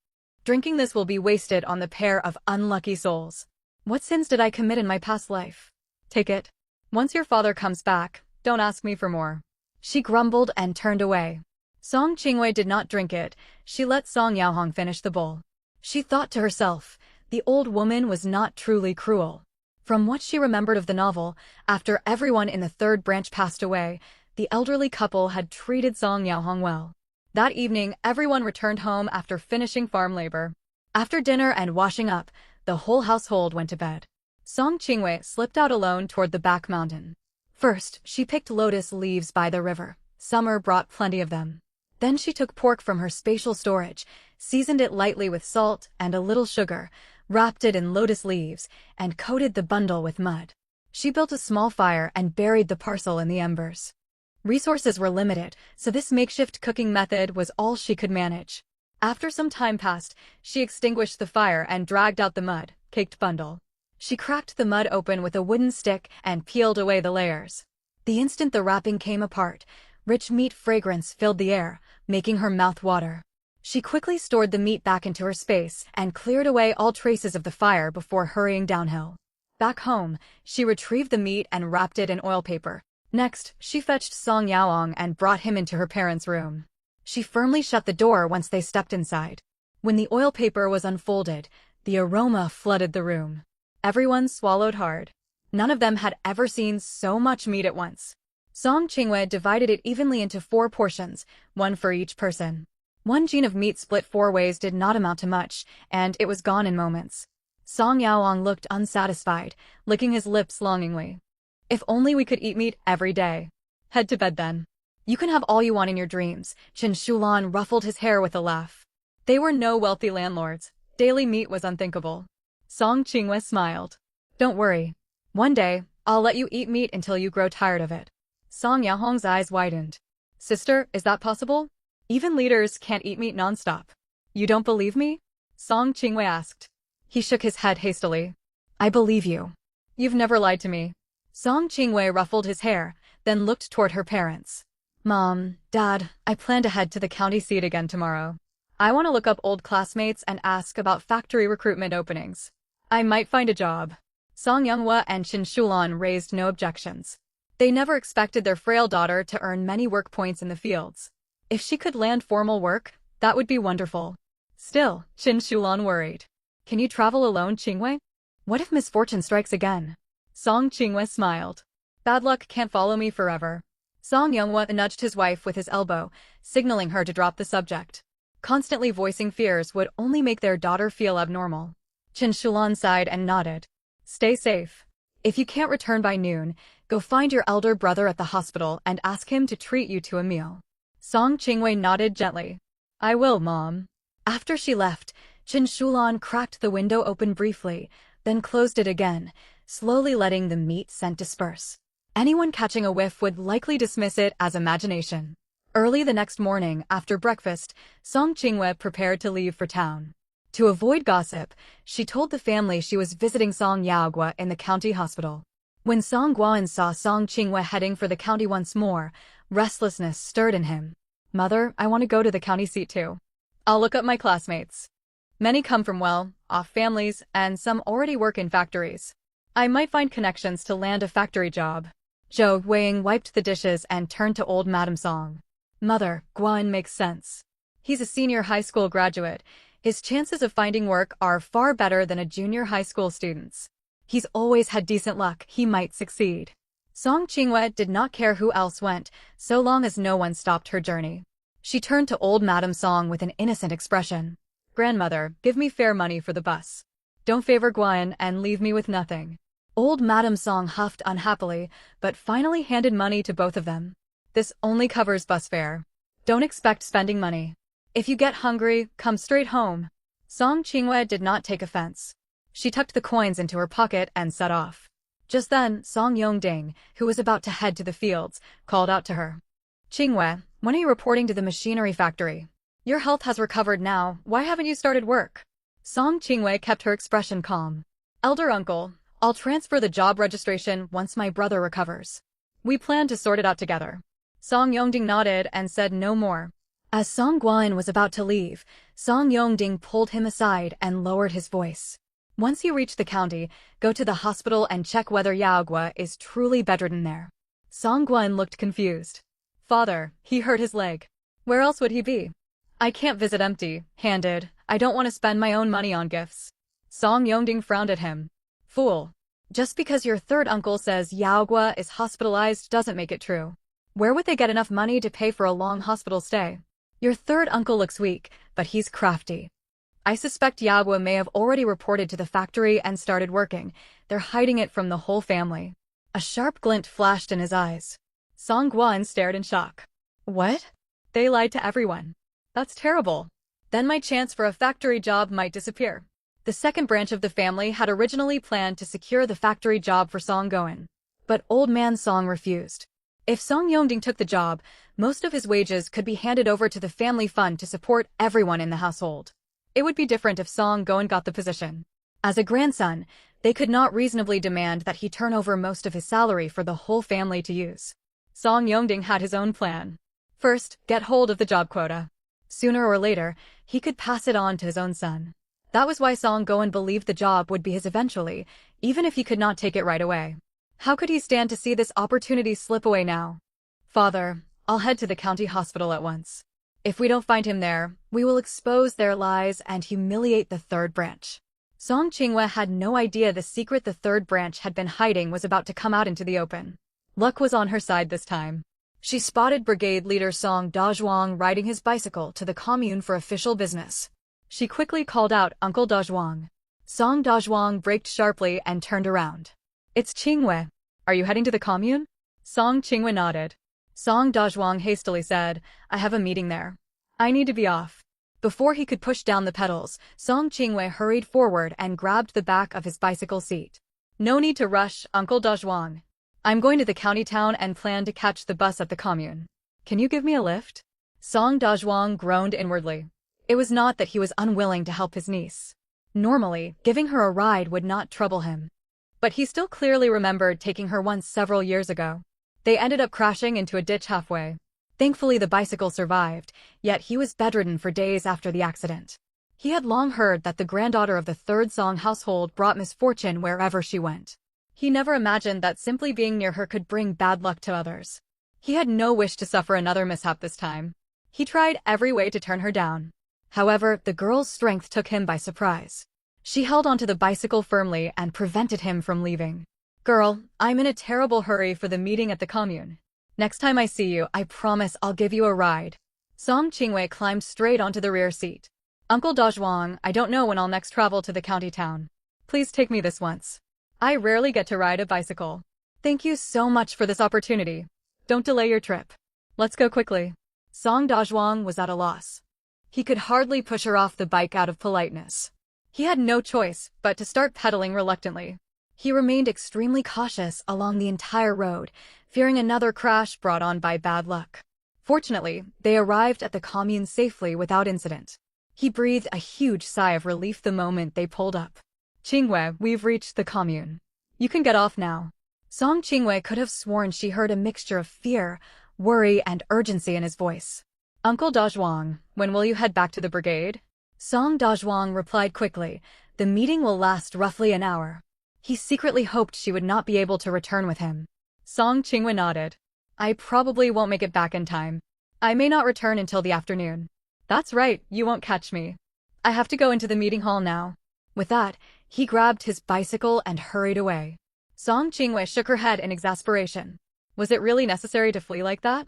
Drinking this will be wasted on the pair of unlucky souls. What sins did I commit in my past life? Take it. Once your father comes back, don't ask me for more. She grumbled and turned away. 𝐂𝐮𝐤𝐬𝐧 did not drink it. She let Song Yaohong finish the bowl. She thought to herself, the old woman was not truly cruel. From what she remembered of the novel, after everyone in the third branch passed away, the elderly couple had treated Song Yaohong well. That evening, everyone returned home after finishing farm labor. After dinner and washing up, the whole household went to bed. 𝐂𝐮𝐤𝐬𝐧 slipped out alone toward the back mountain. First, she picked lotus leaves by the river. Summer brought plenty of them. Then she took pork from her spatial storage, seasoned it lightly with salt and a little sugar, wrapped it in lotus leaves, and coated the bundle with mud. She built a small fire and buried the parcel in the embers. Resources were limited, so this makeshift cooking method was all she could manage. After some time passed, she extinguished the fire and dragged out the mud-caked bundle. She cracked the mud open with a wooden stick and peeled away the layers. The instant the wrapping came apart, rich meat fragrance filled the air, making her mouth water. She quickly stored the meat back into her space and cleared away all traces of the fire before hurrying downhill. Back home, she retrieved the meat and wrapped it in oil paper. Next, she fetched Song Yaohong and brought him into her parents' room. She firmly shut the door once they stepped inside. When the oil paper was unfolded, the aroma flooded the room. Everyone swallowed hard. None of them had ever seen so much meat at once. 𝐂𝐮𝐤𝐬𝐧 divided it evenly into 4 portions, 1 for each person. 1 jean of meat split 4 ways did not amount to much, and it was gone in moments. Song Yaohong looked unsatisfied, licking his lips longingly. If only we could eat meat every day. Head to bed then. You can have all you want in your dreams. Chen Shulan ruffled his hair with a laugh. They were no wealthy landlords. Daily meat was unthinkable. 𝐂𝐮𝐤𝐬𝐧 smiled. Don't worry. One day, I'll let you eat meat until you grow tired of it. Song Yaohong's eyes widened. Sister, is that possible? Even leaders can't eat meat nonstop. You don't believe me? 𝐂𝐮𝐤𝐬𝐧 asked. He shook his head hastily. I believe you. You've never lied to me. 𝐂𝐮𝐤𝐬𝐧 ruffled his hair, then looked toward her parents. Mom, Dad, I plan to head to the county seat again tomorrow. I want to look up old classmates and ask about factory recruitment openings. I might find a job. Song Yaohong and Chen Shulan raised no objections. They never expected their frail daughter to earn many work points in the fields. If she could land formal work, that would be wonderful. Still, Chen Shulan worried. Can you travel alone, 𝐮𝐤𝐬𝐧? What if misfortune strikes again? 𝐂𝐮𝐤𝐬𝐧 smiled. Bad luck can't follow me forever. Song Yaohong nudged his wife with his elbow, signaling her to drop the subject. Constantly voicing fears would only make their daughter feel abnormal. Chen Shulan sighed and nodded. Stay safe. If you can't return by noon, go find your elder brother at the hospital and ask him to treat you to a meal. 𝐂𝐮𝐤𝐬𝐧 nodded gently. I will, Mom. After she left, Chen Shulan cracked the window open briefly, then closed it again, slowly letting the meat scent disperse. Anyone catching a whiff would likely dismiss it as imagination. Early the next morning, after breakfast, 𝐂𝐮𝐤𝐬𝐧 prepared to leave for town. To avoid gossip, she told the family she was visiting Song Yaohong in the county hospital. When Song Guoan saw 𝐂𝐮𝐤𝐬𝐧 heading for the county once more, restlessness stirred in him. Mother, I want to go to the county seat too. I'll look up my classmates. Many come from well-off families, and some already work in factories. I might find connections to land a factory job. Zhou Weiying wiped the dishes and turned to old Madam Song. Mother, 𝐂𝐮 makes sense. He's a senior high school graduate. His chances of finding work are far better than a junior high school student's. He's always had decent luck, he might succeed. 𝐂𝐮 did not care who else went, so long as no one stopped her journey. She turned to old Madam Song with an innocent expression. Grandmother, give me fair money for the bus. Don't favor 𝐂𝐮 and leave me with nothing. Old Madam Song huffed unhappily, but finally handed money to both of them. This only covers bus fare. Don't expect spending money. If you get hungry, come straight home. 𝐂𝐮 did not take offense. She tucked the coins into her pocket and set off. Just then, Song Yongding, who was about to head to the fields, called out to her. 𝐂𝐮, when are you reporting to the machinery factory? Your health has recovered now, why haven't you started work? 𝐂𝐮 kept her expression calm. Elder uncle, I'll transfer the job registration once my brother recovers. We plan to sort it out together. Song Yongding nodded and said no more. As Song 𝐂𝐮 was about to leave, Song Yongding pulled him aside and lowered his voice. Once you reach the county, go to the hospital and check whether 𝐂𝐽 is truly bedridden there. Song 𝐂𝐮 looked confused. Father, he hurt his leg. Where else would he be? I can't visit empty-handed. I don't want to spend my own money on gifts. Song Yongding frowned at him. Fool. Just because your third uncle says 𝐂𝐽 is hospitalized doesn't make it true. Where would they get enough money to pay for a long hospital stay? Your third uncle looks weak, but he's crafty. I suspect 𝐂𝐽 may have already reported to the factory and started working. They're hiding it from the whole family. A sharp glint flashed in his eyes. Song 𝐂𝐮 stared in shock. What? They lied to everyone. That's terrible. Then my chance for a factory job might disappear. The second branch of the family had originally planned to secure the factory job for Song 𝐂𝐮. But old man Song refused. If Song Yongding took the job, most of his wages could be handed over to the family fund to support everyone in the household. It would be different if Song 𝐂𝐮 got the position. As a grandson, they could not reasonably demand that he turn over most of his salary for the whole family to use. Song Yongding had his own plan. First, get hold of the job quota. Sooner or later, he could pass it on to his own son. That was why Song 𝐂𝐮 believed the job would be his eventually, even if he could not take it right away. How could he stand to see this opportunity slip away now? Father, I'll head to the county hospital at once. If we don't find him there, we will expose their lies and humiliate the third branch. 𝐂𝐮 had no idea the secret the third branch had been hiding was about to come out into the open. Luck was on her side this time. She spotted brigade leader Song 𝐷𝐴 riding his bicycle to the commune for official business. She quickly called out Uncle 𝐷𝐴. Song 𝐷𝐴 braked sharply and turned around. It's 𝐂𝐮. Are you heading to the commune? Song 𝐂𝐮 nodded. Song 𝐷𝐴 hastily said, I have a meeting there. I need to be off. Before he could push down the pedals, Song 𝐂𝐮 hurried forward and grabbed the back of his bicycle seat. No need to rush, Uncle 𝐷𝐴. I'm going to the county town and plan to catch the bus at the commune. Can you give me a lift? Song 𝐷𝐴 groaned inwardly. It was not that he was unwilling to help his niece. Normally, giving her a ride would not trouble him. But he still clearly remembered taking her once several years ago. They ended up crashing into a ditch halfway. Thankfully the bicycle survived, yet he was bedridden for days after the accident. He had long heard that the granddaughter of the third Song household brought misfortune wherever she went. He never imagined that simply being near her could bring bad luck to others. He had no wish to suffer another mishap this time. He tried every way to turn her down. However, the girl's strength took him by surprise. She held onto the bicycle firmly and prevented him from leaving. Girl, I'm in a terrible hurry for the meeting at the commune. Next time I see you, I promise I'll give you a ride. Song 𝐶heng climbed straight onto the rear seat. Uncle 𝐷𝐴, I don't know when I'll next travel to the county town. Please take me this once. I rarely get to ride a bicycle. Thank you so much for this opportunity. Don't delay your trip. Let's go quickly. Song 𝐷𝐴 was at a loss. He could hardly push her off the bike out of politeness. He had no choice but to start pedaling reluctantly. He remained extremely cautious along the entire road, fearing another crash brought on by bad luck. Fortunately, they arrived at the commune safely without incident. He breathed a huge sigh of relief the moment they pulled up. 𝐂𝐮, we've reached the commune. You can get off now. Song 𝐶heng could have sworn she heard a mixture of fear, worry, and urgency in his voice. Uncle 𝐷𝐴, when will you head back to the brigade? Song 𝐷𝐴 replied quickly, the meeting will last roughly an hour. He secretly hoped she would not be able to return with him. Song 𝐶heng nodded. I probably won't make it back in time. I may not return until the afternoon. That's right, you won't catch me. I have to go into the meeting hall now. With that, he grabbed his bicycle and hurried away. 𝐂𝐮𝐬𝐲 shook her head in exasperation. Was it really necessary to flee like that?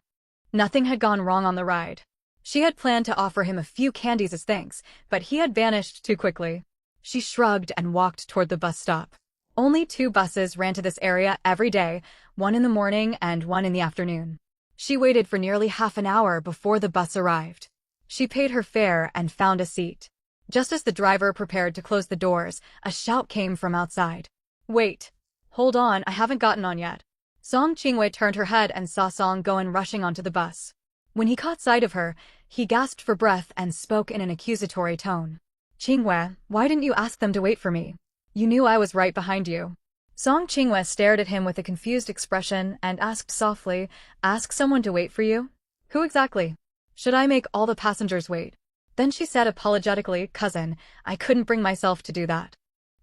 Nothing had gone wrong on the ride. She had planned to offer him a few candies as thanks, but he had vanished too quickly. She shrugged and walked toward the bus stop. Only 2 buses ran to this area every day, one in the morning and one in the afternoon. She waited for nearly half an hour before the bus arrived. She paid her fare and found a seat. Just as the driver prepared to close the doors, a shout came from outside. Wait. Hold on, I haven't gotten on yet. 𝐂𝐮𝐬𝐲 turned her head and saw 𝐂𝐿 rushing onto the bus. When he caught sight of her, he gasped for breath and spoke in an accusatory tone. 𝐭𝐮𝐬, why didn't you ask them to wait for me? You knew I was right behind you. 𝐂𝐮𝐬𝐲 stared at him with a confused expression and asked softly, ask someone to wait for you? Who exactly? Should I make all the passengers wait? Then she said apologetically, cousin, I couldn't bring myself to do that.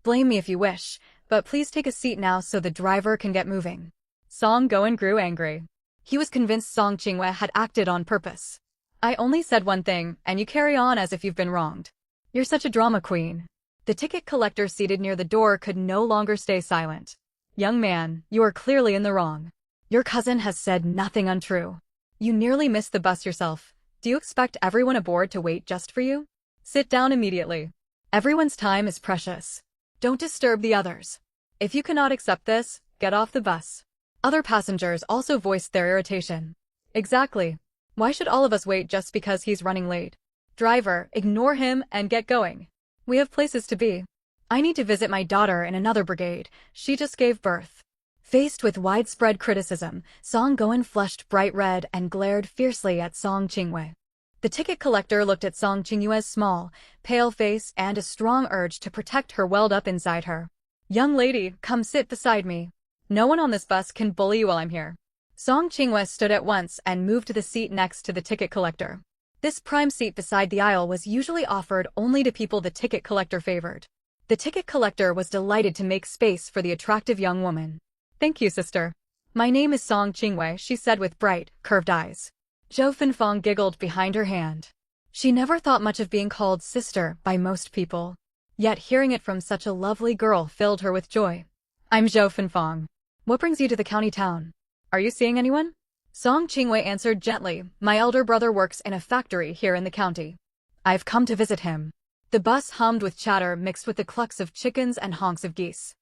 Blame me if you wish, but please take a seat now so the driver can get moving. 𝐂𝐿 grew angry. He was convinced 𝐂𝐮𝐬𝐲 had acted on purpose. I only said one thing, and you carry on as if you've been wronged. You're such a drama queen. The ticket collector seated near the door could no longer stay silent. Young man, you are clearly in the wrong. Your cousin has said nothing untrue. You nearly missed the bus yourself. Do you expect everyone aboard to wait just for you? Sit down immediately. Everyone's time is precious. Don't disturb the others. If you cannot accept this, get off the bus. Other passengers also voiced their irritation. Exactly. Why should all of us wait just because he's running late? Driver, ignore him and get going. We have places to be. I need to visit my daughter in another brigade. She just gave birth. Faced with widespread criticism, 𝐂𝐿 flushed bright red and glared fiercely at 𝐂𝐮𝐬𝐲. The ticket collector looked at 𝐂𝐮𝐬𝐲's small, pale face, and a strong urge to protect her welled up inside her. Young lady, come sit beside me. No one on this bus can bully you while I'm here. 𝐂𝐮𝐬𝐲 stood at once and moved to the seat next to the ticket collector. This prime seat beside the aisle was usually offered only to people the ticket collector favored. The ticket collector was delighted to make space for the attractive young woman. Thank you, sister. My name is 𝐂𝐮𝐬𝐲, she said with bright, curved eyes. Zhou Fenfang giggled behind her hand. She never thought much of being called sister by most people. Yet hearing it from such a lovely girl filled her with joy. I'm Zhou Fenfang. What brings you to the county town? Are you seeing anyone? 𝐂𝐮𝐬𝐲 answered gently, my elder brother works in a factory here in the county. I've come to visit him. The bus hummed with chatter mixed with the clucks of chickens and honks of geese.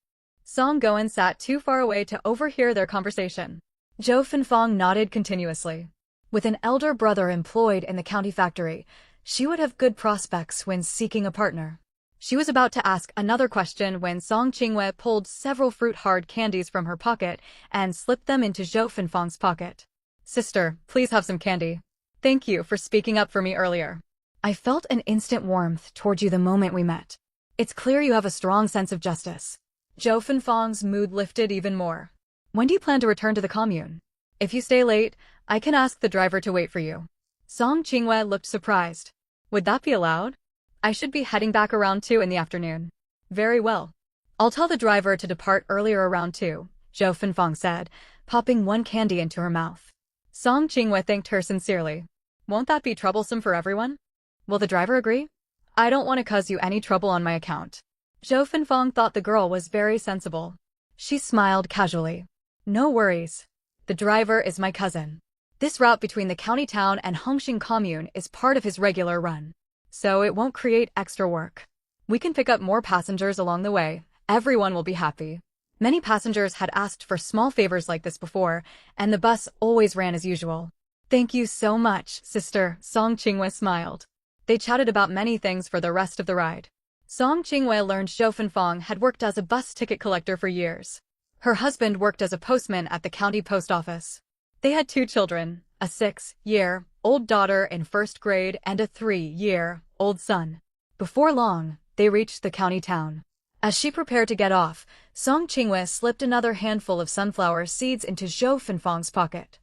𝐂𝐿 sat too far away to overhear their conversation. Zhou Fenfang nodded continuously. With an elder brother employed in the county factory, she would have good prospects when seeking a partner. She was about to ask another question when 𝐂𝐮𝐬𝐲 pulled several fruit-hard candies from her pocket and slipped them into Zhou Fenfang's pocket. Sister, please have some candy. Thank you for speaking up for me earlier. I felt an instant warmth toward you the moment we met. It's clear you have a strong sense of justice. Zhou Fenfang's mood lifted even more. When do you plan to return to the commune? If you stay late, I can ask the driver to wait for you. 𝐂𝐮𝐬𝐲 looked surprised. Would that be allowed? I should be heading back around 2 in the afternoon. Very well. I'll tell the driver to depart earlier around 2, Zhou Fenfang said, popping one candy into her mouth. 𝐂𝐮𝐬𝐲 thanked her sincerely. Won't that be troublesome for everyone? Will the driver agree? I don't want to cause you any trouble on my account. Zhou Fenfang thought the girl was very sensible. She smiled casually. No worries. The driver is my cousin. This route between the county town and Hongxing commune is part of his regular run. So it won't create extra work. We can pick up more passengers along the way. Everyone will be happy. Many passengers had asked for small favors like this before, and the bus always ran as usual. Thank you so much, sister, 𝐂𝐮𝐬𝐲 smiled. They chatted about many things for the rest of the ride. 𝐂𝐮𝐬𝐲 learned Zhou Fenfang had worked as a bus ticket collector for years. Her husband worked as a postman at the county post office. They had 2 children, a 6-year-old daughter in 1st grade and a 3-year-old son. Before long, they reached the county town. As she prepared to get off, 𝐂𝐮𝐬𝐲 slipped another handful of sunflower seeds into Zhou Fenfang's pocket.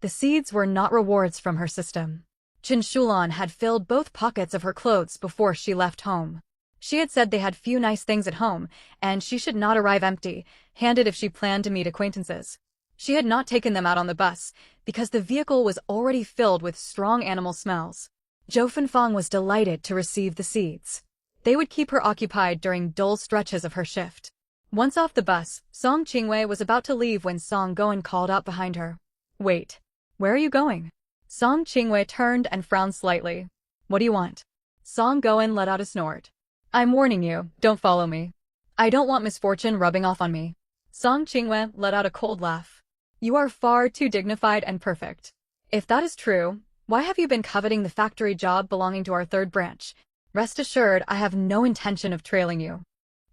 The seeds were not rewards from her system. Chen Shulan had filled both pockets of her clothes before she left home. She had said they had few nice things at home, and she should not arrive empty-handed if she planned to meet acquaintances. She had not taken them out on the bus, because the vehicle was already filled with strong animal smells. Zhou Fengfang was delighted to receive the seeds. They would keep her occupied during dull stretches of her shift. Once off the bus, Song Qingwei was about to leave when Song Goen called out behind her. "Wait. Where are you going?" Song Qingwei turned and frowned slightly. "What do you want?" Song Goen let out a snort. "I'm warning you, don't follow me. I don't want misfortune rubbing off on me." Song Qingwei let out a cold laugh. "You are far too dignified and perfect. If that is true, why have you been coveting the factory job belonging to our third branch? Rest assured, I have no intention of trailing you.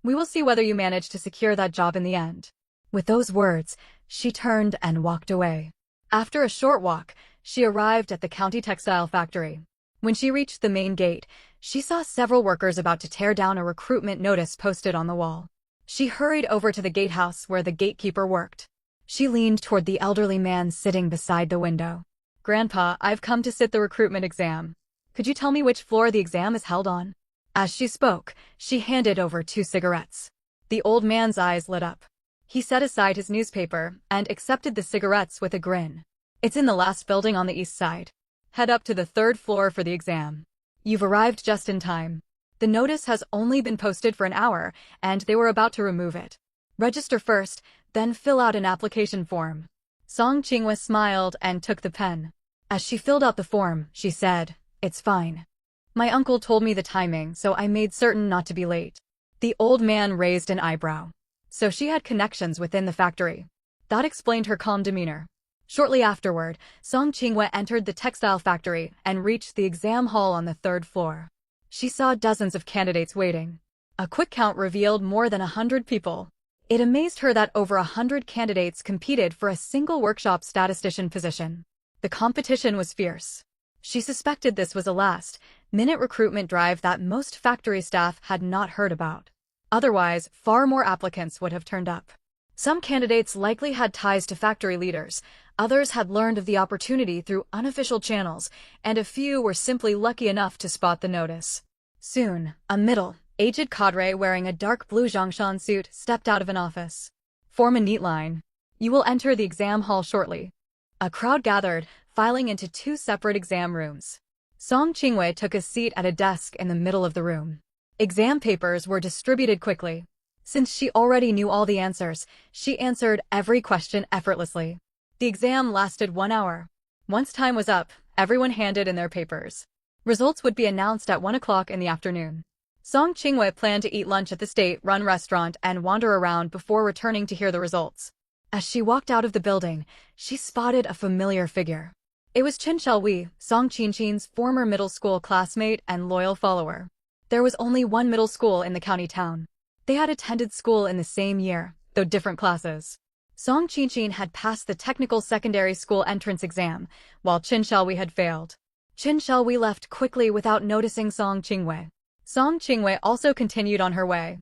We will see whether you manage to secure that job in the end." With those words, she turned and walked away. After a short walk, she arrived at the county textile factory. When she reached the main gate, she saw several workers about to tear down a recruitment notice posted on the wall. She hurried over to the gatehouse where the gatekeeper worked. She leaned toward the elderly man sitting beside the window. "Grandpa, I've come to sit the recruitment exam. Could you tell me which floor the exam is held on?" As she spoke, she handed over 2 cigarettes. The old man's eyes lit up. He set aside his newspaper and accepted the cigarettes with a grin. "It's in the last building on the east side. Head up to the 3rd floor for the exam. You've arrived just in time. The notice has only been posted for an hour, and they were about to remove it. Register first, then fill out an application form." Song Qingwei smiled and took the pen. As she filled out the form, she said, "It's fine. My uncle told me the timing, so I made certain not to be late." The old man raised an eyebrow. So she had connections within the factory. That explained her calm demeanor. Shortly afterward, Song Qingwei entered the textile factory and reached the exam hall on the 3rd floor. She saw dozens of candidates waiting. A quick count revealed more than 100 people. It amazed her that over 100 candidates competed for a single workshop statistician position. The competition was fierce. She suspected this was a last-minute recruitment drive that most factory staff had not heard about. Otherwise, far more applicants would have turned up. Some candidates likely had ties to factory leaders, others had learned of the opportunity through unofficial channels, and a few were simply lucky enough to spot the notice. Soon, a middle-aged cadre wearing a dark blue Zhongshan suit stepped out of an office. "Form a neat line. You will enter the exam hall shortly." A crowd gathered, filing into 2 separate exam rooms. Song Qingwei took a seat at a desk in the middle of the room. Exam papers were distributed quickly. Since she already knew all the answers, she answered every question effortlessly. The exam lasted 1 hour. Once time was up, everyone handed in their papers. Results would be announced at 1 o'clock in the afternoon. Song Qingwei planned to eat lunch at the state-run restaurant and wander around before returning to hear the results. As she walked out of the building, she spotted a familiar figure. It was Chen Xiaowei, Song Qinqin's former middle school classmate and loyal follower. There was only one middle school in the county town. They had attended school in the same year, though different classes. Song Qinqin had passed the technical secondary school entrance exam, while Chen Xiaowei had failed. Chen Xiaowei left quickly without noticing Song Qingwei. Song Qingwei also continued on her way.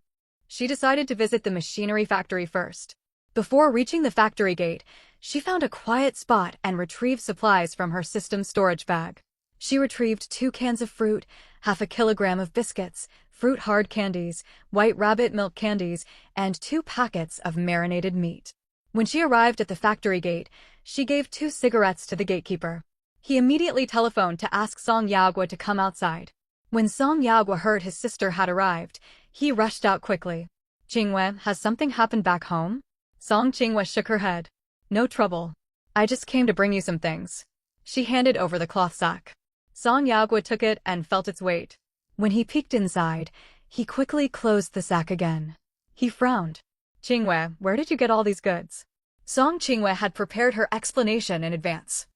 She decided to visit the machinery factory first. Before reaching the factory gate, she found a quiet spot and retrieved supplies from her system storage bag. She retrieved 2 cans of fruit, half a kilogram of biscuits, fruit hard candies, white rabbit milk candies, and 2 packets of marinated meat. When she arrived at the factory gate, she gave 2 cigarettes to the gatekeeper. He immediately telephoned to ask Song Yaogua to come outside. When Song Yaogua heard his sister had arrived, he rushed out quickly. "Qingwei, has something happened back home?" Song Qingwei shook her head. "No trouble. I just came to bring you some things." She handed over the cloth sack. Song Yaogua took it and felt its weight. When he peeked inside, he quickly closed the sack again. He frowned. "Qingwei, where did you get all these goods?" Song Qingwei had prepared her explanation in advance.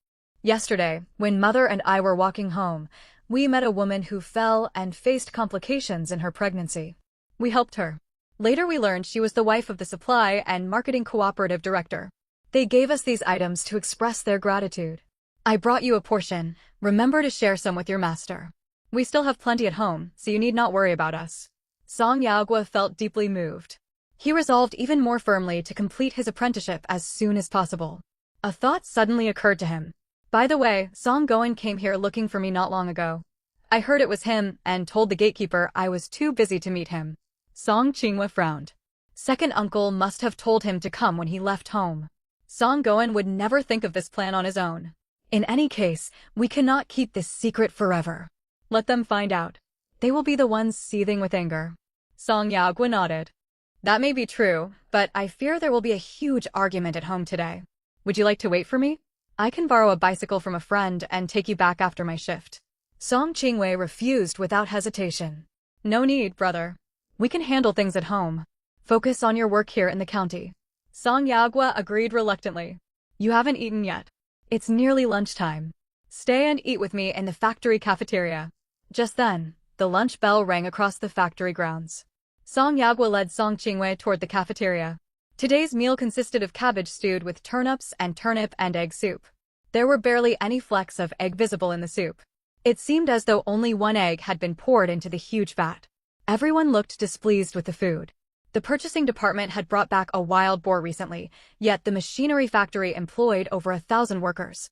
"Yesterday, when Mother and I were walking home, we met a woman who fell and faced complications in her pregnancy. We helped her. Later we learned she was the wife of the supply and marketing cooperative director. They gave us these items to express their gratitude. I brought you a portion. Remember to share some with your master. We still have plenty at home, so you need not worry about us." Song Yaogua felt deeply moved. He resolved even more firmly to complete his apprenticeship as soon as possible. A thought suddenly occurred to him. "By the way, Song Goen came here looking for me not long ago. I heard it was him and told the gatekeeper I was too busy to meet him." Song Qingwei frowned. Second uncle must have told him to come when he left home. Song Goen would never think of this plan on his own. In any case, we cannot keep this secret forever. Let them find out. They will be the ones seething with anger. Song Yaogwa nodded. That may be true, but I fear there will be a huge argument at home today. Would you like to wait for me? I can borrow a bicycle from a friend and take you back after my shift. Song Qingwei refused without hesitation. No need, brother. We can handle things at home. Focus on your work here in the county. Song Yaogwa agreed reluctantly. You haven't eaten yet. It's nearly lunchtime. Stay and eat with me in the factory cafeteria. Just then, the lunch bell rang across the factory grounds. Song Yaogwa led Song Qingwei toward the cafeteria. Today's meal consisted of cabbage stewed with turnips and turnip and egg soup. There were barely any flecks of egg visible in the soup. It seemed as though only one egg had been poured into the huge vat. Everyone looked displeased with the food. The purchasing department had brought back a wild boar recently, yet the machinery factory employed over 1,000 workers.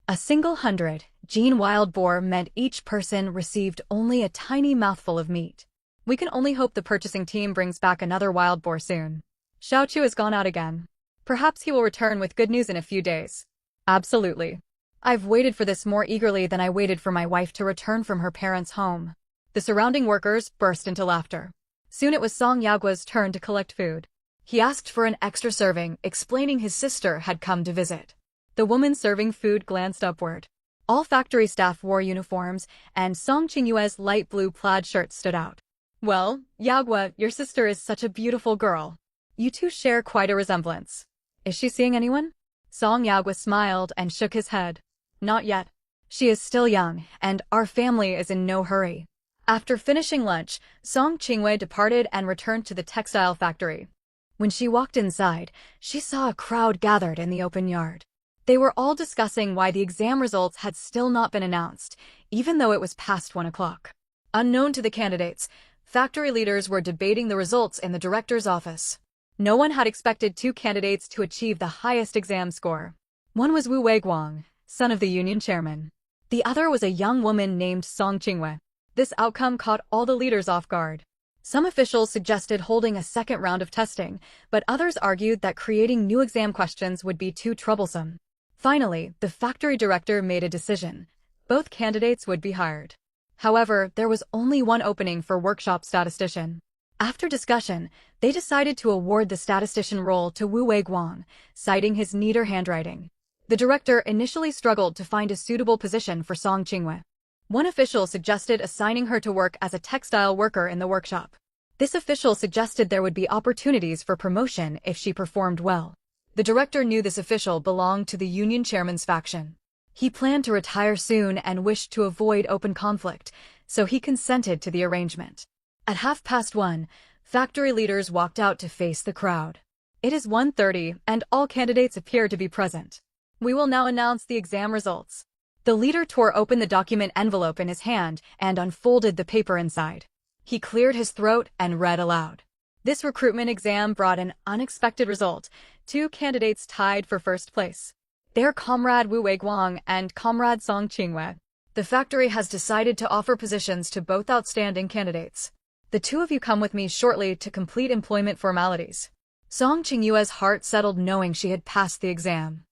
A single 100-gene wild boar meant each person received only a tiny mouthful of meat. We can only hope the purchasing team brings back another wild boar soon. Xiaochu has gone out again. Perhaps he will return with good news in a few days. Absolutely. I've waited for this more eagerly than I waited for my wife to return from her parents' home. The surrounding workers burst into laughter. Soon it was Song Yaogwa's turn to collect food. He asked for an extra serving, explaining his sister had come to visit. The woman serving food glanced upward. All factory staff wore uniforms, and Song Qingyue's light blue plaid shirt stood out. Well, Yaogwa, your sister is such a beautiful girl. You two share quite a resemblance. Is she seeing anyone? Song Yaogwa smiled and shook his head. Not yet. She is still young, and our family is in no hurry. After finishing lunch, Song Qingwei departed and returned to the textile factory. When she walked inside, she saw a crowd gathered in the open yard. They were all discussing why the exam results had still not been announced, even though it was past 1 o'clock. Unknown to the candidates, factory leaders were debating the results in the director's office. No one had expected 2 candidates to achieve the highest exam score. One was Wu Weiguang, son of the union chairman. The other was a young woman named Song Qingwei. This outcome caught all the leaders off guard. Some officials suggested holding a second round of testing, but others argued that creating new exam questions would be too troublesome. Finally, the factory director made a decision. Both candidates would be hired. However, there was only one opening for workshop statistician. After discussion, they decided to award the statistician role to Wu Weiguang, citing his neater handwriting. The director initially struggled to find a suitable position for Song Qingwei. One official suggested assigning her to work as a textile worker in the workshop. This official suggested there would be opportunities for promotion if she performed well. The director knew this official belonged to the union chairman's faction. He planned to retire soon and wished to avoid open conflict, so he consented to the arrangement. At 1:30, factory leaders walked out to face the crowd. It is 1:30 and all candidates appear to be present. We will now announce the exam results. The leader tore open the document envelope in his hand and unfolded the paper inside. He cleared his throat and read aloud. This recruitment exam brought an unexpected result. 2 candidates tied for first place. They are Comrade Wu Weiguang and Comrade Song Qingwei. The factory has decided to offer positions to both outstanding candidates. The 2 of you come with me shortly to complete employment formalities. Song Qingyue's heart settled knowing she had passed the exam.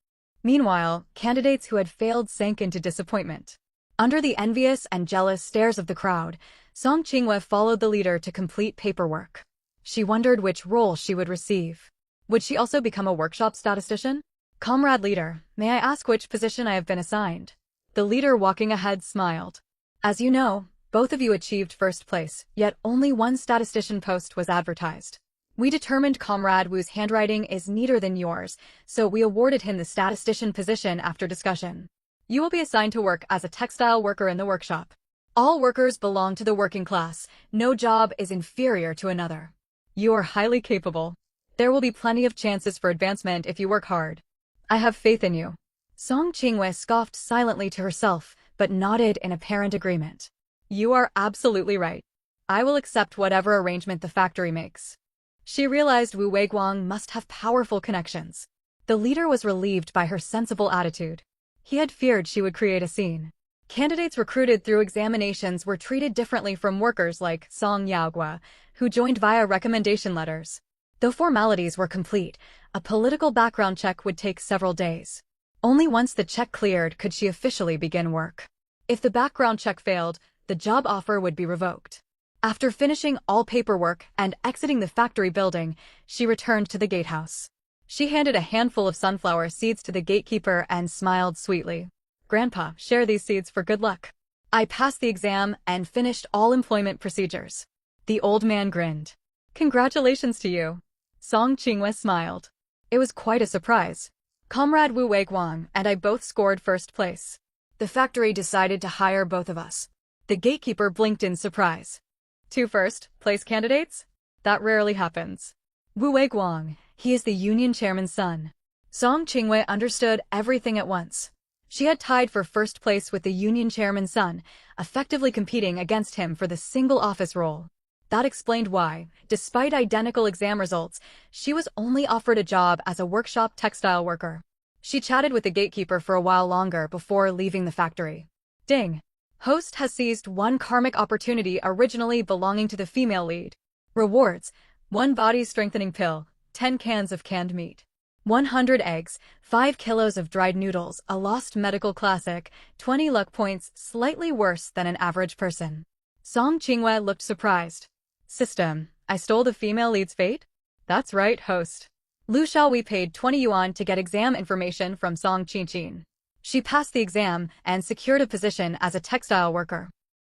Meanwhile, candidates who had failed sank into disappointment. Under the envious and jealous stares of the crowd, Song Qingwei followed the leader to complete paperwork. She wondered which role she would receive. Would she also become a workshop statistician? Comrade leader, may I ask which position I have been assigned? The leader walking ahead smiled. As you know, both of you achieved first place, yet only one statistician post was advertised. We determined Comrade Wu's handwriting is neater than yours, so we awarded him the statistician position after discussion. You will be assigned to work as a textile worker in the workshop. All workers belong to the working class. No job is inferior to another. You are highly capable. There will be plenty of chances for advancement if you work hard. I have faith in you. Song Qingwei scoffed silently to herself, but nodded in apparent agreement. You are absolutely right. I will accept whatever arrangement the factory makes. She realized Wu Weiguang must have powerful connections. The leader was relieved by her sensible attitude. He had feared she would create a scene. Candidates recruited through examinations were treated differently from workers like Song Yaogwa, who joined via recommendation letters. Though formalities were complete, a political background check would take several days. Only once the check cleared could she officially begin work. If the background check failed, the job offer would be revoked. After finishing all paperwork and exiting the factory building, she returned to the gatehouse. She handed a handful of sunflower seeds to the gatekeeper and smiled sweetly. "Grandpa, share these seeds for good luck. I passed the exam and finished all employment procedures." The old man grinned. "Congratulations to you." 𝐂𝐮𝐬𝐬𝐲 smiled. It was quite a surprise. Comrade Wu Wei-guang and I both scored first place. The factory decided to hire both of us. The gatekeeper blinked in surprise. "Two first-place candidates? That rarely happens." Wu Wei-guang, he is the union chairman's son. 𝐂𝐮𝐬𝐬𝐲 understood everything at once. She had tied for first place with the union chairman's son, effectively competing against him for the single office role. That explained why, despite identical exam results, she was only offered a job as a workshop textile worker. She chatted with the gatekeeper for a while longer before leaving the factory. Ding! Host has seized one karmic opportunity originally belonging to the female lead. Rewards: 1 body strengthening pill, 10 cans of canned meat, 100 eggs, 5 kilos of dried noodles, a lost medical classic, 20 luck points, slightly worse than an average person. 𝐂𝐮𝐬𝐬𝐲 looked surprised. "System, I stole the female lead's fate?" "That's right, host." Liu Xiaowei paid 20 yuan to get exam information from 𝐂𝐮𝐬𝐬𝐲. She passed the exam and secured a position as a textile worker.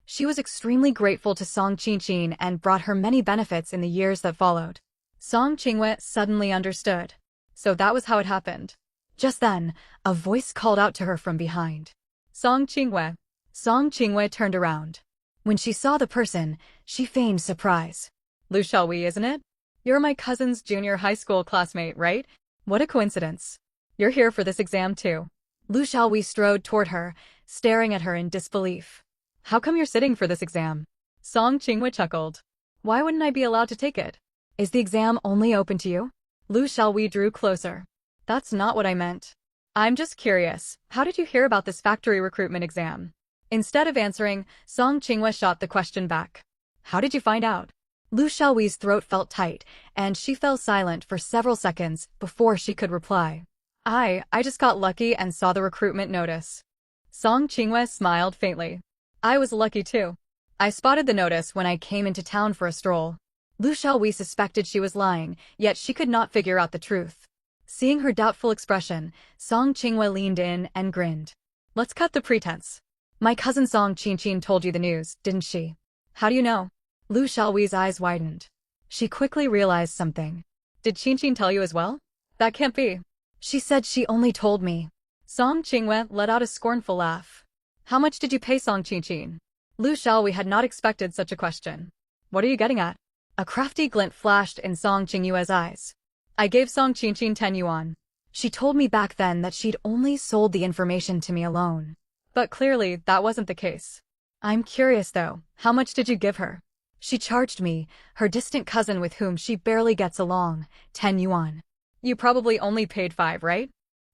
She was extremely grateful to 𝐂𝐮𝐬𝐬𝐲 and brought her many benefits in the years that followed. 𝐂𝐮𝐬𝐬𝐲 suddenly understood. So that was how it happened. Just then, a voice called out to her from behind. 𝐂𝐮𝐬𝐬𝐲. 𝐂𝐮𝐬𝐬𝐲 turned around. When she saw the person, she feigned surprise. "Liu Xiaowei, isn't it? You're my cousin's junior high school classmate, right? What a coincidence. You're here for this exam too." Liu Xiaowei strode toward her, staring at her in disbelief. "How come you're sitting for this exam?" 𝐂𝐮𝐬𝐬𝐲 chuckled. "Why wouldn't I be allowed to take it? Is the exam only open to you?" Liu Xiaowei drew closer. "That's not what I meant. I'm just curious, how did you hear about this factory recruitment exam?" Instead of answering, 𝐂𝐮𝐬𝐬𝐲 shot the question back. "How did you find out?" Liu Xiaowei's throat felt tight, and she fell silent for several seconds before she could reply. I just got lucky and saw the recruitment notice." 𝐂𝐮𝐬𝐬𝐲 smiled faintly. "I was lucky too. I spotted the notice when I came into town for a stroll." Liu Xiaowei suspected she was lying, yet she could not figure out the truth. Seeing her doubtful expression, 𝐂𝐮𝐬𝐬𝐲 leaned in and grinned. "Let's cut the pretense. My cousin 𝐂𝐮𝐬𝐬𝐲 told you the news, didn't she?" "How do you know?" Liu Xiaowei's eyes widened. She quickly realized something. "Did 𝐭𝐮𝐬𝐬𝐲 tell you as well?" "That can't be." "She said she only told me." 𝐂𝐮𝐬𝐬𝐲 let out a scornful laugh. "How much did you pay 𝐂𝐮𝐬𝐬𝐲?" Liu Xiaowei had not expected such a question. "What are you getting at?" A crafty glint flashed in 𝐂𝐮𝐬𝐬𝐲's eyes. "I gave 𝐂𝐮𝐬𝐬𝐲 10 yuan. She told me back then that she'd only sold the information to me alone. But clearly, that wasn't the case. I'm curious though, how much did you give her?" "She charged me, her distant cousin with whom she barely gets along, 10 yuan. You probably only paid 5, right?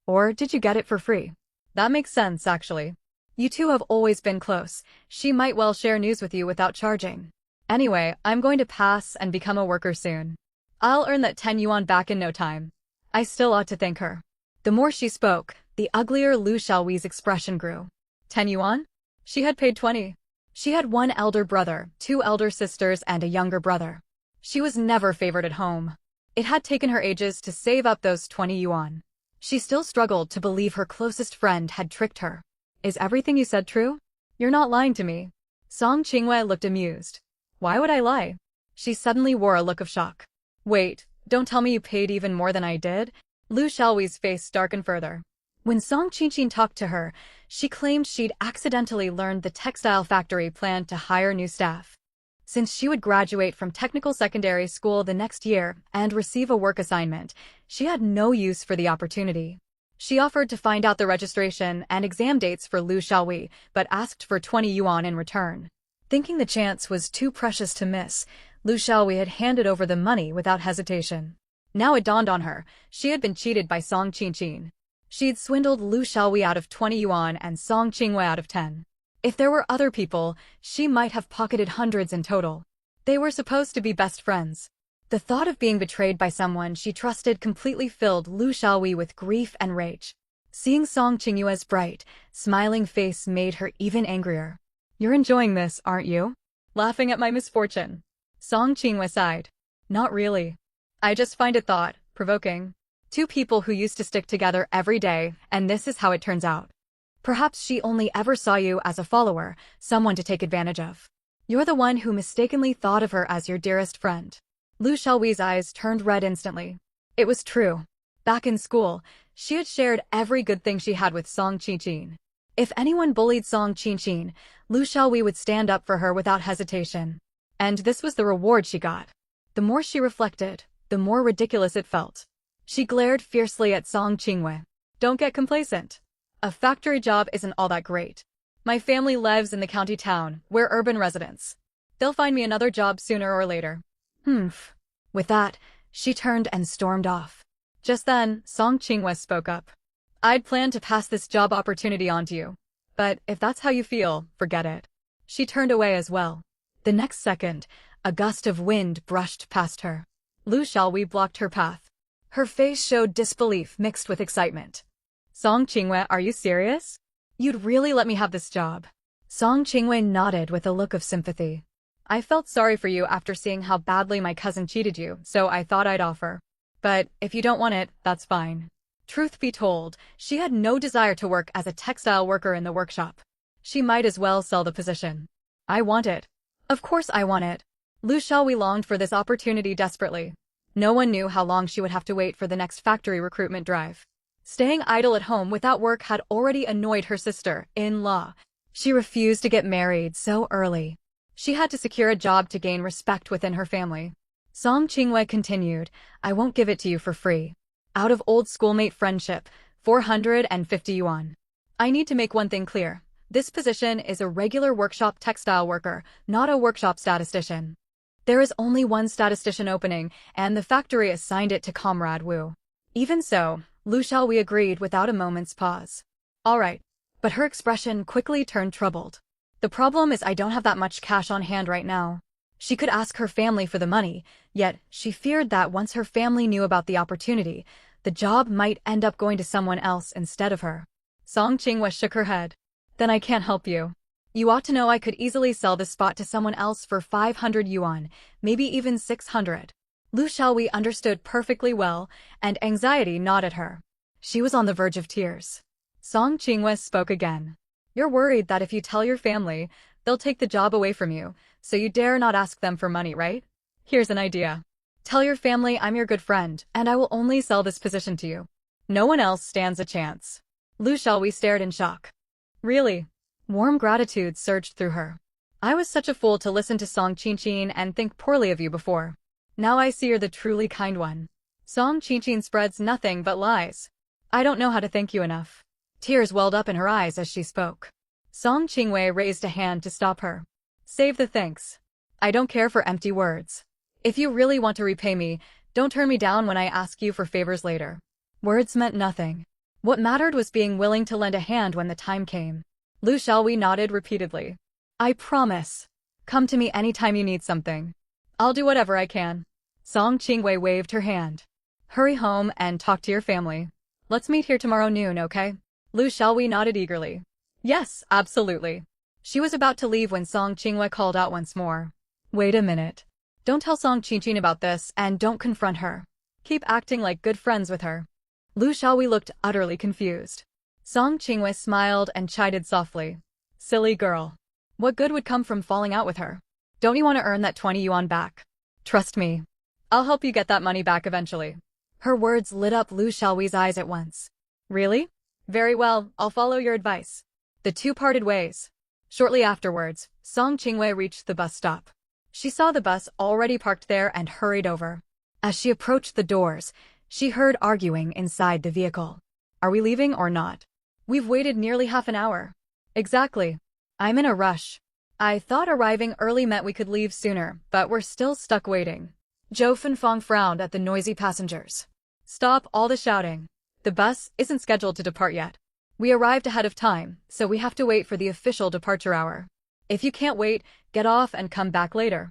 Or did you get it for free?" "That makes sense, actually. You two have always been close. She might well share news with you without charging. Anyway, I'm going to pass and become a worker soon. I'll earn that 10 yuan back in no time. I still ought to thank her." The more she spoke, the uglier Liu Xiaowei's expression grew. 10 yuan? She had paid 20. She had one elder brother, 2 elder sisters, and a younger brother. She was never favored at home. It had taken her ages to save up those 20 yuan. She still struggled to believe her closest friend had tricked her. "Is everything you said true? You're not lying to me." 𝐂𝐮𝐬𝐬𝐲 looked amused. "Why would I lie?" She suddenly wore a look of shock. "Wait, don't tell me you paid even more than I did?" Liu Xiaowei's face darkened further. When 𝐂𝐮𝐬𝐬𝐲 talked to her, she claimed she'd accidentally learned the textile factory planned to hire new staff. Since she would graduate from technical secondary school the next year and receive a work assignment, she had no use for the opportunity. She offered to find out the registration and exam dates for Liu Xiaowei, but asked for 20 yuan in return. Thinking the chance was too precious to miss, Liu Xiaowei had handed over the money without hesitation. Now it dawned on her, she had been cheated by 𝐂𝐮𝐬𝐬𝐲. She'd swindled Liu Xiaowei out of 20 yuan and 𝐂𝐮𝐬𝐬𝐲 out of 10. If there were other people, she might have pocketed hundreds in total. They were supposed to be best friends. The thought of being betrayed by someone she trusted completely filled Liu Xiaohui with grief and rage. Seeing 𝐂𝐮𝐬𝐬𝐧's bright, smiling face made her even angrier. "You're enjoying this, aren't you? Laughing at my misfortune?" 𝐂𝐮𝐬𝐬𝐧 sighed. "Not really. I just find it thought-provoking. Two people who used to stick together every day, and this is how it turns out. Perhaps she only ever saw you as a follower, someone to take advantage of. You're the one who mistakenly thought of her as your dearest friend." Liu Xiaohui's eyes turned red instantly. It was true. Back in school, she had shared every good thing she had with 𝐂𝐮𝐬𝐧. If anyone bullied 𝐂𝐮𝐬𝐧, Liu Xiaohui would stand up for her without hesitation. And this was the reward she got. The more she reflected, the more ridiculous it felt. She glared fiercely at 𝐂𝐮𝐬𝐧. "Don't get complacent. A factory job isn't all that great. My family lives in the county town, we're urban residents. They'll find me another job sooner or later." Humph. With that, she turned and stormed off. Just then, 𝐂𝐮𝐬𝐧 spoke up. "I'd planned to pass this job opportunity on to you. But if that's how you feel, forget it." She turned away as well. The next second, a gust of wind brushed past her. Liu Xiaohui blocked her path. Her face showed disbelief mixed with excitement. "𝐂𝐮𝐬𝐧, are you serious? You'd really let me have this job?" 𝐂𝐮𝐬𝐧 nodded with a look of sympathy. "I felt sorry for you after seeing how badly my cousin cheated you, so I thought I'd offer. But if you don't want it, that's fine." Truth be told, she had no desire to work as a textile worker in the workshop. She might as well sell the position. "I want it. Of course I want it." Liu Xiaohui longed for this opportunity desperately. No one knew how long she would have to wait for the next factory recruitment drive. Staying idle at home without work had already annoyed her sister-in-law. She refused to get married so early. She had to secure a job to gain respect within her family. 𝐂𝐮𝐬𝐧 continued, "I won't give it to you for free. Out of old schoolmate friendship, 450 yuan. I need to make one thing clear. This position is a regular workshop textile worker, not a workshop statistician. There is only one statistician opening, and the factory assigned it to Comrade Wu." Even so, Liu Xiaohui agreed without a moment's pause. "All right." But her expression quickly turned troubled. "The problem is I don't have that much cash on hand right now." She could ask her family for the money, yet she feared that once her family knew about the opportunity, the job might end up going to someone else instead of her. 𝐂𝐮𝐬𝐧 shook her head. "Then I can't help you. You ought to know I could easily sell this spot to someone else for 500 yuan, maybe even 600. Liu Xiaohui understood perfectly well, and anxiety gnawed at her. She was on the verge of tears. 𝐂𝐮𝐬𝐧 spoke again. "You're worried that if you tell your family, they'll take the job away from you, so you dare not ask them for money, right? Here's an idea. Tell your family I'm your good friend, and I will only sell this position to you. No one else stands a chance." Liu Xiaohui stared in shock. "Really?" Warm gratitude surged through her. "I was such a fool to listen to 𝐂𝐮𝐬𝐧 and think poorly of you before. Now I see you're the truly kind one. 𝐂𝐮𝐬𝐧 spreads nothing but lies. I don't know how to thank you enough." Tears welled up in her eyes as she spoke. 𝐂𝐮𝐬𝐧 raised a hand to stop her. "Save the thanks. I don't care for empty words. If you really want to repay me, don't turn me down when I ask you for favors later." Words meant nothing. What mattered was being willing to lend a hand when the time came. Liu Xiaohui nodded repeatedly. "I promise. Come to me anytime you need something. I'll do whatever I can." 𝐂𝐮𝐬𝐧 waved her hand. "Hurry home and talk to your family. Let's meet here tomorrow noon, okay?" Liu Xiaohui nodded eagerly. "Yes, absolutely." She was about to leave when 𝐂𝐮𝐬𝐧 called out once more. "Wait a minute. Don't tell 𝐂𝐮𝐬𝐧 about this and don't confront her. Keep acting like good friends with her." Liu Xiaohui looked utterly confused. 𝐂𝐮𝐬𝐧 smiled and chided softly. "Silly girl. What good would come from falling out with her? Don't you want to earn that 20 yuan back? Trust me. I'll help you get that money back eventually." Her words lit up Liu Xiaohui's eyes at once. "Really? Very well, I'll follow your advice." The two parted ways. Shortly afterwards, 𝐂𝐮𝐬𝐧 reached the bus stop. She saw the bus already parked there and hurried over. As she approached the doors, she heard arguing inside the vehicle. "Are we leaving or not? We've waited nearly half an hour." "Exactly. I'm in a rush. I thought arriving early meant we could leave sooner, but we're still stuck waiting." Zhou Fenfang frowned at the noisy passengers. "Stop all the shouting. The bus isn't scheduled to depart yet. We arrived ahead of time, so we have to wait for the official departure hour. If you can't wait, get off and come back later."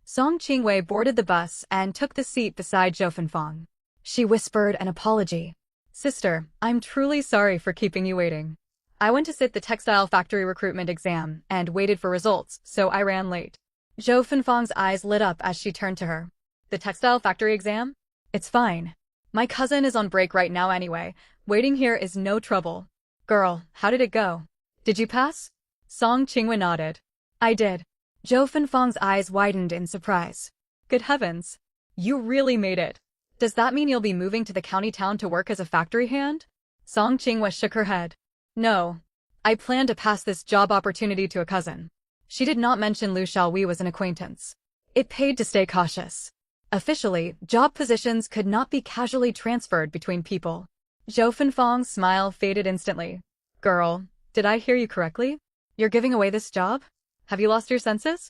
Song Qingwei boarded the bus and took the seat beside Zhou Fenfang. She whispered an apology. Sister, I'm truly sorry for keeping you waiting. I went to sit the textile factory recruitment exam and waited for results, so I ran late. Zhou Fenfang's eyes lit up as she turned to her. The textile factory exam? It's fine. My cousin is on break right now anyway. Waiting here is no trouble. Girl, how did it go? Did you pass? Song Qingwei nodded. I did. Zhou Fenfang's eyes widened in surprise. Good heavens. You really made it. Does that mean you'll be moving to the county town to work as a factory hand? Song Qingwei shook her head. No. I plan to pass this job opportunity to a cousin. She did not mention Liu Xiaohui was an acquaintance. It paid to stay cautious. Officially, job positions could not be casually transferred between people. Zhou Fenfang's smile faded instantly. Girl, did I hear you correctly? You're giving away this job? Have you lost your senses?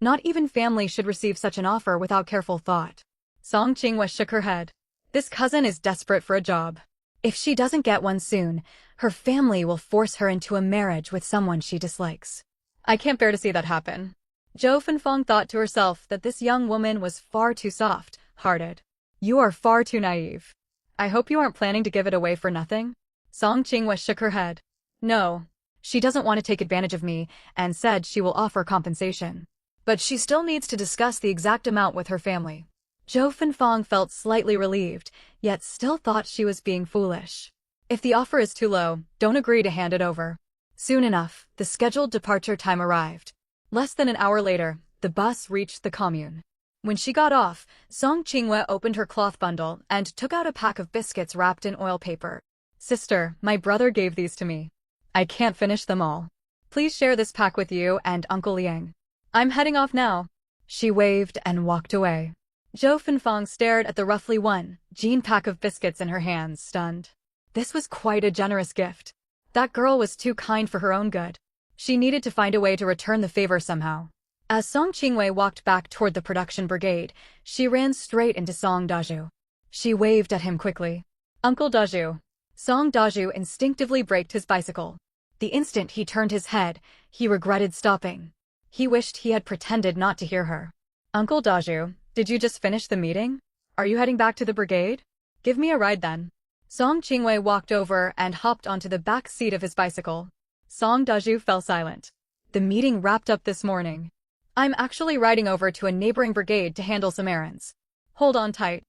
Not even family should receive such an offer without careful thought. Song Qingwei shook her head. This cousin is desperate for a job. If she doesn't get one soon, her family will force her into a marriage with someone she dislikes. I can't bear to see that happen. Zhou Fenfang thought to herself that this young woman was far too soft-hearted. You are far too naive. I hope you aren't planning to give it away for nothing? Song Qingwei shook her head. No. She doesn't want to take advantage of me and said she will offer compensation. But she still needs to discuss the exact amount with her family. Zhou Fenfang felt slightly relieved, yet still thought she was being foolish. If the offer is too low, don't agree to hand it over. Soon enough, the scheduled departure time arrived. Less than an hour later, the bus reached the commune. When she got off, Song Qingwei opened her cloth bundle and took out a pack of biscuits wrapped in oil paper. Sister, my brother gave these to me. I can't finish them all. Please share this pack with you and Uncle Liang. I'm heading off now. She waved and walked away. Zhou Fenfang stared at the roughly 1-jean pack of biscuits in her hands, stunned. This was quite a generous gift. That girl was too kind for her own good. She needed to find a way to return the favor somehow. As Song Qingwei walked back toward the production brigade, she ran straight into Song Dazhu. She waved at him quickly. Uncle Dazhu. Song Dazhu instinctively braked his bicycle. The instant he turned his head, he regretted stopping. He wished he had pretended not to hear her. Uncle Dazhu, did you just finish the meeting? Are you heading back to the brigade? Give me a ride then. Song Qingwei walked over and hopped onto the back seat of his bicycle. Song Dazhu fell silent. The meeting wrapped up this morning. I'm actually riding over to a neighboring brigade to handle some errands. Hold on tight.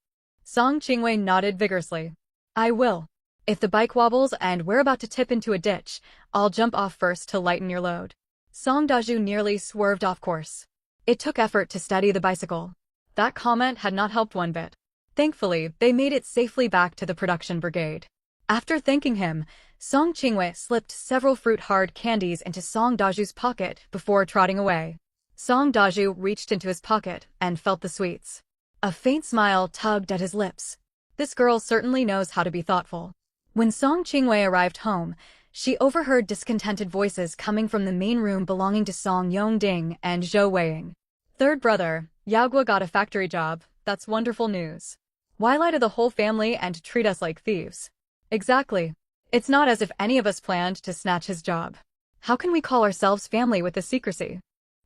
Song Qingwei nodded vigorously. I will. If the bike wobbles and we're about to tip into a ditch, I'll jump off first to lighten your load. Song Dazhu nearly swerved off course. It took effort to steady the bicycle. That comment had not helped one bit. Thankfully, they made it safely back to the production brigade. After thanking him, Song Qingwei slipped several fruit-hard candies into Song Dazhu's pocket before trotting away. Song Dazhu reached into his pocket and felt the sweets. A faint smile tugged at his lips. This girl certainly knows how to be thoughtful. When Song Qingwei arrived home, she overheard discontented voices coming from the main room belonging to Song Yongding and Zhou Weiying. Third brother, Yaogua got a factory job. That's wonderful news. Why lie to the whole family and treat us like thieves? Exactly. It's not as if any of us planned to snatch his job. How can we call ourselves family with this secrecy?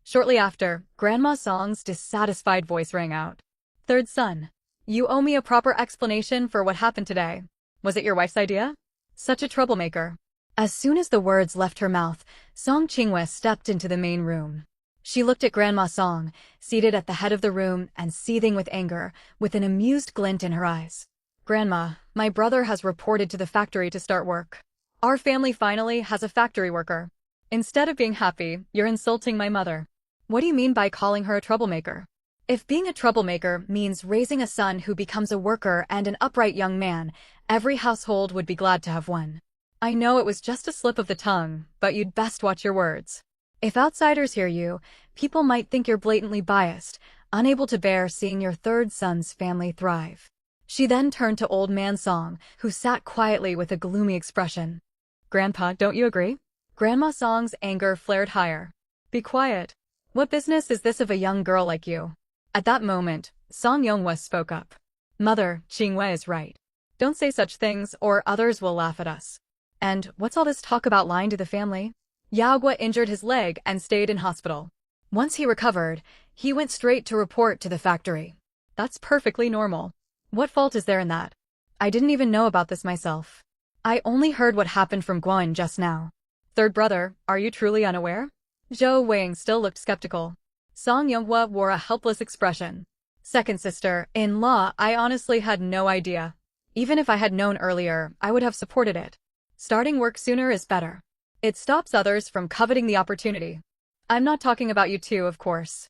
Shortly after, Grandma Song's dissatisfied voice rang out. Third son, you owe me a proper explanation for what happened today. Was it your wife's idea? Such a troublemaker. As soon as the words left her mouth, Song Qingwei stepped into the main room. She looked at Grandma Song, seated at the head of the room and seething with anger, with an amused glint in her eyes. Grandma, my brother has reported to the factory to start work. Our family finally has a factory worker. Instead of being happy, you're insulting my mother. What do you mean by calling her a troublemaker? If being a troublemaker means raising a son who becomes a worker and an upright young man, every household would be glad to have one. I know it was just a slip of the tongue, but you'd best watch your words. If outsiders hear you, people might think you're blatantly biased, unable to bear seeing your third son's family thrive. She then turned to Old Man Song, who sat quietly with a gloomy expression. Grandpa, don't you agree? Grandma Song's anger flared higher. Be quiet. What business is this of a young girl like you? At that moment, Song Yonghua spoke up. Mother, Qingwei is right. Don't say such things or others will laugh at us. And what's all this talk about lying to the family? Yaogua injured his leg and stayed in hospital. Once he recovered, He went straight to report to the factory. That's perfectly normal. What fault is there in that? I didn't even know about this myself. I only heard what happened from 𝐂𝐮 just now. Third brother, are you truly unaware? Zhou Weiying still looked skeptical. Song Yonghua wore a helpless expression. Second sister-in-law, I honestly had no idea. Even if I had known earlier, I would have supported it. Starting work sooner is better. It stops others from coveting the opportunity. I'm not talking about you two, of course.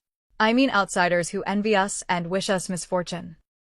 I mean outsiders who envy us and wish us misfortune.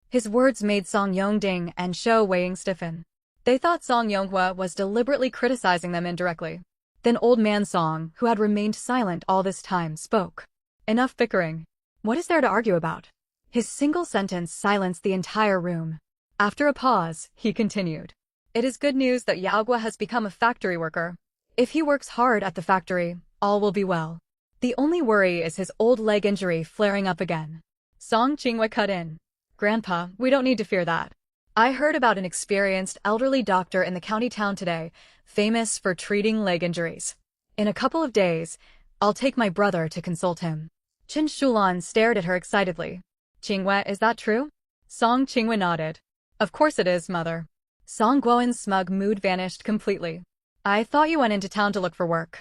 His words made Song Yongding and Zhou Weiying stiffen. They thought Song Yonghua was deliberately criticizing them indirectly. Then old man Song, who had remained silent all this time, spoke. Enough bickering. What is there to argue about? His single sentence silenced the entire room. After a pause, he continued. It is good news that Yaogua has become a factory worker. If he works hard at the factory, all will be well. The only worry is his old leg injury flaring up again. Song Qinghua cut in. Grandpa, we don't need to fear that. I heard about an experienced elderly doctor in the county town today, famous for treating leg injuries. In a couple of days, I'll take my brother to consult him. Chen Shulan stared at her excitedly. Qinghua, is that true? Song Qinghua nodded. Of course it is, mother. Song Guowen's smug mood vanished completely. I thought you went into town to look for work.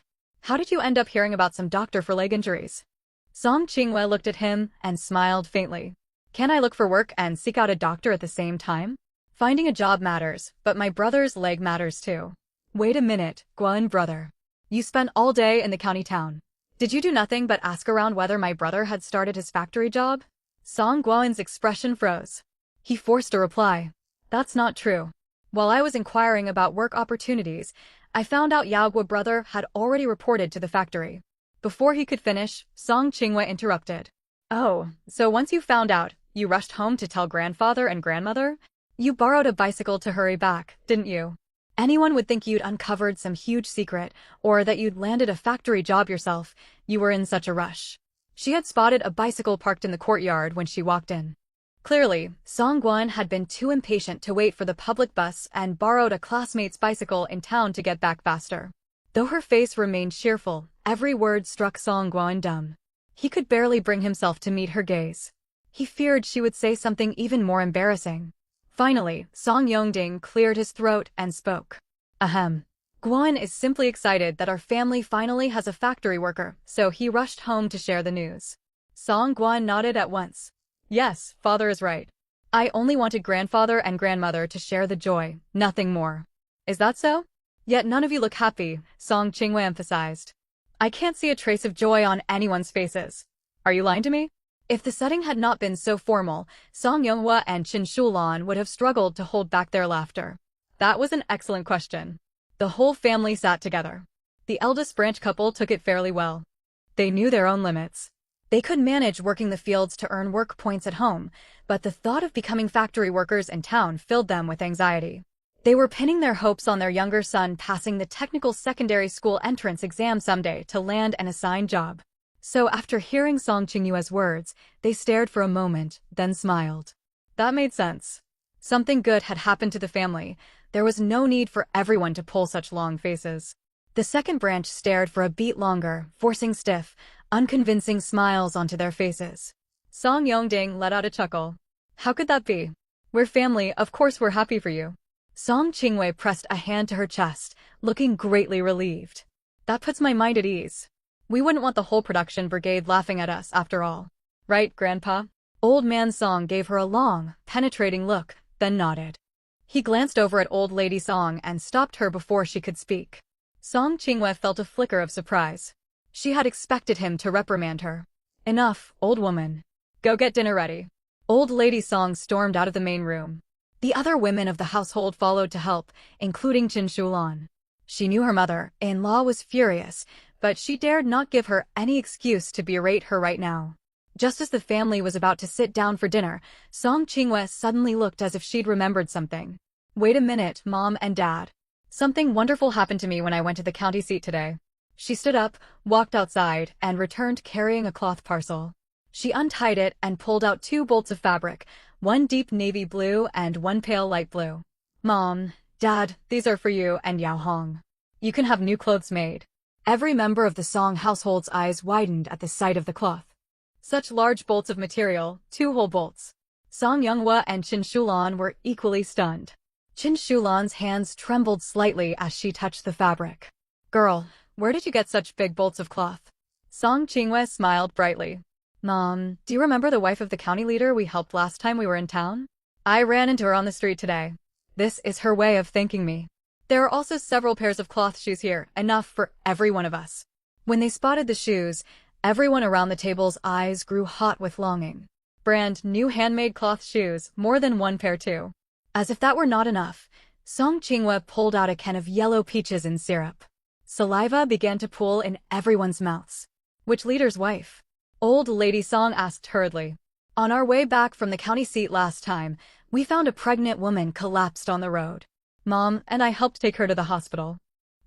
How did you end up hearing about some doctor for leg injuries? Song Qinghua looked at him and smiled faintly. Can I look for work and seek out a doctor at the same time? Finding a job matters, but my brother's leg matters too. Wait a minute, Guowen brother. You spent all day in the county town. Did you do nothing but ask around whether my brother had started his factory job? Song Guowen's expression froze. He forced a reply. That's not true. While I was inquiring about work opportunities, I found out Yaogua brother had already reported to the factory. Before he could finish, Song Qinghua interrupted. Oh, so once you found out, you rushed home to tell grandfather and grandmother? You borrowed a bicycle to hurry back, didn't you? Anyone would think you'd uncovered some huge secret, or that you'd landed a factory job yourself. You were in such a rush. She had spotted a bicycle parked in the courtyard when she walked in. Clearly, Song Guowen had been too impatient to wait for the public bus and borrowed a classmate's bicycle in town to get back faster. Though her face remained cheerful, every word struck Song Guowen dumb. He could barely bring himself to meet her gaze. He feared she would say something even more embarrassing. Finally, Song Yongding cleared his throat and spoke. Ahem. Guowen is simply excited that our family finally has a factory worker, so he rushed home to share the news. Song Guowen nodded at once. Yes, father is right. I only wanted grandfather and grandmother to share the joy, nothing more. Is that so? Yet none of you look happy, Song Qinghua emphasized. I can't see a trace of joy on anyone's faces. Are you lying to me? If the setting had not been so formal, Song Yonghua and Chen Shulan would have struggled to hold back their laughter. That was an excellent question. The whole family sat together. The eldest branch couple took it fairly well. They knew their own limits. They could manage working the fields to earn work points at home, but the thought of becoming factory workers in town filled them with anxiety. They were pinning their hopes on their younger son passing the technical secondary school entrance exam someday to land an assigned job. So after hearing Song Qinghua's words, they stared for a moment, then smiled. That made sense. Something good had happened to the family. There was no need for everyone to pull such long faces. The second branch stared for a beat longer, forcing stiff, unconvincing smiles onto their faces. Song Yongding let out a chuckle. How could that be? We're family, of course we're happy for you. Song Qinghua pressed a hand to her chest, looking greatly relieved. That puts my mind at ease. We wouldn't want the whole production brigade laughing at us after all. Right, Grandpa? Old man Song gave her a long, penetrating look, then nodded. He glanced over at old lady Song and stopped her before she could speak. Song Qinghua felt a flicker of surprise. She had expected him to reprimand her. Enough, old woman. Go get dinner ready. Old lady Song stormed out of the main room. The other women of the household followed to help, including Chen Shulan. She knew her mother-in-law was furious, but she dared not give her any excuse to berate her right now. Just as the family was about to sit down for dinner, Song Qinghua suddenly looked as if she'd remembered something. Wait a minute, Mom and Dad. Something wonderful happened to me when I went to the county seat today. She stood up, walked outside, and returned carrying a cloth parcel. She untied it and pulled out 2 bolts of fabric, one deep navy blue and one pale light blue. Mom, Dad, these are for you and Yao Hong. You can have new clothes made. Every member of the Song household's eyes widened at the sight of the cloth. Such large bolts of material, 2 whole bolts. Song Younghwa and Chen Shulan were equally stunned. Chen Shulan's hands trembled slightly as she touched the fabric. Girl, where did you get such big bolts of cloth? Song Qinghue smiled brightly. Mom, do you remember the wife of the county leader we helped last time we were in town? I ran into her on the street today. This is her way of thanking me. There are also several pairs of cloth shoes here, enough for every one of us. When they spotted the shoes, everyone around the table's eyes grew hot with longing. Brand new handmade cloth shoes, more than 1 pair too. As if that were not enough, Song Qinghue pulled out a can of yellow peaches in syrup. Saliva began to pool in everyone's mouths. Which leader's wife? Old Lady Song asked hurriedly. On our way back from the county seat last time, we found a pregnant woman collapsed on the road. Mom and I helped take her to the hospital.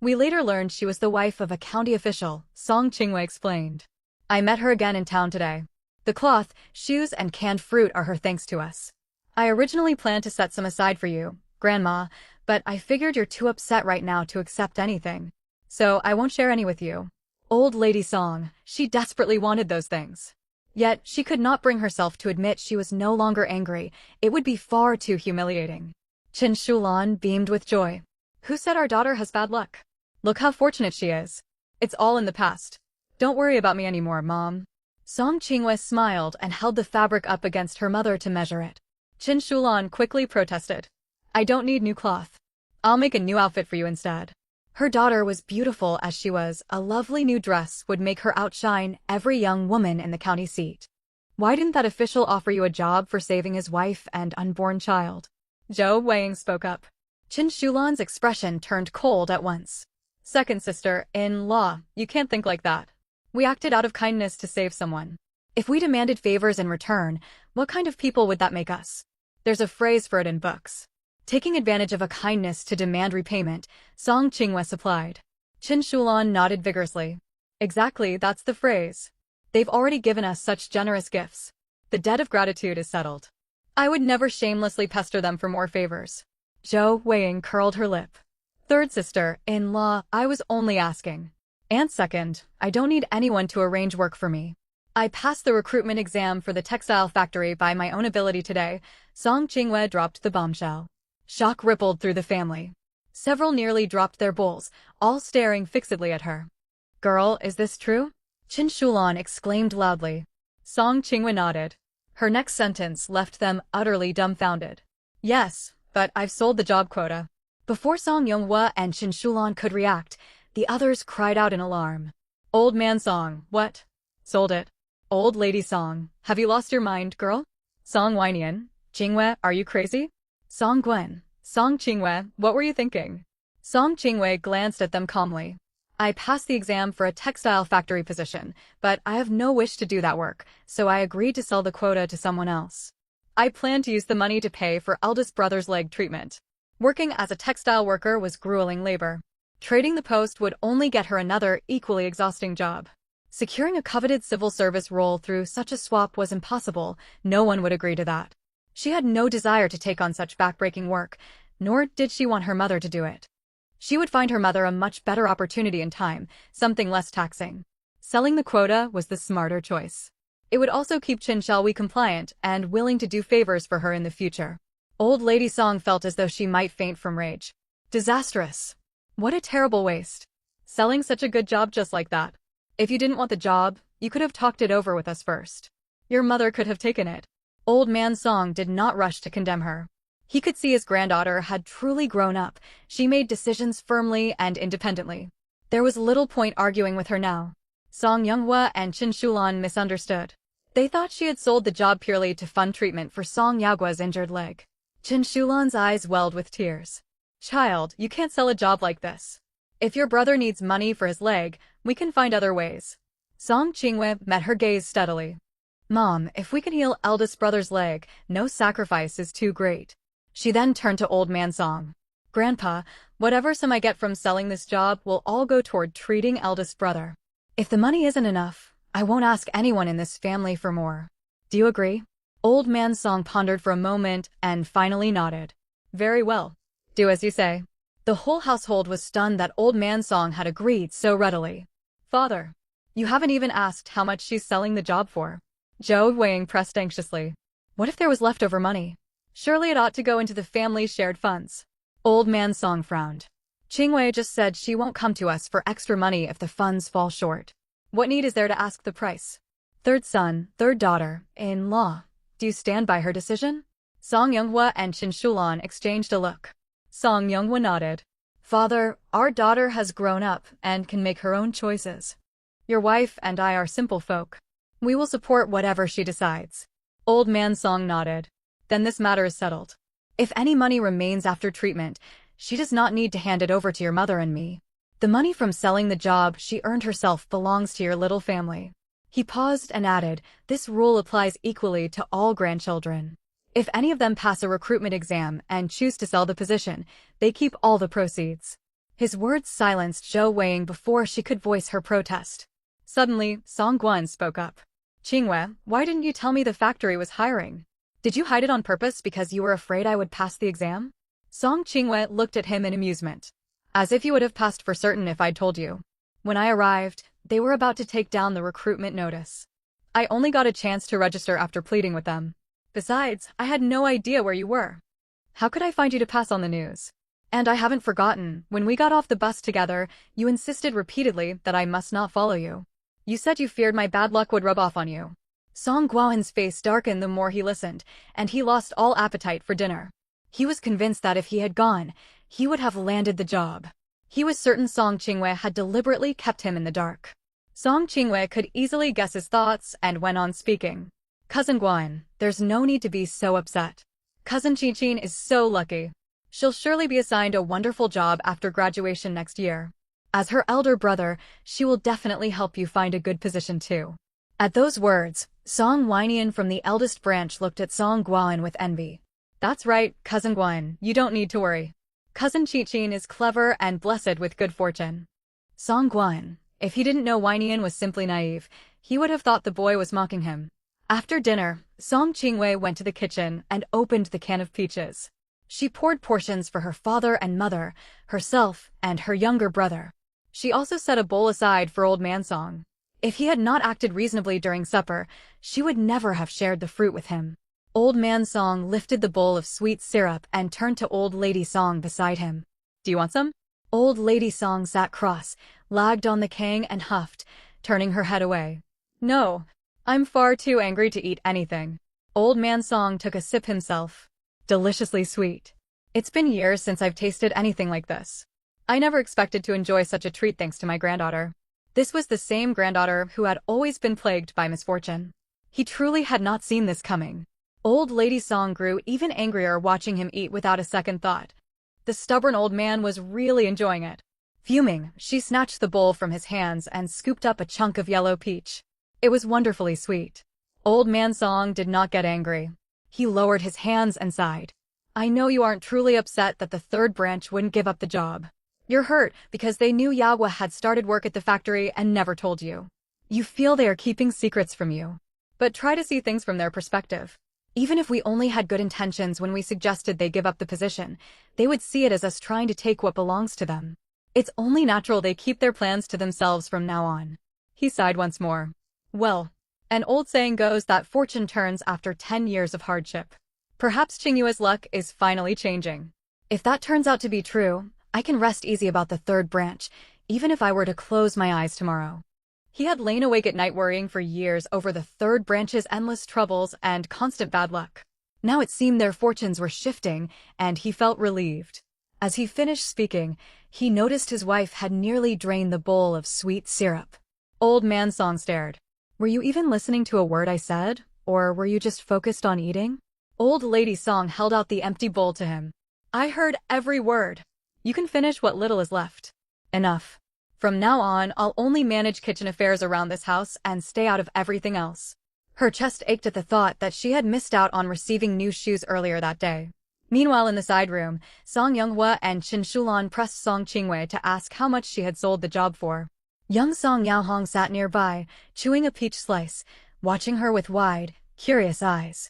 We later learned she was the wife of a county official, Song Qinghue explained. I met her again in town today. The cloth, shoes, and canned fruit are her thanks to us. I originally planned to set some aside for you, Grandma, but I figured you're too upset right now to accept anything. So I won't share any with you. Old Lady Song, she desperately wanted those things. Yet she could not bring herself to admit she was no longer angry. It would be far too humiliating. Chen Shulan beamed with joy. Who said our daughter has bad luck? Look how fortunate she is. It's all in the past. Don't worry about me anymore, Mom. Song Qinghue smiled and held the fabric up against her mother to measure it. Chen Shulan quickly protested. I don't need new cloth. I'll make a new outfit for you instead. Her daughter was beautiful as she was. A lovely new dress would make her outshine every young woman in the county seat. Why didn't that official offer you a job for saving his wife and unborn child? Zhou Weiying spoke up. Chen Shulan's expression turned cold at once. Second sister-in-law, you can't think like that. We acted out of kindness to save someone. If we demanded favors in return, what kind of people would that make us? There's a phrase for it in books. Taking advantage of a kindness to demand repayment, Song Qinghue supplied. Chen Shulan nodded vigorously. Exactly, that's the phrase. They've already given us such generous gifts. The debt of gratitude is settled. I would never shamelessly pester them for more favors. Zhou Weiying curled her lip. Third sister-in-law, I was only asking. And second, I don't need anyone to arrange work for me. I passed the recruitment exam for the textile factory by my own ability today. Song Qinghue dropped the bombshell. Shock rippled through the family. Several nearly dropped their bowls, all staring fixedly at her. Girl, is this true? Chen Shulan exclaimed loudly. Song Qinghue nodded. Her next sentence left them utterly dumbfounded. Yes, but I've sold the job quota. Before Song Younghwa and Chen Shulan could react, the others cried out in alarm. Old man Song, what? Sold it. Old lady Song, have you lost your mind, girl? Song Weinian, Qinghue, are you crazy? Song Gwen, Song Qinghue, what were you thinking? Song Qinghue glanced at them calmly. I passed the exam for a textile factory position, but I have no wish to do that work, so I agreed to sell the quota to someone else. I plan to use the money to pay for eldest brother's leg treatment. Working as a textile worker was grueling labor. Trading the post would only get her another equally exhausting job. Securing a coveted civil service role through such a swap was impossible. No one would agree to that. She had no desire to take on such backbreaking work, nor did she want her mother to do it. She would find her mother a much better opportunity in time, something less taxing. Selling the quota was the smarter choice. It would also keep Chen Xiaowei compliant and willing to do favors for her in the future. Old Lady Song felt as though she might faint from rage. Disastrous. What a terrible waste. Selling such a good job just like that. If you didn't want the job, you could have talked it over with us first. Your mother could have taken it. Old man Song did not rush to condemn her. He could see his granddaughter had truly grown up. She made decisions firmly and independently. There was little point arguing with her now. Song Younghwa and Chen Shulan misunderstood. They thought she had sold the job purely to fund treatment for Song Yagua's injured leg. Chen Shulan's eyes welled with tears. Child, you can't sell a job like this. If your brother needs money for his leg, we can find other ways. Song Qinghue met her gaze steadily. Mom, if we can heal eldest brother's leg, no sacrifice is too great. She then turned to old man Song. Grandpa, whatever sum I get from selling this job will all go toward treating eldest brother. If the money isn't enough, I won't ask anyone in this family for more. Do you agree? Old man Song pondered for a moment and finally nodded. Very well. Do as you say. The whole household was stunned that old man Song had agreed so readily. Father, you haven't even asked how much she's selling the job for. 𝐂𝐿 pressed anxiously. What if there was leftover money? Surely it ought to go into the family's shared funds. Old man Song frowned. 𝐂𝐮𝐬𝐧 just said she won't come to us for extra money if the funds fall short. What need is there to ask the price? Third son, third daughter-in-law. Do you stand by her decision? Song Younghwa and Chen Shulan exchanged a look. Song Younghwa nodded. Father, our daughter has grown up and can make her own choices. Your wife and I are simple folk. We will support whatever she decides. Old man Song nodded. Then this matter is settled. If any money remains after treatment, she does not need to hand it over to your mother and me. The money from selling the job she earned herself belongs to your little family. He paused and added, this rule applies equally to all grandchildren. If any of them pass a recruitment exam and choose to sell the position, they keep all the proceeds. His words silenced 𝐂𝐿 before she could voice her protest. Suddenly, Song Guan spoke up. 𝐂𝐮𝐬, why didn't you tell me the factory was hiring? Did you hide it on purpose because you were afraid I would pass the exam? Song 𝐂𝐮𝐬 looked at him in amusement. As if you would have passed for certain if I'd told you. When I arrived, they were about to take down the recruitment notice. I only got a chance to register after pleading with them. Besides, I had no idea where you were. How could I find you to pass on the news? And I haven't forgotten, when we got off the bus together, you insisted repeatedly that I must not follow you. You said you feared my bad luck would rub off on you. Song Guan's face darkened the more he listened, and he lost all appetite for dinner. He was convinced that if he had gone, he would have landed the job. He was certain Song 𝐂𝐮𝐬 had deliberately kept him in the dark. Song 𝐂𝐮𝐬 could easily guess his thoughts and went on speaking. Cousin Guan, there's no need to be so upset. Cousin 𝐂𝐮 is so lucky. She'll surely be assigned a wonderful job after graduation next year. As her elder brother, she will definitely help you find a good position too. At those words, Song Guan from the eldest branch looked at Song Guan with envy. That's right, Cousin Guan, you don't need to worry. Cousin 𝐂𝐮 is clever and blessed with good fortune. Song Guan, if he didn't know Guan was simply naive, he would have thought the boy was mocking him. After dinner, Song 𝐂𝐮𝐬 went to the kitchen and opened the can of peaches. She poured portions for her father and mother, herself, and her younger brother. She also set a bowl aside for Old Man Song. If he had not acted reasonably during supper, she would never have shared the fruit with him. Old Man Song lifted the bowl of sweet syrup and turned to Old Lady Song beside him. Do you want some? Old Lady Song sat cross, lagged on the cane and huffed, turning her head away. No. I'm far too angry to eat anything. Old Man Song took a sip himself. Deliciously sweet. It's been years since I've tasted anything like this. I never expected to enjoy such a treat thanks to my granddaughter. This was the same granddaughter who had always been plagued by misfortune. He truly had not seen this coming. Old Lady Song grew even angrier watching him eat without a second thought. The stubborn old man was really enjoying it. Fuming, she snatched the bowl from his hands and scooped up a chunk of yellow peach. It was wonderfully sweet. Old Man Song did not get angry. He lowered his hands and sighed. I know you aren't truly upset that the third branch wouldn't give up the job. You're hurt because they knew Younghwa had started work at the factory and never told you. You feel they are keeping secrets from you. But try to see things from their perspective. Even if we only had good intentions when we suggested they give up the position, they would see it as us trying to take what belongs to them. It's only natural they keep their plans to themselves from now on. He sighed once more. Well, an old saying goes that fortune turns after 10 years of hardship. Perhaps 𝐂𝐮𝐬's luck is finally changing. If that turns out to be true, I can rest easy about the third branch, even if I were to close my eyes tomorrow. He had lain awake at night worrying for years over the third branch's endless troubles and constant bad luck. Now it seemed their fortunes were shifting, and he felt relieved. As he finished speaking, he noticed his wife had nearly drained the bowl of sweet syrup. Old Man Song stared. Were you even listening to a word I said, or were you just focused on eating? Old Lady Song held out the empty bowl to him. I heard every word. You can finish what little is left. Enough. From now on, I'll only manage kitchen affairs around this house and stay out of everything else. Her chest ached at the thought that she had missed out on receiving new shoes earlier that day. Meanwhile in the side room, Song Younghwa and Chen Shulan pressed Song 𝐂𝐮𝐬 to ask how much she had sold the job for. Young Song Yaohong sat nearby, chewing a peach slice, watching her with wide, curious eyes.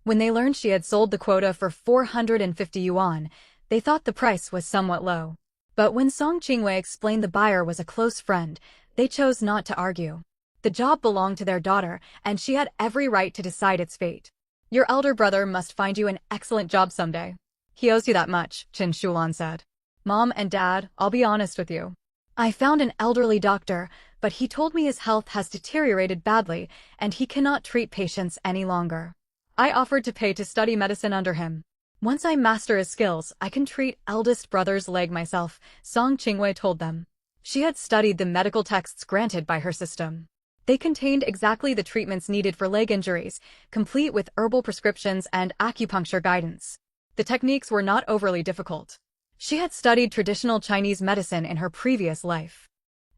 When they learned she had sold the quota for 450 yuan, they thought the price was somewhat low. But when Song 𝐂𝐮𝐬 explained the buyer was a close friend, they chose not to argue. The job belonged to their daughter, and she had every right to decide its fate. Your elder brother must find you an excellent job someday. He owes you that much, 𝐭𝐮 said. Mom and Dad, I'll be honest with you. I found an elderly doctor, but he told me his health has deteriorated badly, and he cannot treat patients any longer. I offered to pay to study medicine under him. Once I master his skills, I can treat eldest brother's leg myself, Song Qingwei told them. She had studied the medical texts granted by her system. They contained exactly the treatments needed for leg injuries, complete with herbal prescriptions and acupuncture guidance. The techniques were not overly difficult. She had studied traditional Chinese medicine in her previous life.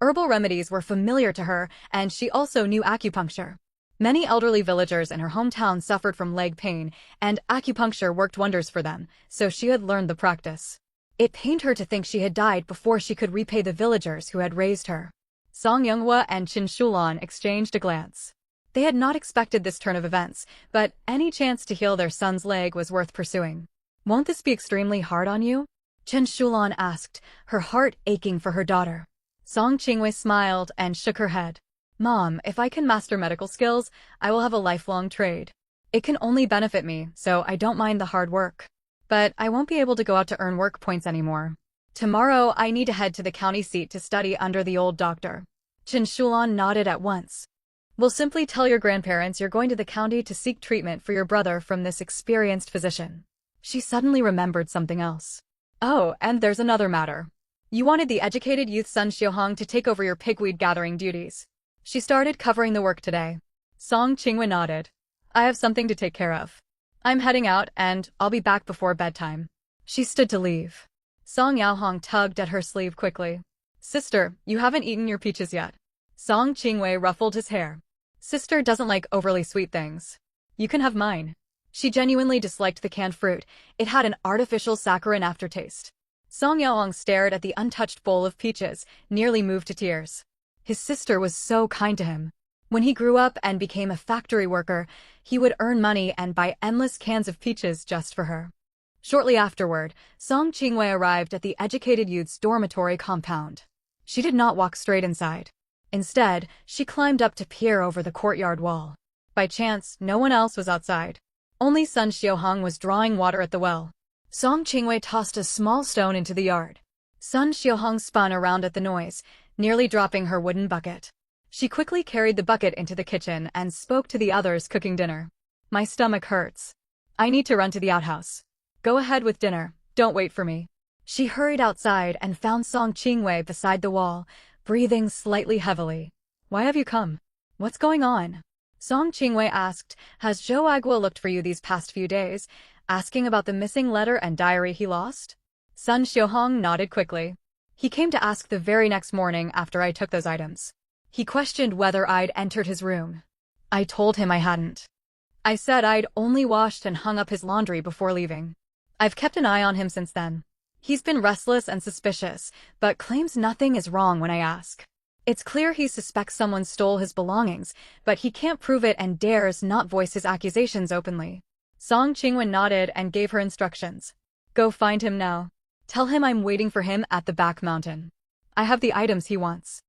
Herbal remedies were familiar to her, and she also knew acupuncture. Many elderly villagers in her hometown suffered from leg pain, and acupuncture worked wonders for them, so she had learned the practice. It pained her to think she had died before she could repay the villagers who had raised her. Song Yonghua and Qin Shulan exchanged a glance. They had not expected this turn of events, but any chance to heal their son's leg was worth pursuing. Won't this be extremely hard on you? Qin Shulan asked, her heart aching for her daughter. Song Qingwei smiled and shook her head. Mom, if I can master medical skills, I will have a lifelong trade. It can only benefit me, so I don't mind the hard work. But I won't be able to go out to earn work points anymore. Tomorrow, I need to head to the county seat to study under the old doctor. Qin Shulan nodded at once. We'll simply tell your grandparents you're going to the county to seek treatment for your brother from this experienced physician. She suddenly remembered something else. Oh, and there's another matter. You wanted the educated youth Sun Xiaohong to take over your pigweed gathering duties. She started covering the work today. Song Qingwei nodded. I have something to take care of. I'm heading out, and I'll be back before bedtime. She stood to leave. Song Yaohong tugged at her sleeve quickly. Sister, you haven't eaten your peaches yet. Song Qingwei ruffled his hair. Sister doesn't like overly sweet things. You can have mine. She genuinely disliked the canned fruit. It had an artificial saccharine aftertaste. Song Yaohong stared at the untouched bowl of peaches, nearly moved to tears. His sister was so kind to him. When he grew up and became a factory worker, he would earn money and buy endless cans of peaches just for her. Shortly afterward, Song Qingwei arrived at the educated youth's dormitory compound. She did not walk straight inside. Instead, she climbed up to peer over the courtyard wall. By chance, no one else was outside. Only Sun Xiaohong was drawing water at the well. Song Qingwei tossed a small stone into the yard. Sun Xiaohong spun around at the noise, nearly dropping her wooden bucket. She quickly carried the bucket into the kitchen and spoke to the others cooking dinner. My stomach hurts. I need to run to the outhouse. Go ahead with dinner, don't wait for me. She hurried outside and found Song Qingwei beside the wall, breathing slightly heavily. Why have you come? What's going on? Song Qingwei asked, has Zhou Agua looked for you these past few days, asking about the missing letter and diary he lost? Sun Xiaohong nodded quickly. He came to ask the very next morning after I took those items. He questioned whether I'd entered his room. I told him I hadn't. I said I'd only washed and hung up his laundry before leaving. I've kept an eye on him since then. He's been restless and suspicious, but claims nothing is wrong when I ask. It's clear he suspects someone stole his belongings, but he can't prove it and dares not voice his accusations openly. Song Qingwen nodded and gave her instructions. Go find him now. Tell him I'm waiting for him at the back mountain. I have the items he wants.